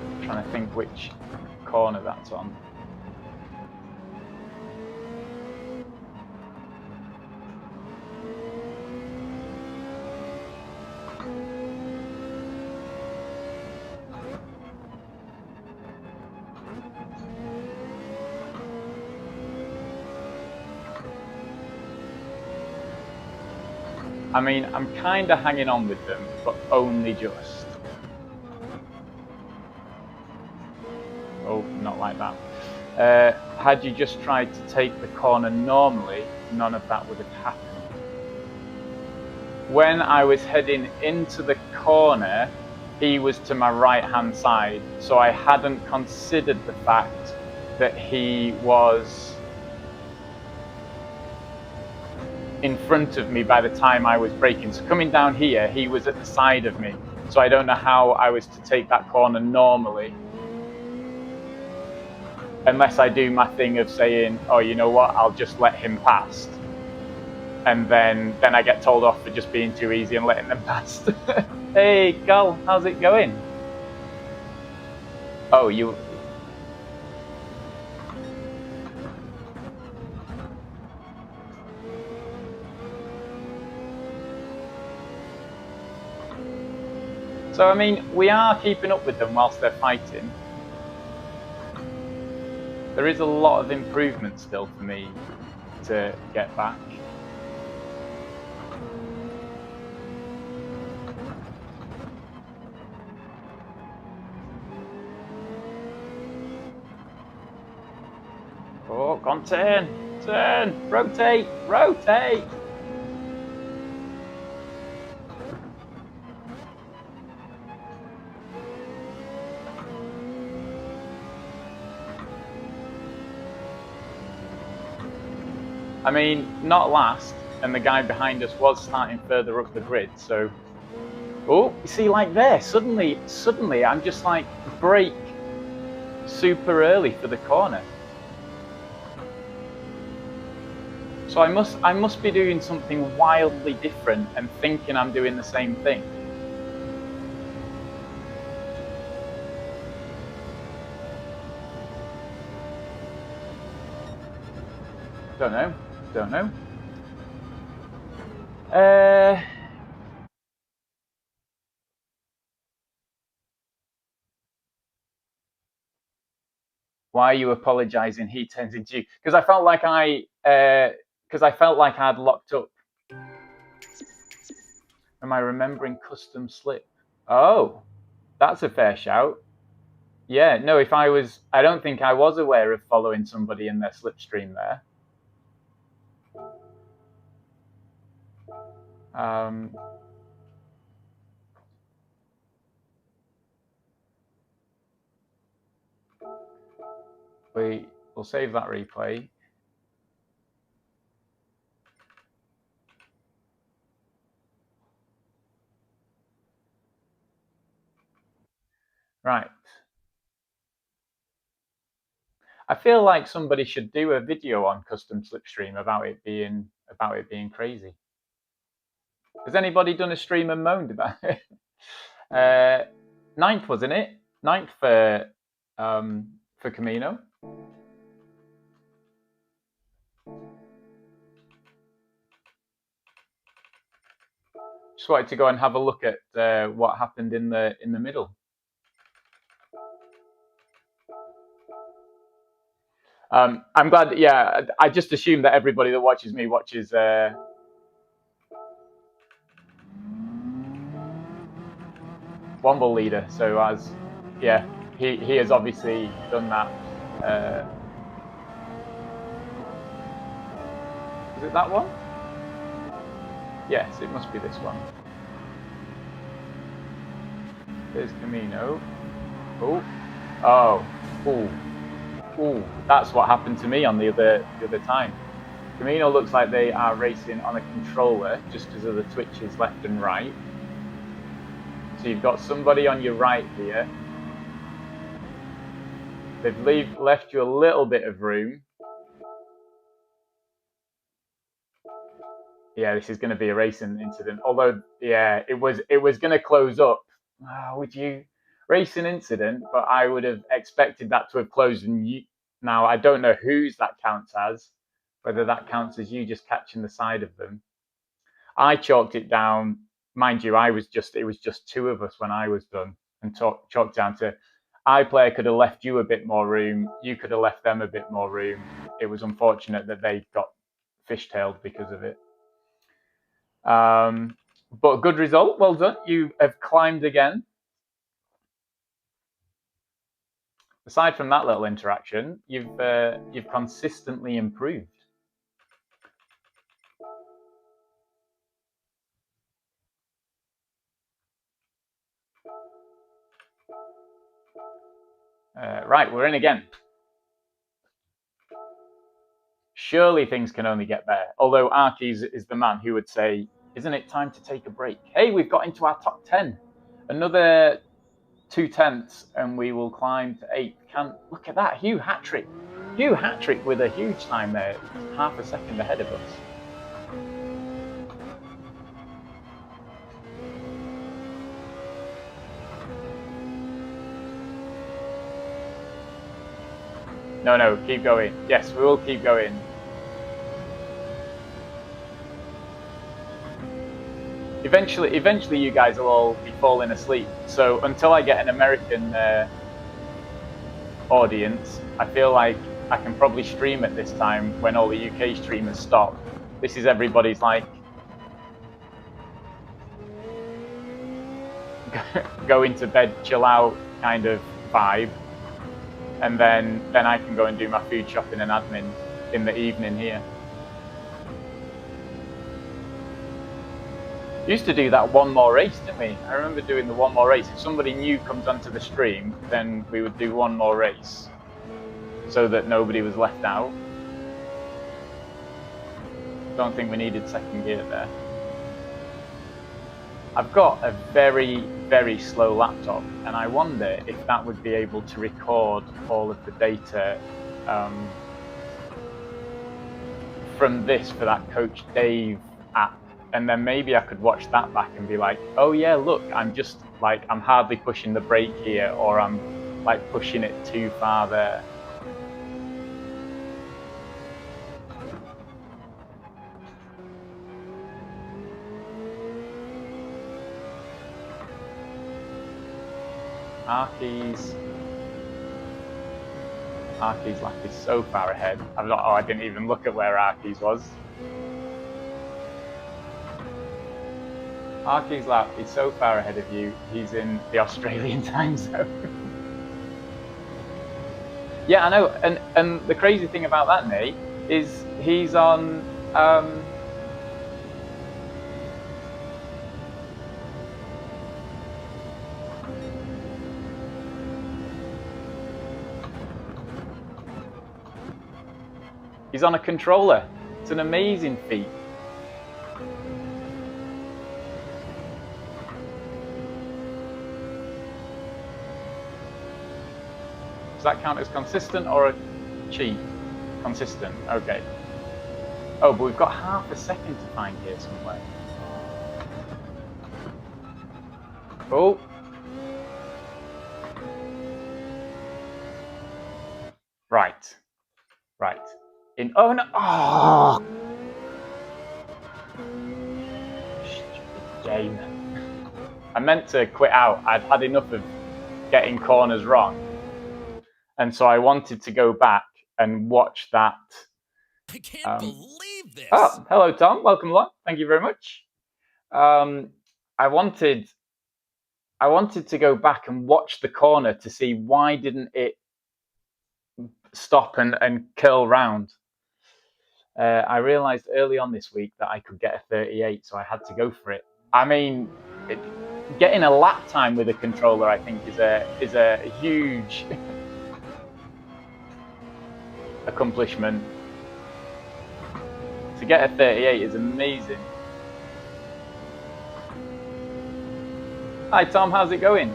I'm trying to think which corner that's on. I mean, I'm kind of hanging on with them, but only just. Oh, not like that. Had you just tried to take the corner normally, none of that would have happened. When I was heading into the corner, he was to my right-hand side, so I hadn't considered the fact that he was in front of me by the time I was braking. So coming down here, he was at the side of me. So I don't know how I was to take that corner normally. Unless I do my thing of saying, oh, you know what, I'll just let him past. And then I get told off for just being too easy and letting them past. Hey, Gal, how's it going? Oh, you... So, I mean, we are keeping up with them whilst they're fighting. There is a lot of improvement still for me to get back. Oh, go on, turn, rotate, rotate. I mean, not last, and the guy behind us was starting further up the grid, so... Oh, you see, like there, suddenly, I'm just like, brake super early for the corner. So I must be doing something wildly different and thinking I'm doing the same thing. Don't know. Why are you apologising? He turns into you because I felt like I'd locked up. Am I remembering custom slip? Oh, that's a fair shout. Yeah, no, I don't think I was aware of following somebody in their slipstream there. We'll save that replay. Right. I feel like somebody should do a video on custom slipstream about it being crazy. Has anybody done a stream and moaned about it? 9th, wasn't it? 9th for Camino. Just wanted to go and have a look at what happened in the middle. I'm glad. Yeah, I just assume that everybody that watches me watches. Womble leader. So he has obviously done that. Is it that one? Yes, it must be this one. There's Camino. Oh, that's what happened to me on the other time. Camino looks like they are racing on a controller just because of the twitches left and right. So you've got somebody on your right here. They've left you a little bit of room. Yeah, this is going to be a racing incident. Although, yeah, it was going to close up. Would you racing incident? But I would have expected that to have closed. And now I don't know whose that counts as. Whether that counts as you just catching the side of them. I chalked it down. Mind you, it was just two of us when I was done, and chalked down to iPlayer could have left you a bit more room. You could have left them a bit more room. It was unfortunate that they got fishtailed because of it. But good result. Well done. You have climbed again. Aside from that little interaction, you've consistently improved. Right, we're in again. Surely things can only get better. Although Arkies is the man who would say, isn't it time to take a break? Hey, we've got into our top 10. Another 2/10 and we will climb to 8th. Look at that, Hugh hat-trick. Hugh hat-trick with a huge time there, half a second ahead of us. No, keep going. Yes, we will keep going. Eventually you guys will all be falling asleep. So until I get an American audience, I feel like I can probably stream at this time when all the UK streamers stop. This is everybody's like going to bed, chill out kind of vibe. And then I can go and do my food shopping and admin in the evening here. Used to do that one more race, didn't we? I remember doing the one more race. If somebody new comes onto the stream, then we would do one more race so that nobody was left out. Don't think we needed second gear there. I've got a very, very slow laptop, and I wonder if that would be able to record all of the data from this for that Coach Dave app. And then maybe I could watch that back and be like, oh yeah, look, I'm hardly pushing the brake here, or I'm like pushing it too far there. Arki's lap is so far ahead. I didn't even look at where Arki's was. Arki's lap is so far ahead of you, he's in the Australian time zone. Yeah, I know, and the crazy thing about that, Nate, is he's on he's on a controller. It's an amazing feat. Does that count as consistent or a cheat? Consistent, okay. Oh, but we've got half a second to find here somewhere. Oh. Right. Oh no! Oh! Stupid game. I meant to quit out. I'd had enough of getting corners wrong. And so I wanted to go back and watch that. I can't believe this. Oh, hello, Tom. Welcome along. Thank you very much. I wanted to go back and watch the corner to see why didn't it stop and curl round. I realised early on this week that I could get a 38, so I had to go for it. I mean, getting a lap time with a controller, I think, is a huge accomplishment. To get a 38 is amazing. Hi Tom, how's it going?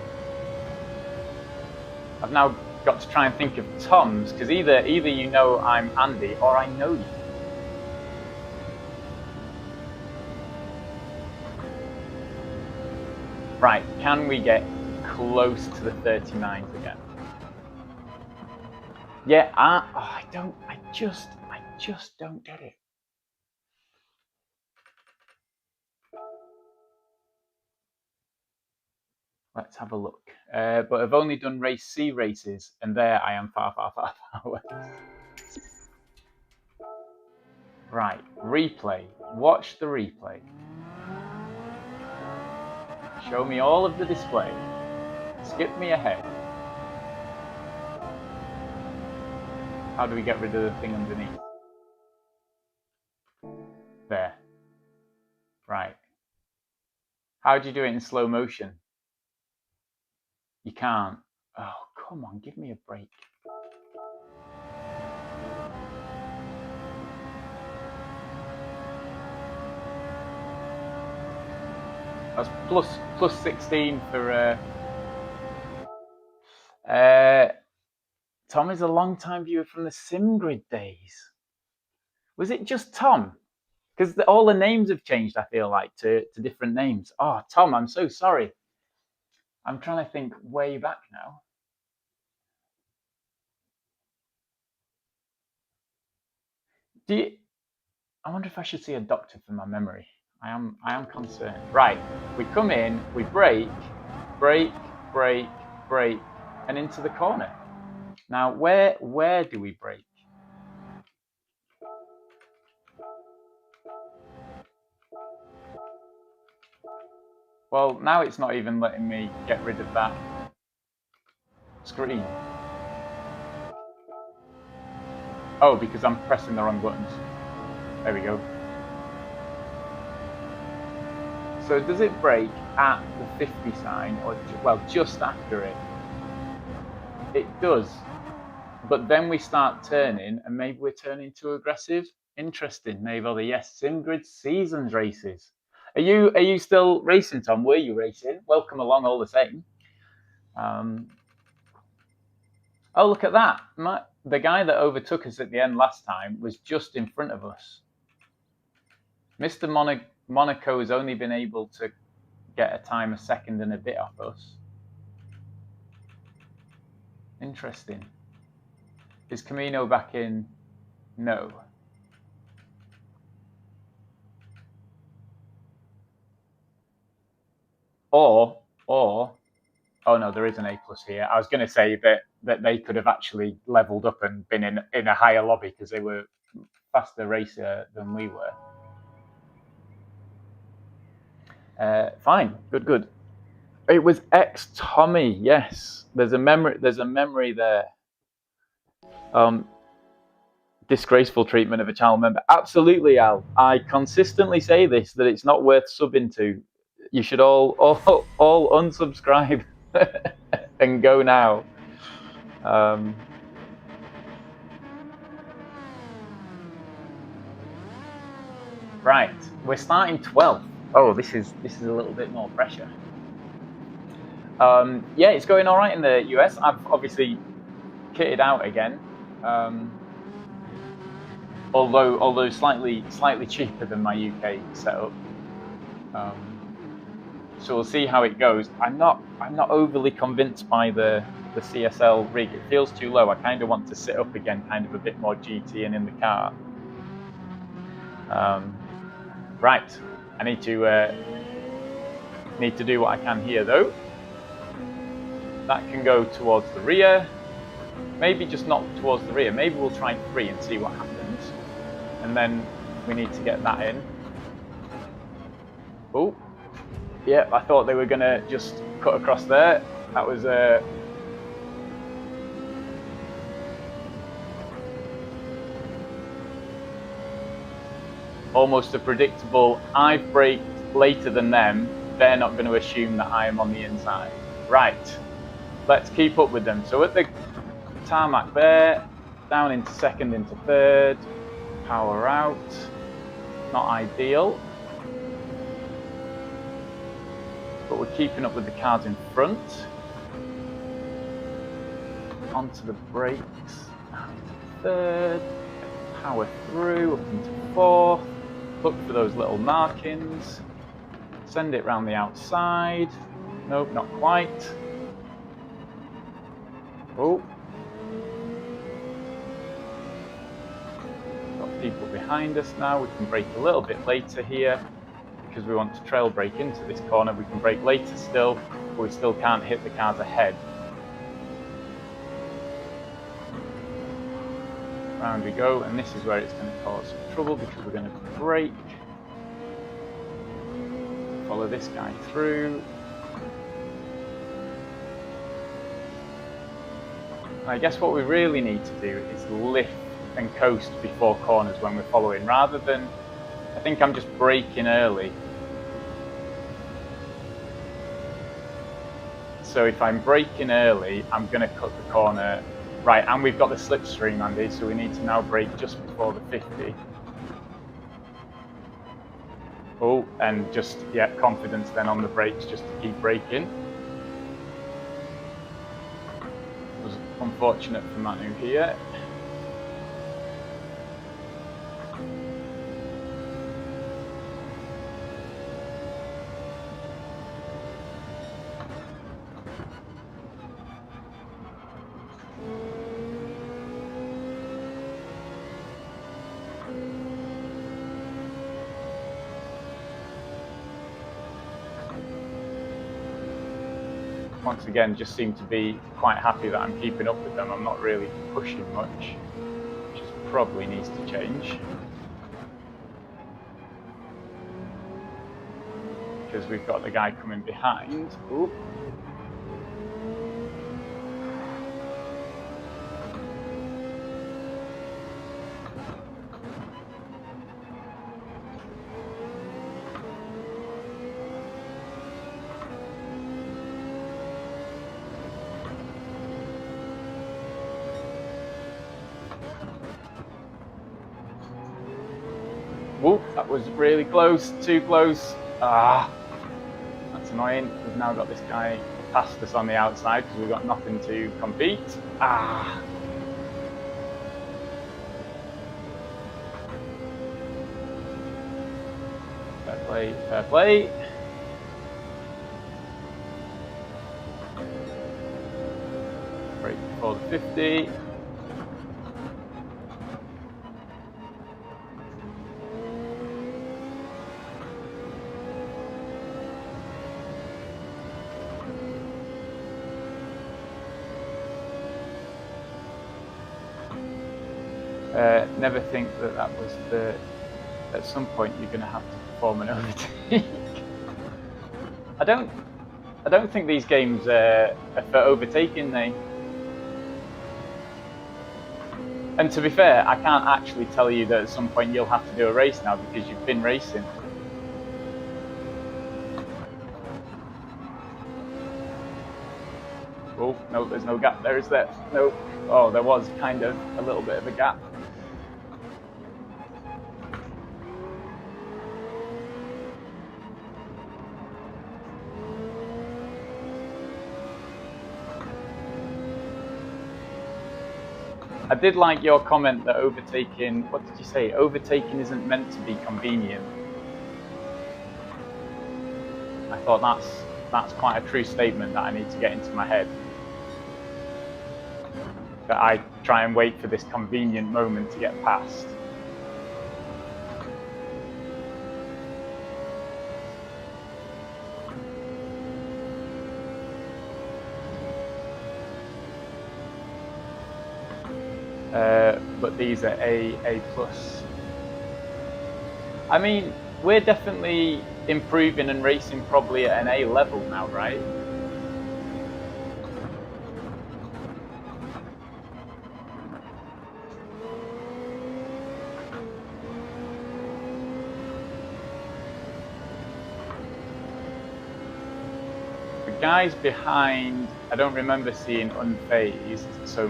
I've now got to try and think of Tom's, because either you know I'm Andy or I know you. Right, can we get close to the 39s again? Yeah, I just don't get it. Let's have a look. But I've only done race C races, and there I am far away. Right, replay. Watch the replay. Show me all of the display. Skip me ahead. How do we get rid of the thing underneath? There. Right. How do you do it in slow motion? You can't. Oh, come on, give me a break. That's plus 16 for Tom is a long-time viewer from the SimGrid days. Was it just Tom? Because all the names have changed, I feel like, to different names. Oh, Tom, I'm so sorry. I'm trying to think way back now. I wonder if I should see a doctor for my memory. I am concerned. Right, we come in, we brake, and into the corner. Now, where do we brake? Well, now it's not even letting me get rid of that screen. Oh, because I'm pressing the wrong buttons. There we go. So does it brake at the 50 sign, or well, just after it? It does. But then we start turning, and maybe we're turning too aggressive. Interesting. Maybe yes, SimGrid Seasons races. Are you still racing, Tom? Were you racing? Welcome along all the same. Oh, look at that. The guy that overtook us at the end last time was just in front of us. Mr. Monaco has only been able to get a time a second and a bit off us. Interesting. Is Camino back in? No. Or, oh no, there is an A+ here. I was going to say that they could have actually leveled up and been in a higher lobby because they were faster racer than we were. Fine, good. It was ex-Tommy. Yes, there's a memory there. Disgraceful treatment of a channel member. Absolutely, Al. I consistently say this, that it's not worth subbing to. You should all unsubscribe and go now. Right, we're starting 12th. Oh, this is a little bit more pressure. Yeah, it's going all right in the US. I've obviously kitted out again. Although slightly cheaper than my UK setup. So we'll see how it goes. I'm not overly convinced by the CSL rig. It feels too low. I kind of want to sit up again, kind of a bit more GT and in the car. Right, I need to do what I can here though. That can go towards the rear. Maybe just not towards the rear. Maybe we'll try 3 and see what happens. And then we need to get that in. Oh, yeah, I thought they were going to just cut across there. That was almost a predictable, I've braked later than them. They're not going to assume that I am on the inside. Right, let's keep up with them. So at the tarmac there, down into second, into third. Power out, not ideal, but we're keeping up with the cars in front. onto the brakes, and third, power through, up into fourth, look for those little markings, send it round the outside, nope, not quite, oh, got people behind us now, we can brake a little bit later here, because we want to trail brake into this corner, we can brake later still, but we still can't hit the cars ahead. Round we go, and this is where it's going to cause some trouble because we're going to brake, follow this guy through. And I guess what we really need to do is lift and coast before corners when we're following, rather than, I think I'm just braking early. So if I'm braking early, I'm going to cut the corner. Right, and we've got the slipstream, Andy, so we need to now brake just before the 50. Oh, and just, yeah, confidence then on the brakes just to keep braking. It was unfortunate for Manu here. Once again, just seem to be quite happy that I'm keeping up with them. I'm not really pushing much, which probably needs to change. Because we've got the guy coming behind. Ooh. Whoop, that was really close, too close. Ah, that's annoying. We've now got this guy past us on the outside because we've got nothing to compete. Ah. Fair play, fair play. Brake before the 50. Never think that that was the. At some point, you're going to have to perform an overtake. I don't think these games are for overtaking, they. And to be fair, I can't actually tell you that at some point you'll have to do a race now because you've been racing. Oh no, there's no gap there, is there? No. Oh, there was kind of a little bit of a gap. I did like your comment that overtaking, what did you say? Overtaking isn't meant to be convenient. I thought that's quite a true statement that I need to get into my head. That I try and wait for this convenient moment to get past. But these are A+. I mean, we're definitely improving and racing probably at an A level now, right? The guys behind, I don't remember seeing unfazed, so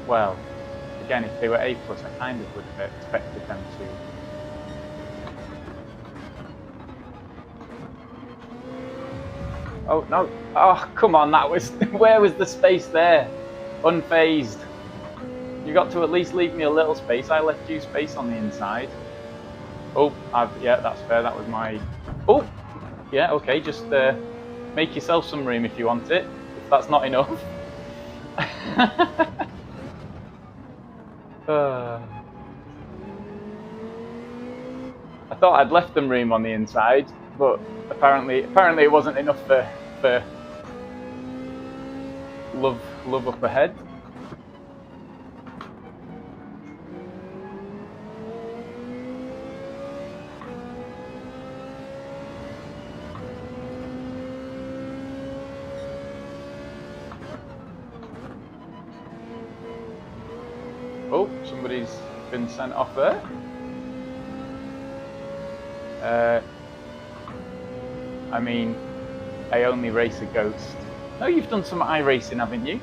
well, again, if they were A+, I kind of would have expected them to. Oh, no. Oh, come on, that was... Where was the space there? Unfazed. You got to at least leave me a little space. I left you space on the inside. Oh, yeah, that's fair. That was my... Oh, yeah, okay. Just make yourself some room if you want it. If that's not enough. I thought I'd left them room on the inside, but apparently it wasn't enough for love up ahead. Oh, somebody's been sent off there. I mean, I only race a ghost. No, you've done some iRacing, haven't you?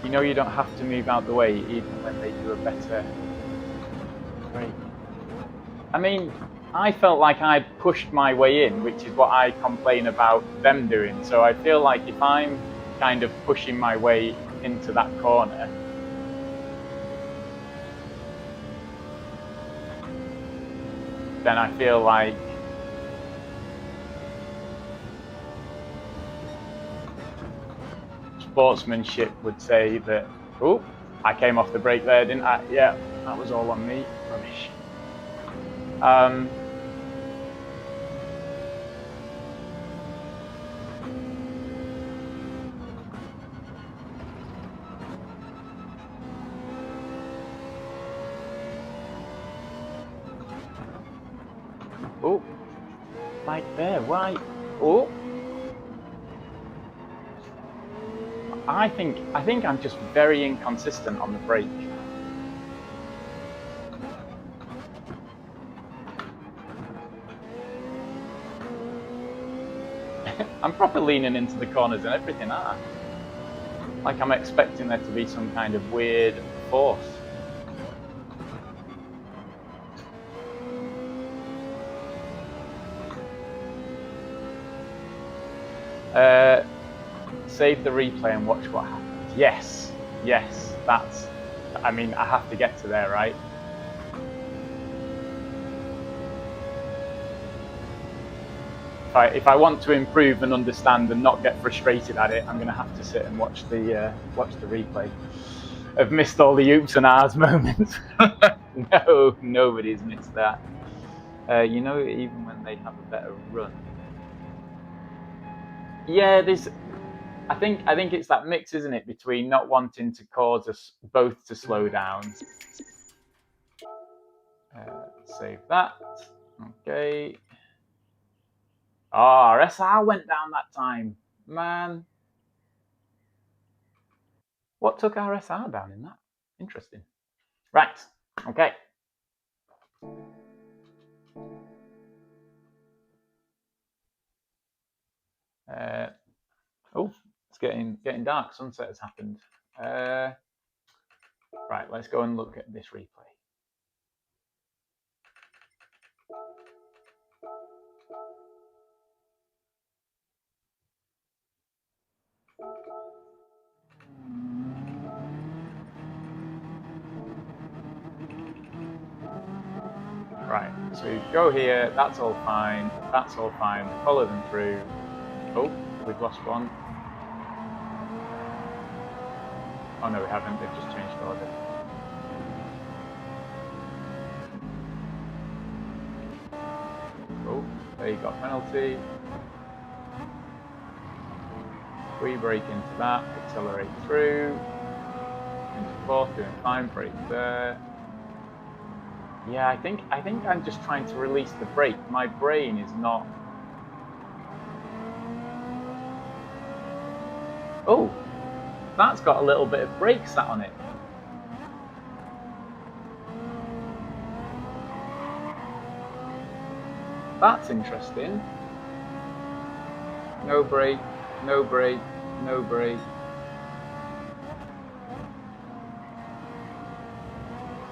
You know you don't have to move out the way even when they do a better break. I mean, I felt like I pushed my way in, which is what I complain about them doing. So I feel like if I'm kind of pushing my way into that corner, then I feel like sportsmanship would say that, oh, I came off the brake there, didn't I? Yeah, that was all on me. Rubbish. Oh, like there, why? Oh, I think I'm just very inconsistent on the brake. I'm proper leaning into the corners and everything, aren't I? Like I'm expecting there to be some kind of weird force. Save the replay and watch what happens. Yes, yes, that's... I mean, I have to get to there, right? If I want to improve and understand and not get frustrated at it, I'm going to have to sit and watch the replay. I've missed all the oops and ahs moments. No, nobody's missed that. You know, even when they have a better run. Yeah, there's... I think it's that mix, isn't it, between not wanting to cause us both to slow down. Save that. Okay. Oh, RSR went down that time. Man. What took RSR down in that? Interesting. Right. Okay. Oh, it's getting dark. Sunset has happened. Right, let's go and look at this replay. Right, so go here, that's all fine, follow them through. Oh, we've lost one. Oh no, we haven't, they've just changed order. Oh, there you got penalty. We break into that, accelerate through, into fourth, doing fine, brake there. Yeah, I think I'm just trying to release the brake. My brain is not... Oh, that's got a little bit of brake sat on it. That's interesting. No brake, no brake, no brake.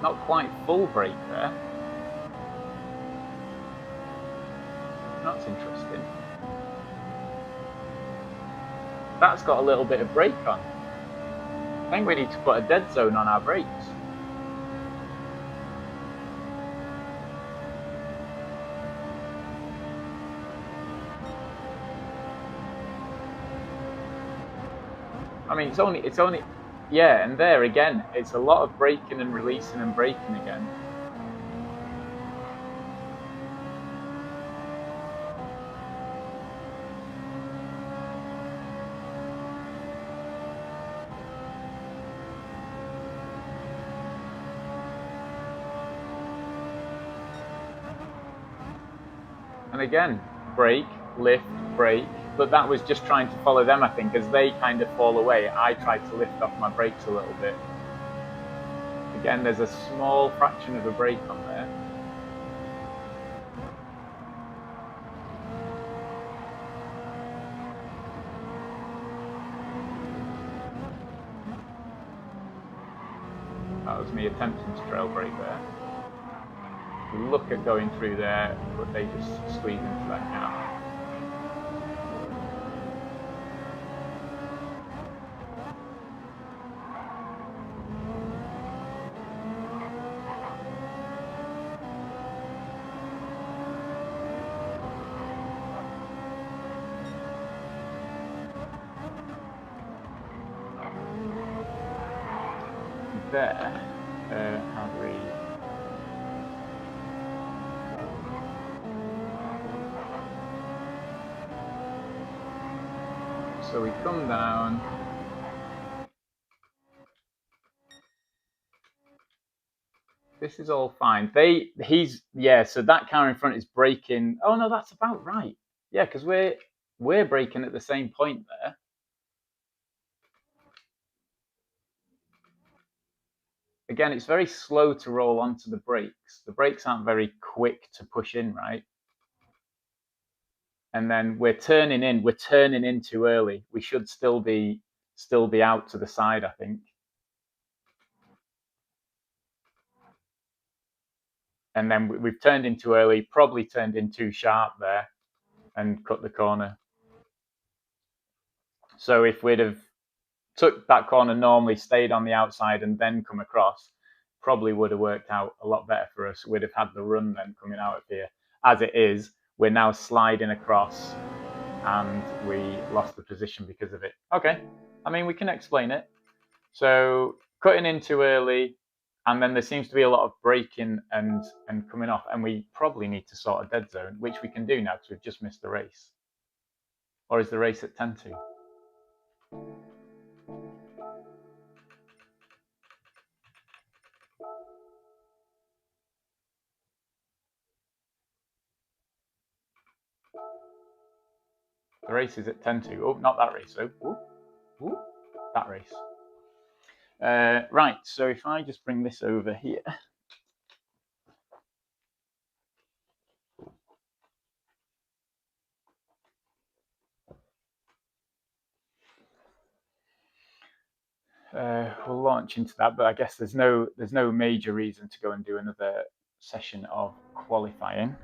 Not quite full brake there. That's interesting. That's got a little bit of brake on. I think we need to put a dead zone on our brakes. I mean, it's only, yeah, and there again, it's a lot of braking and releasing and braking again. And again, brake, lift, brake, but that was just trying to follow them, I think. As they kind of fall away, I tried to lift off my brakes a little bit. Again, there's a small fraction of a brake on there. That was me attempting to trail brake there. Look at going through there, but they just squeeze into that gap. There, how do we... So we come down. This is all fine. Yeah, so that car in front is braking. Oh no, that's about right. Yeah, because we're braking at the same point there. Again, it's very slow to roll onto the brakes. The brakes aren't very quick to push in, right? And then we're turning in too early. We should still be out to the side, I think. And then we've turned in too early, probably turned in too sharp there and cut the corner. So if we'd have took that corner normally, stayed on the outside and then come across, probably would have worked out a lot better for us. We'd have had the run then coming out of here. As it is, we're now sliding across and we lost the position because of it. Okay, I mean, we can explain it. So cutting in too early, and then there seems to be a lot of braking and coming off, and we probably need to sort a dead zone, which we can do now because we've just missed the race. Or is the race at 10-2? The race is at 10-2. Oh, not that race, though. Ooh, that race. Right, so if I just bring this over here. We'll launch into that, but I guess there's no major reason to go and do another session of qualifying.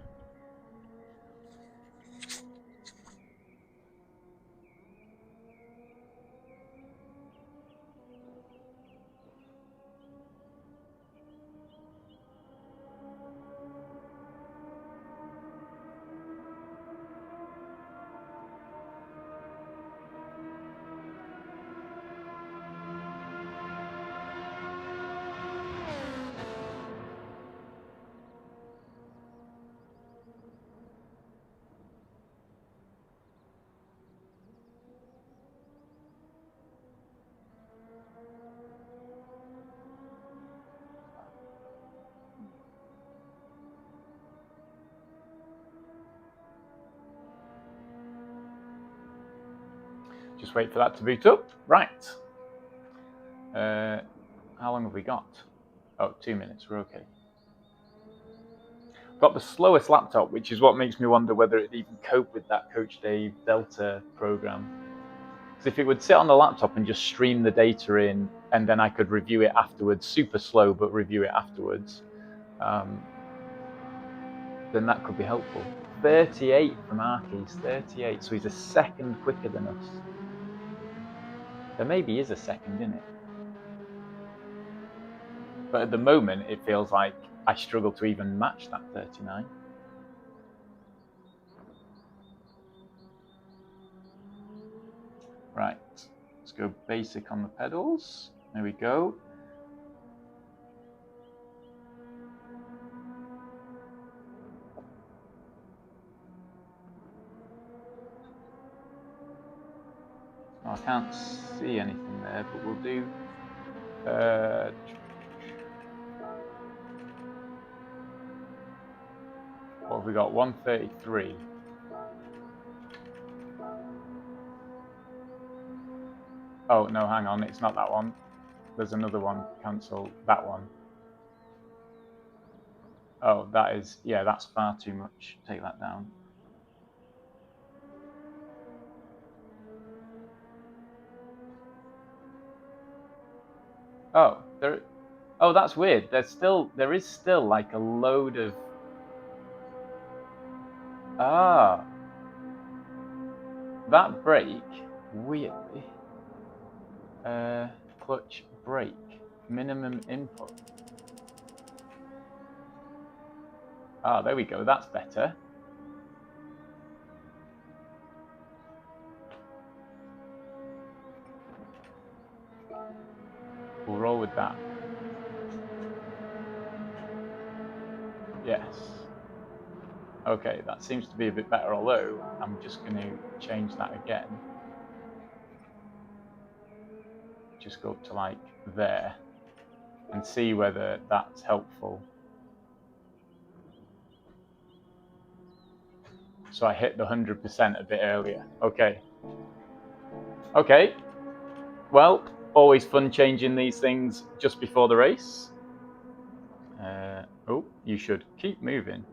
Just wait for that to boot up. Right. How long have we got? Oh, 2 minutes. We're okay. Got the slowest laptop, which is what makes me wonder whether it'd even cope with that Coach Dave Delta program. Because if it would sit on the laptop and just stream the data in, and then I could review it afterwards, super slow, but review it afterwards, then that could be helpful. 38 from Arkies, 38. So he's a second quicker than us. There maybe is a second in it. But at the moment, it feels like I struggle to even match that 39. Right, let's go basic on the pedals. There we go. I can't see anything there, but we'll do what have we got? 133. Oh no, hang on, it's not that one. There's another one. Cancel that one. Oh, that is, yeah, that's far too much. Take that down. Oh, that's weird. There is still like a load of. That brake, weirdly. Clutch brake, minimum input. There we go. That's better. We'll roll with that. Yes. Okay, that seems to be a bit better, although I'm just going to change that again. Just go up to like there and see whether that's helpful. So I hit the 100% a bit earlier. Okay. Okay. Well, always fun changing these things just before the race. Oh, you should keep moving.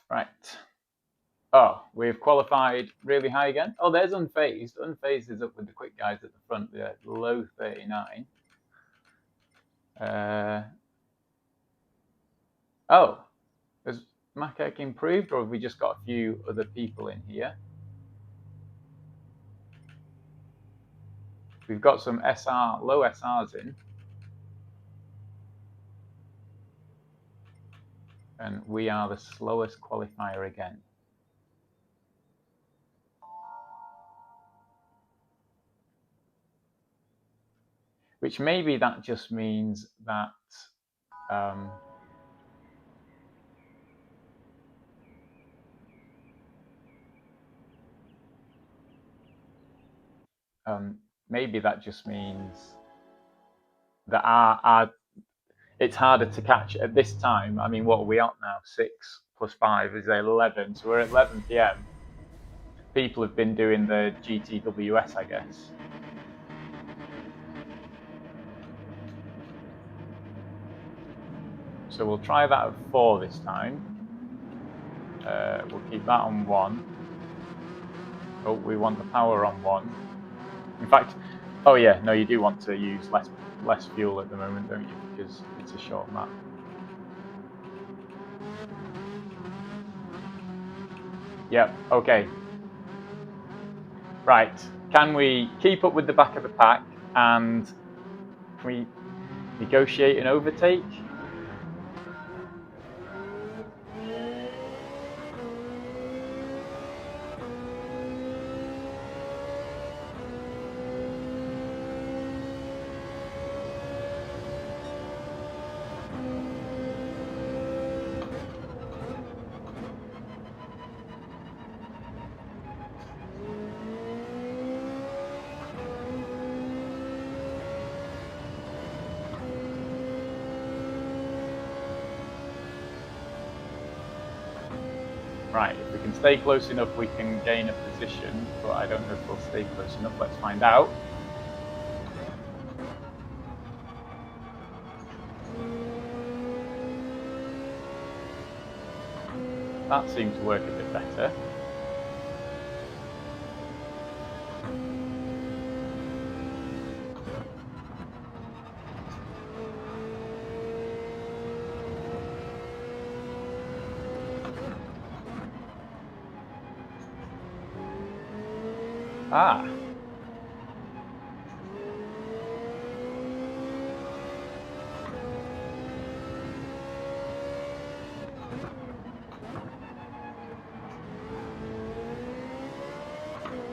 Right. Oh, we've qualified really high again. Oh, there's Unfazed. Unfazed is up with the quick guys at the front, the low 39. Oh, has Macek improved, or have we just got a few other people in here? We've got some low SRs in. And we are the slowest qualifier again. Which maybe that just means that maybe that just means that it's harder to catch at this time. I mean, what are we at now? 6 plus 5 is 11. So we're at 11 PM. People have been doing the GTWS, I guess. So we'll try that at 4 this time. We'll keep that on 1. Oh, we want the power on 1. In fact, oh yeah, no, you do want to use less fuel at the moment, don't you? Because it's a short map. Yep, okay. Right, can we keep up with the back of the pack and can we negotiate an overtake? Right, if we can stay close enough, we can gain a position, but I don't know if we'll stay close enough. Let's find out. That seemed to work a bit better. Ah.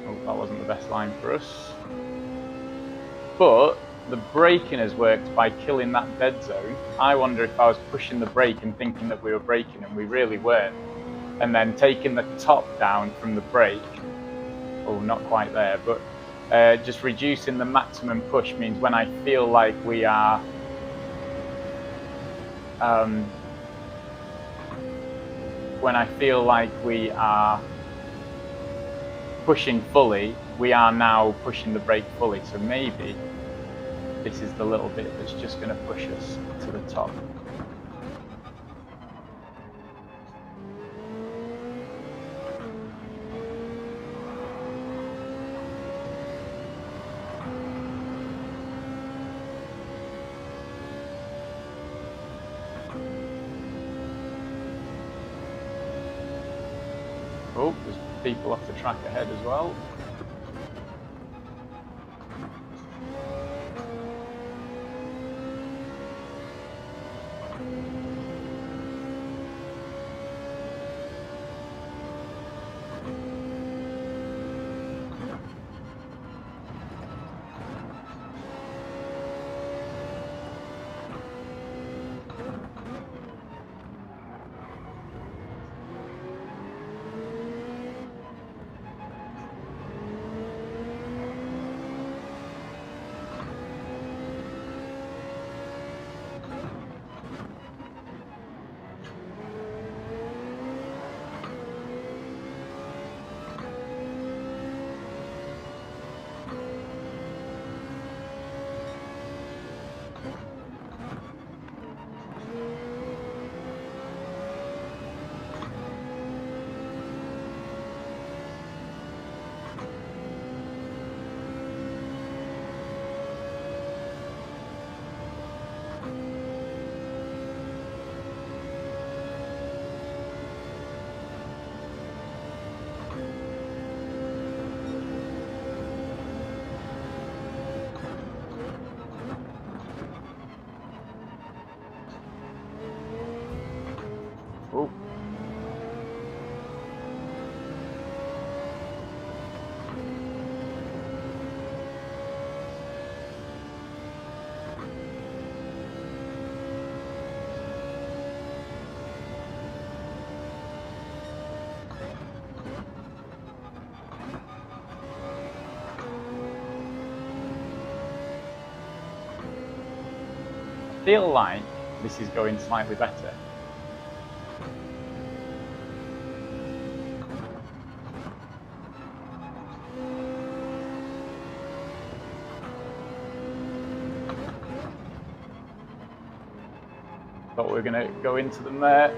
Oh, that wasn't the best line for us. But the braking has worked by killing that dead zone. I wonder if I was pushing the brake and thinking that we were braking and we really weren't. And then taking the top down from the brake. Oh, not quite there, but just reducing the maximum push means when I feel like we are pushing fully, we are now pushing the brake fully. So maybe this is the little bit that's just going to push us to the top. Oh, there's people off the track ahead as well. Oh. I feel like this is going slightly better. Thought we were going to go into them there.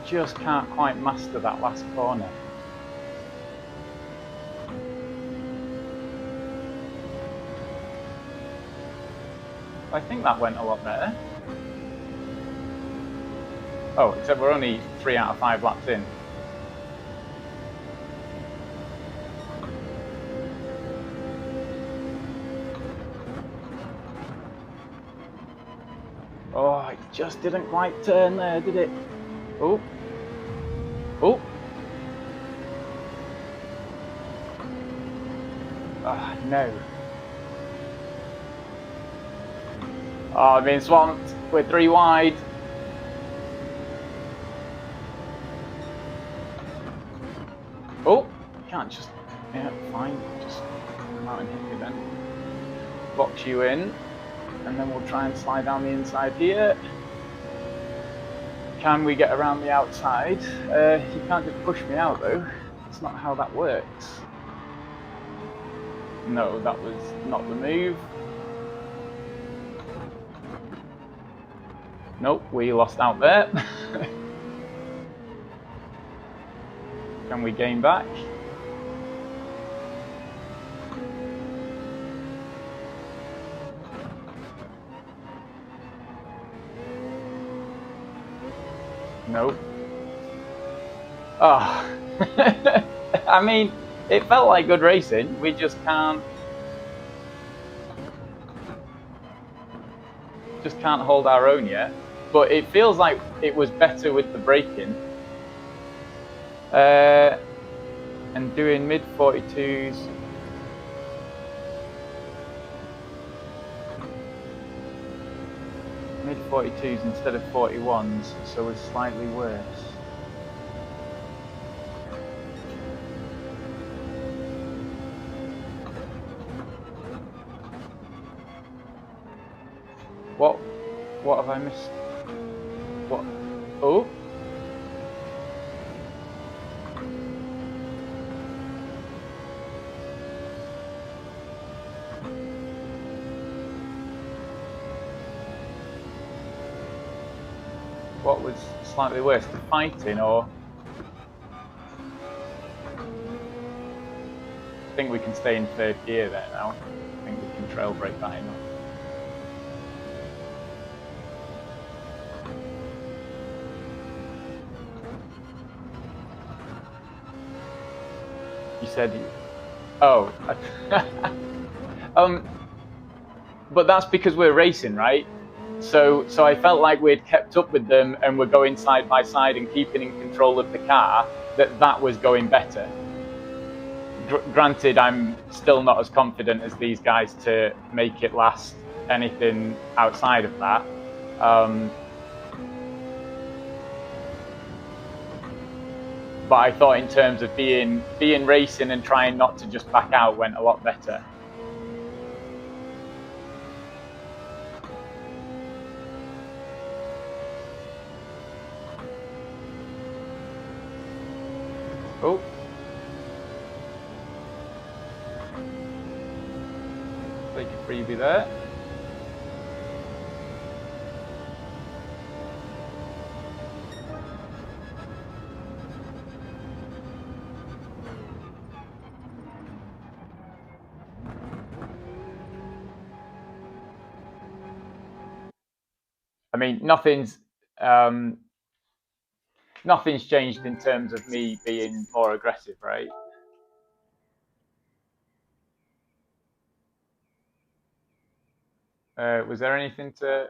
Just can't quite master that last corner. I think that went a lot better. Oh, except we're only 3 out of 5 laps in. Oh, it just didn't quite turn there, did it? Oh. Oh. Ah, no. Oh, I'm being swamped. We're 3 wide. Oh. can't just... Yeah, fine. Just come out and hit me then. Box you in. And then we'll try and slide down the inside here. Can we get around the outside? You can't just push me out though. That's not how that works. No, that was not the move. Nope, we lost out there. Can we gain back? Nope. Oh. I mean, it felt like good racing. We just can't hold our own yet. But it feels like it was better with the braking. And doing mid 42s. Mid 42s instead of 41s, so it's slightly worse. What have I missed? What? Oh? What was slightly worse, the fighting or? I think we can stay in third gear there now. I think we can trail brake that enough. You said you... Oh. But that's because we're racing, right? So I felt like we'd kept up with them and we're going side by side and keeping in control of the car, that was going better. Granted, I'm still not as confident as these guys to make it last anything outside of that. But I thought in terms of being racing and trying not to just back out went a lot better. Oh. Take a freebie there. I mean, nothing's changed in terms of me being more aggressive, right? Was there anything to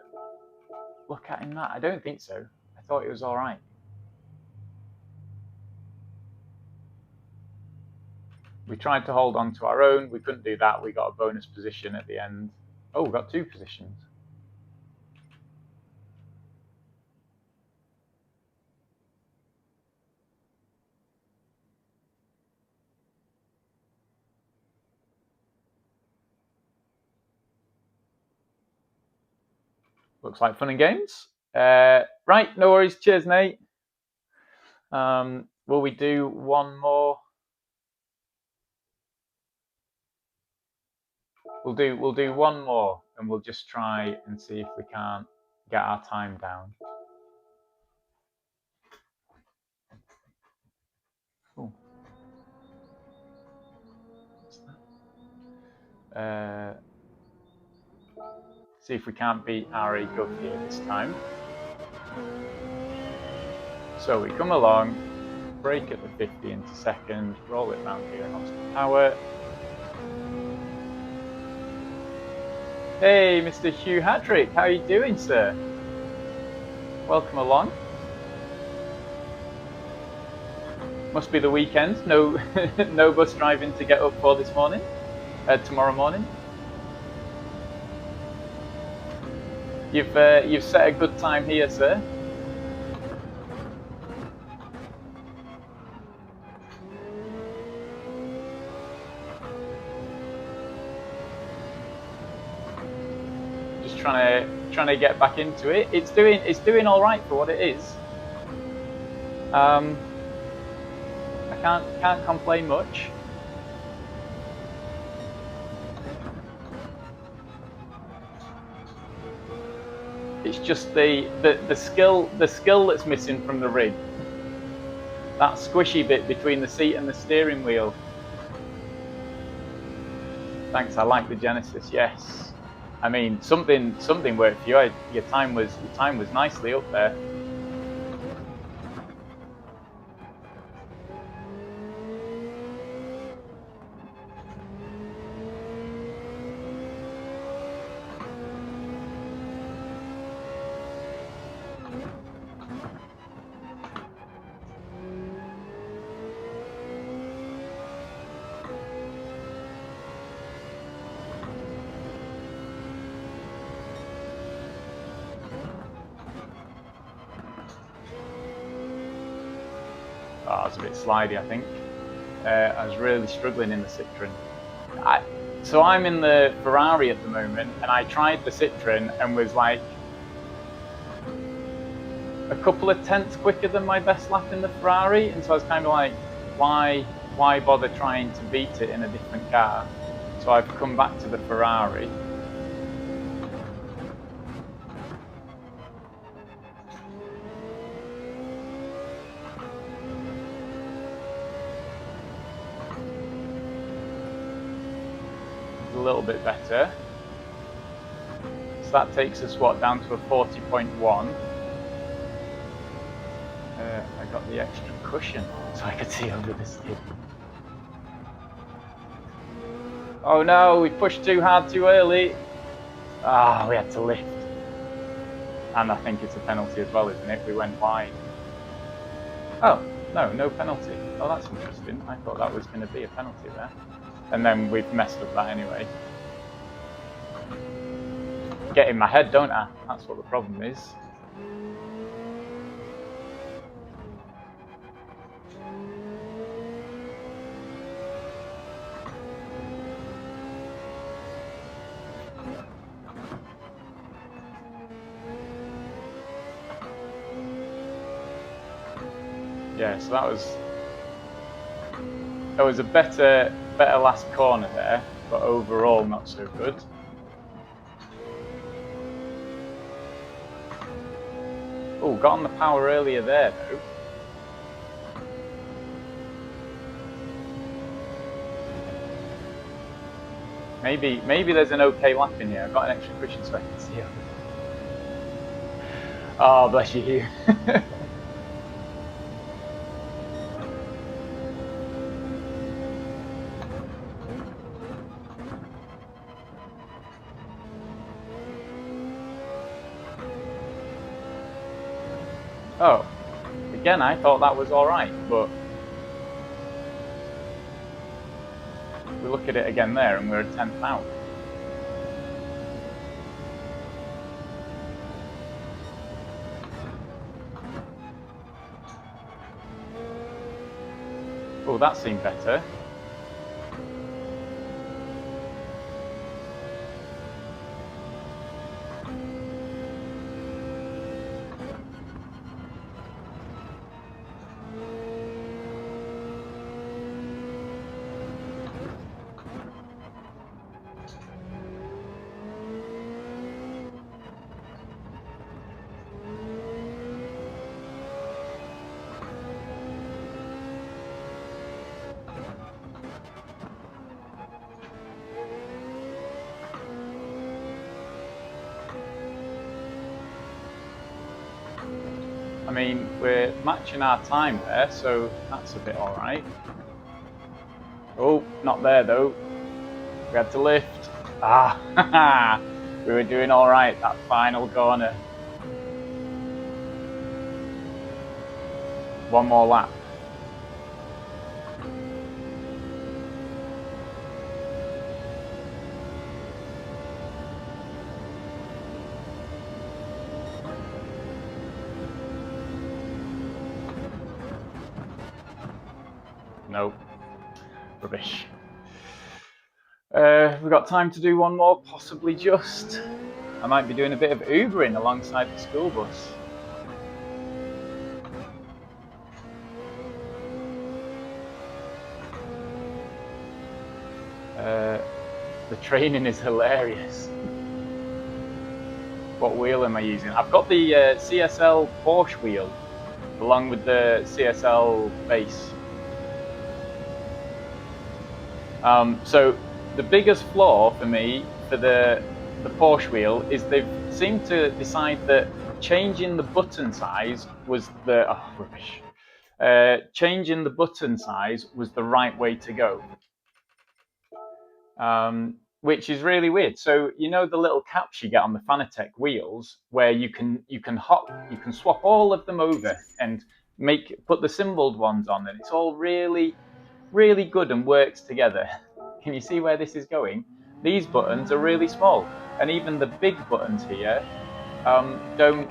look at in that? I don't think so. I thought it was all right. We tried to hold on to our own. We couldn't do that. We got a bonus position at the end. Oh, we got 2 positions. Looks like fun and games. Right, no worries. Cheers, Nate. Will we do one more? We'll do one more, and we'll just try and see if we can't get our time down. Cool. What's that? See if we can't beat Ari Gov here this time. So we come along, brake at the 50 into second, roll it round here and onto the power. Hey, Mr. Hugh Hatrick, how are you doing, sir? Welcome along. Must be the weekend. No, no bus driving to get up for this morning. Tomorrow morning. You've set a good time here, sir. trying to get back into it. It's doing all right for what it is. I can't complain much. It's just the skill that's missing from the rig. That squishy bit between the seat and the steering wheel. Thanks, I like the Genesis. Yes, I mean something worked for you. Your time was nicely up there. Oh, it's a bit slidey, I think. I was really struggling in the Citroen. So I'm in the Ferrari at the moment, and I tried the Citroen and was like a couple of tenths quicker than my best lap in the Ferrari, and so I was kind of like, why bother trying to beat it in a different car? So I've come back to the Ferrari. A little bit better. So that takes us down to a 40.1. I got the extra cushion so I could see over the skid. Oh no, we pushed too hard too early. Ah, we had to lift. And I think it's a penalty as well, isn't it? We went wide. Oh, no penalty. Oh, that's interesting. I thought that was going to be a penalty there. And then we've messed up that anyway. Get in my head, don't I? That's what the problem is. Yeah, so that was a better last corner there, but overall not so good. Oh, got on the power earlier there though. Maybe there's an okay lap in here. I've got an extra cushion so I can see it. Oh, bless you. Oh, again, I thought that was all right, but we look at it again there and we're a 10th out. Oh, that seemed better. I mean, we're matching our time there, so that's a bit all right. Oh, not there though. We had to lift. Ah, we were doing all right that final corner. One more lap. Nope. Rubbish. We've got time to do one more, possibly just. I might be doing a bit of Ubering alongside the school bus. The training is hilarious. What wheel am I using? I've got the CSL Porsche wheel along with the CSL base. So the biggest flaw for me for the Porsche wheel is they've seemed to decide that changing the button size was the rubbish. Changing the button size was the right way to go. Which is really weird. So you know the little caps you get on the Fanatec wheels, where you can swap all of them over and put the symboled ones on, and it's all really, really good and works together. Can you see where this is going? These buttons are really small, and even the big buttons here don't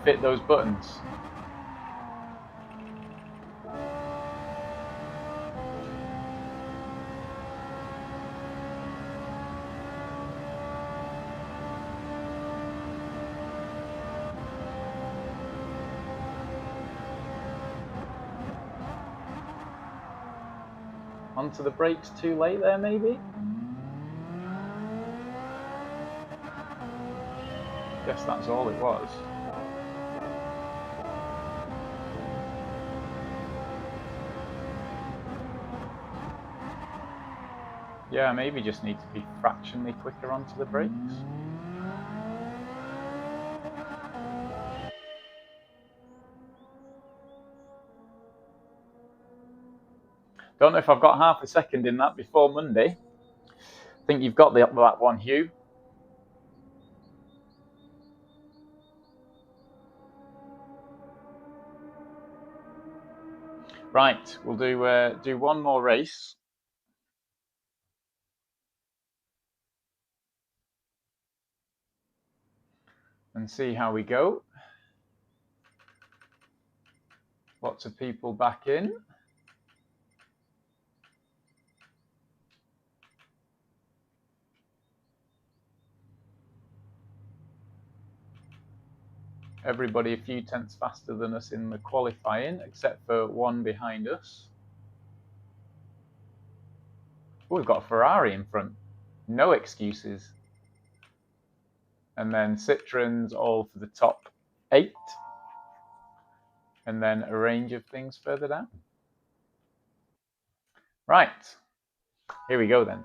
fit those buttons. Onto the brakes too late there, maybe? Guess that's all it was. Yeah, maybe just need to be fractionally quicker onto the brakes. Don't know if I've got half a second in that before Monday. I think you've got that one, Hugh. Right, we'll do one more race. And see how we go. Lots of people back in. Everybody a few tenths faster than us in the qualifying, except for one behind us. Oh, we've got a Ferrari in front. No excuses. And then Citroens all for the top 8. And then a range of things further down. Right, here we go then.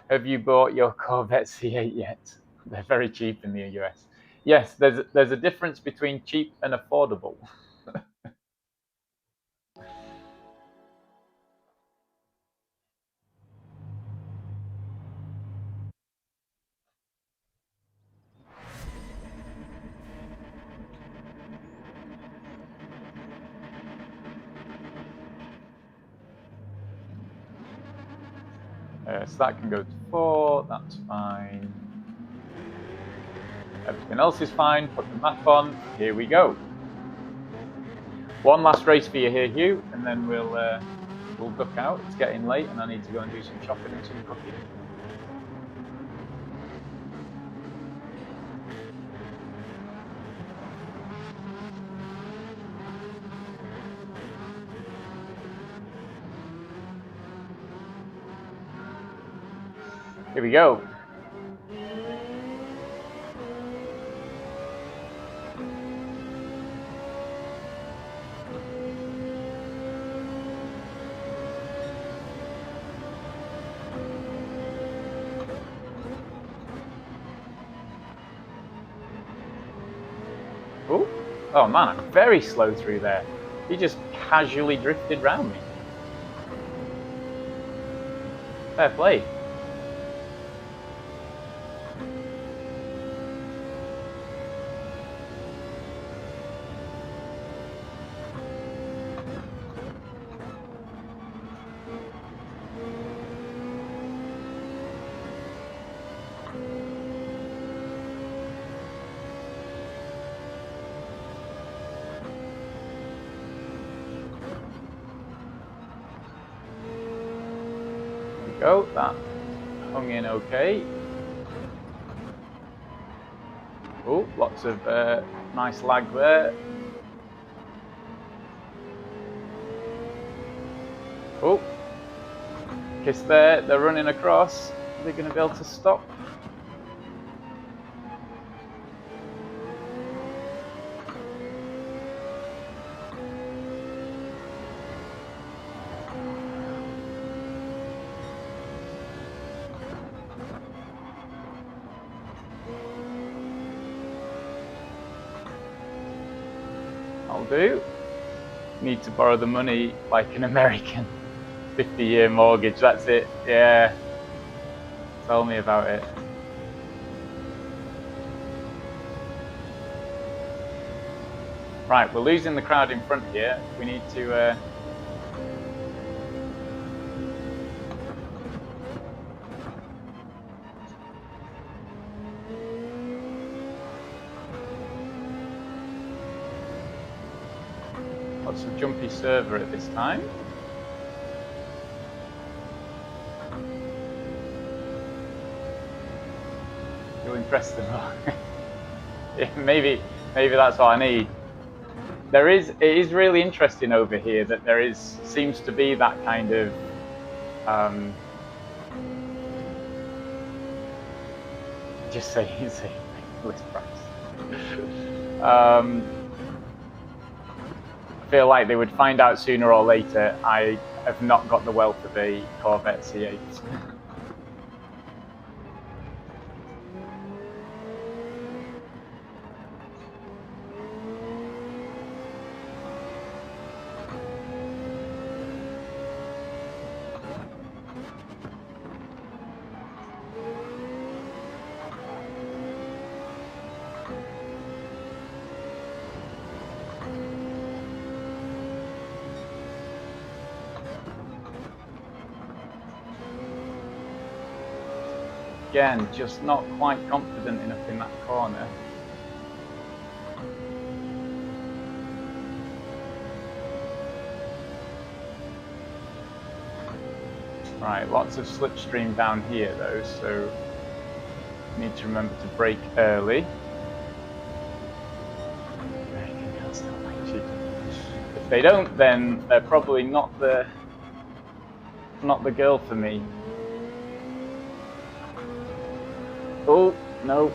Have you bought your Corvette C8 yet? They're very cheap in the US. Yes, there's a difference between cheap and affordable. So that can go to 4, that's fine. Everything else is fine, put the map on, here we go. One last race for you here, Hugh, and then we'll duck out. It's getting late and I need to go and do some shopping and some cooking. Here we go. Oh man, I'm very slow through there. He just casually drifted round me. Fair play. go. That hung in okay. Oh, lots of nice lag there. Oh, kiss there. They're running across. Are they going to be able to stop? I'll do. Need to borrow the money like an American. 50-year mortgage, that's it. Yeah. Tell me about it. Right, we're losing the crowd in front here. We need to... Lots of jumpy server at this time. You'll impress them. Yeah, maybe that's what I need. It is really interesting over here that seems to be that kind of just say list price. I feel like they would find out sooner or later I have not got the wealth of a Corvette C8. Again, just not quite confident enough in that corner. Right, lots of slipstream down here though, so need to remember to brake early. If they don't, then they're probably not the girl for me. Oh, no.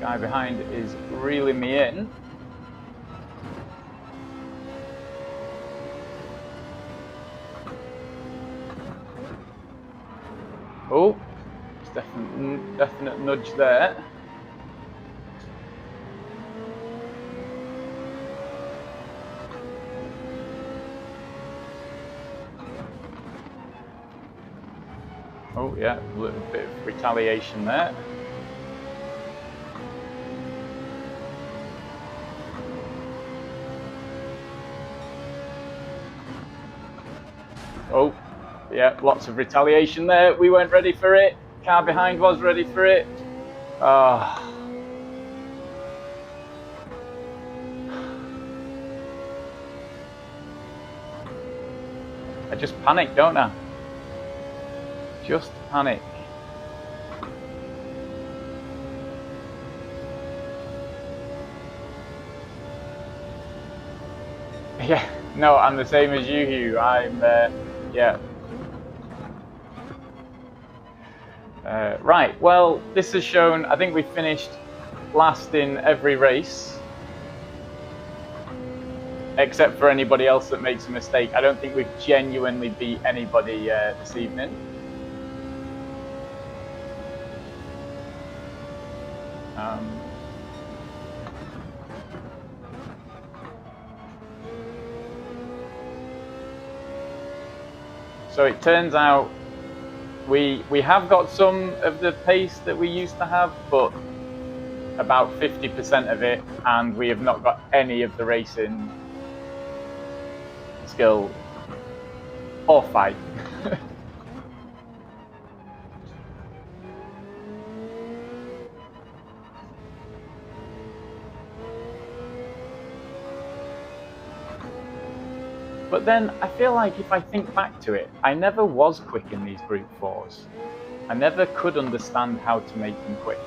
Guy behind is reeling me in. Oh, it's definite nudge there. Oh yeah, a little bit of retaliation there. Oh, yeah, lots of retaliation there. We weren't ready for it. Car behind was ready for it. Ah. I just panic, don't I? Just panic. Yeah, no, I'm the same as you, Hugh. Yeah. Right, well, this has shown, I think we finished last in every race. Except for anybody else that makes a mistake. I don't think we've genuinely beat anybody this evening. So it turns out We have got some of the pace that we used to have, but about 50% of it, and we have not got any of the racing skill or fight. But then I feel like if I think back to it, I never was quick in these Group 4s. I never could understand how to make them quick.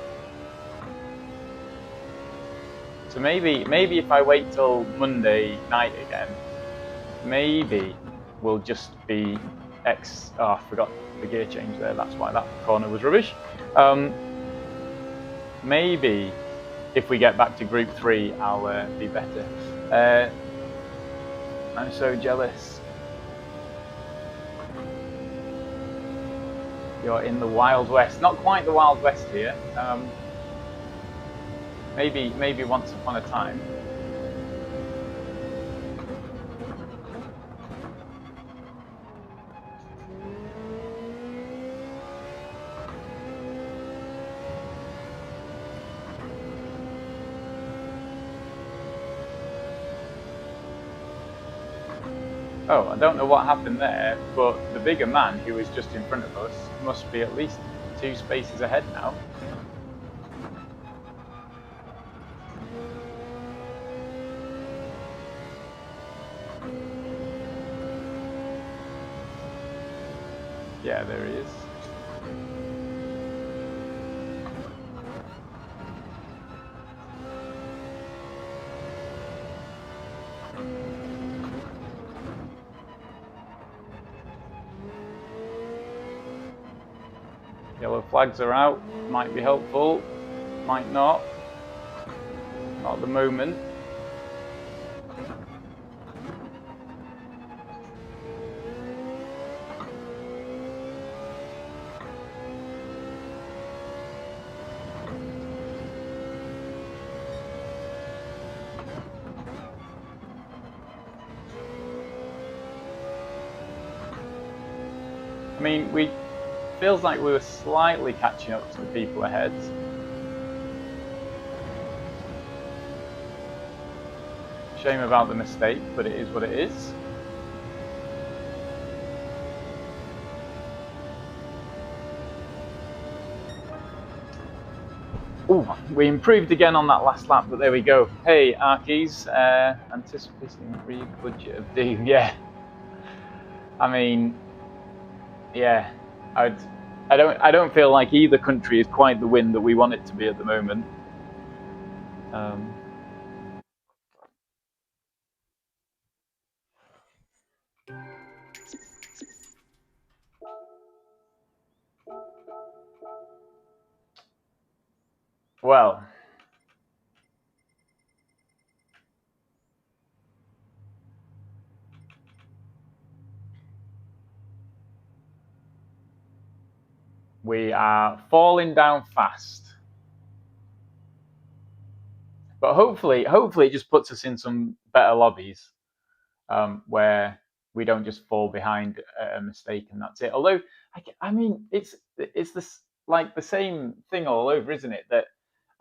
So maybe if I wait till Monday night again, maybe we'll just be oh, I forgot the gear change there, that's why that corner was rubbish. Maybe if we get back to Group 3, I'll be better. I'm so jealous. You're in the Wild West. Not quite the Wild West here. Maybe once upon a time. Oh, I don't know what happened there, but the bigger man who was just in front of us must be at least 2 spaces ahead now. Yeah, there he is. Yellow flags are out, might be helpful, might not at the moment. I mean, feels like we were slightly catching up to the people ahead. Shame about the mistake, but it is what it is. Ooh, we improved again on that last lap, but there we go. Hey, Arkies, anticipating re-budget of Doom. Yeah. I mean, yeah, I don't feel like either country is quite the win that we want it to be at the moment. Well, we are falling down fast. But hopefully it just puts us in some better lobbies where we don't just fall behind a mistake and that's it. Although, I mean, it's this like the same thing all over, isn't it? That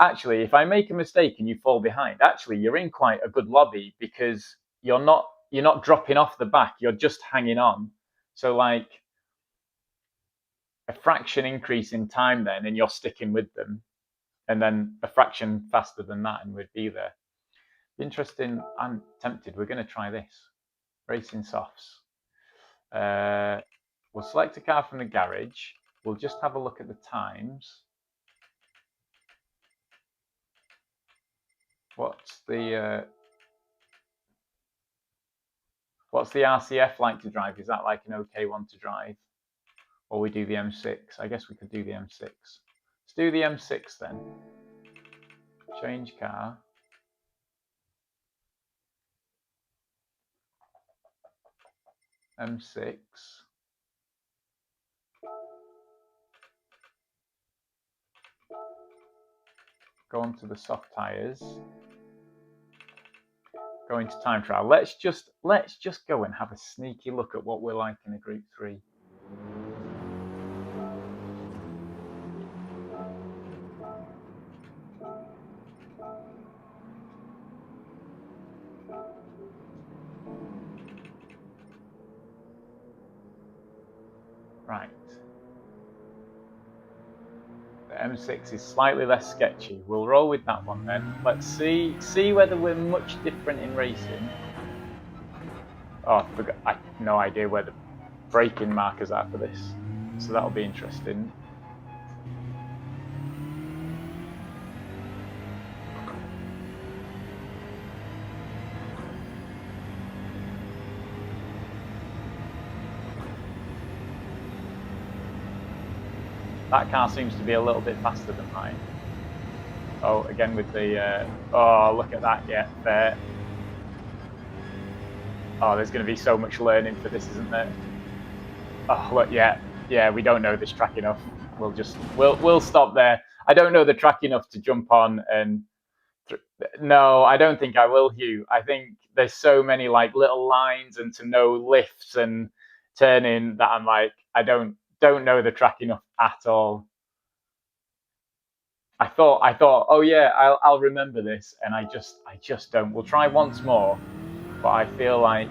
actually, if I make a mistake and you fall behind, actually you're in quite a good lobby because you're not dropping off the back, you're just hanging on. So like a fraction increase in time then, and you're sticking with them, and then a fraction faster than that, and we'd be there. Interesting. I'm tempted. We're going to try this. Racing softs. We'll select a car from the garage. We'll just have a look at the times. What's the RCF like to drive? Is that like an okay one to drive? Or we do the M6? I guess we could do the M6. Let's do the M6 then. Change car. M6. Go on to the soft tyres. Go into time trial. Let's just go and have a sneaky look at what we're like in a Group 3. Right. The M6 is slightly less sketchy. We'll roll with that one then. Let's see whether we're much different in racing. Oh, I forgot. I have no idea where the braking markers are for this, so that'll be interesting. That car seems to be a little bit faster than mine. Oh, again with the... oh, look at that. Yeah, there. Oh, there's going to be so much learning for this, isn't there? Oh, look, yeah, we don't know this track enough. We'll stop there. I don't know the track enough to jump on and... No, I don't think I will, Hugh. I think there's so many like little lines and to know lifts and turning that I'm like, I don't know the track enough at all. I thought, oh yeah, I'll remember this, and I just don't. We'll try once more, but I feel like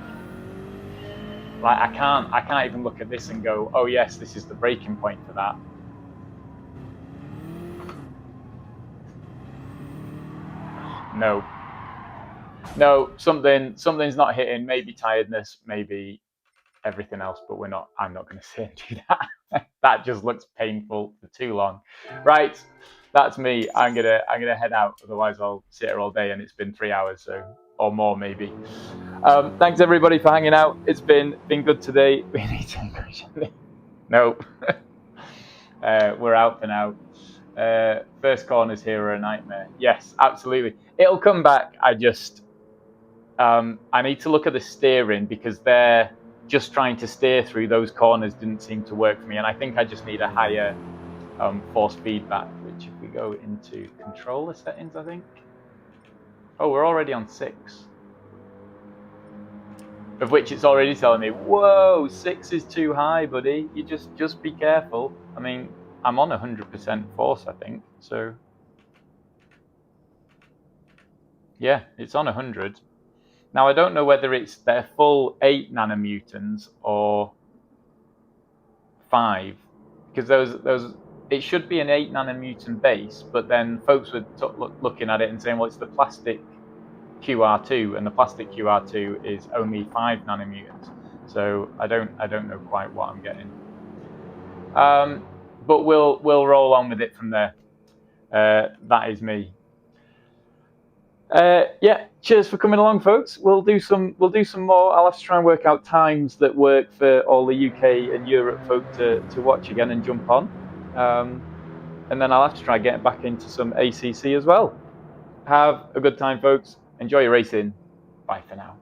I can't even look at this and go, oh yes, this is the breaking point for that. No, something's not hitting. Maybe tiredness, maybe everything else, but I'm not going to sit and do that. That just looks painful for too long. Right, that's me. I'm gonna head out, otherwise I'll sit here all day, and it's been 3 hours, so or more maybe. Thanks everybody for hanging out. It's been good today. We need to no. We're out for now. First corners here are a nightmare. Yes, absolutely. It'll come back. I need to look at the steering, because they're just trying to steer through those corners didn't seem to work for me, and I think I just need a higher force feedback, which if we go into controller settings, I think. Oh, we're already on 6. Of which it's already telling me, whoa, 6 is too high, buddy. You just be careful. I mean, I'm on 100% force, I think, so yeah, it's on 100. Now, I don't know whether it's their full 8 nanomutons or 5, because those it should be an 8 nanometon base, but then folks were looking at it and saying, well, it's the plastic QR2, and the plastic QR2 is only 5 nanomutons. So I don't know quite what I'm getting. But we'll roll on with it from there. That is me. Yeah, cheers for coming along, folks. We'll do some more. I'll have to try and work out times that work for all the UK and Europe folk to watch again and jump on. And then I'll have to try getting back into some ACC as well. Have a good time, folks. Enjoy your racing. Bye for now.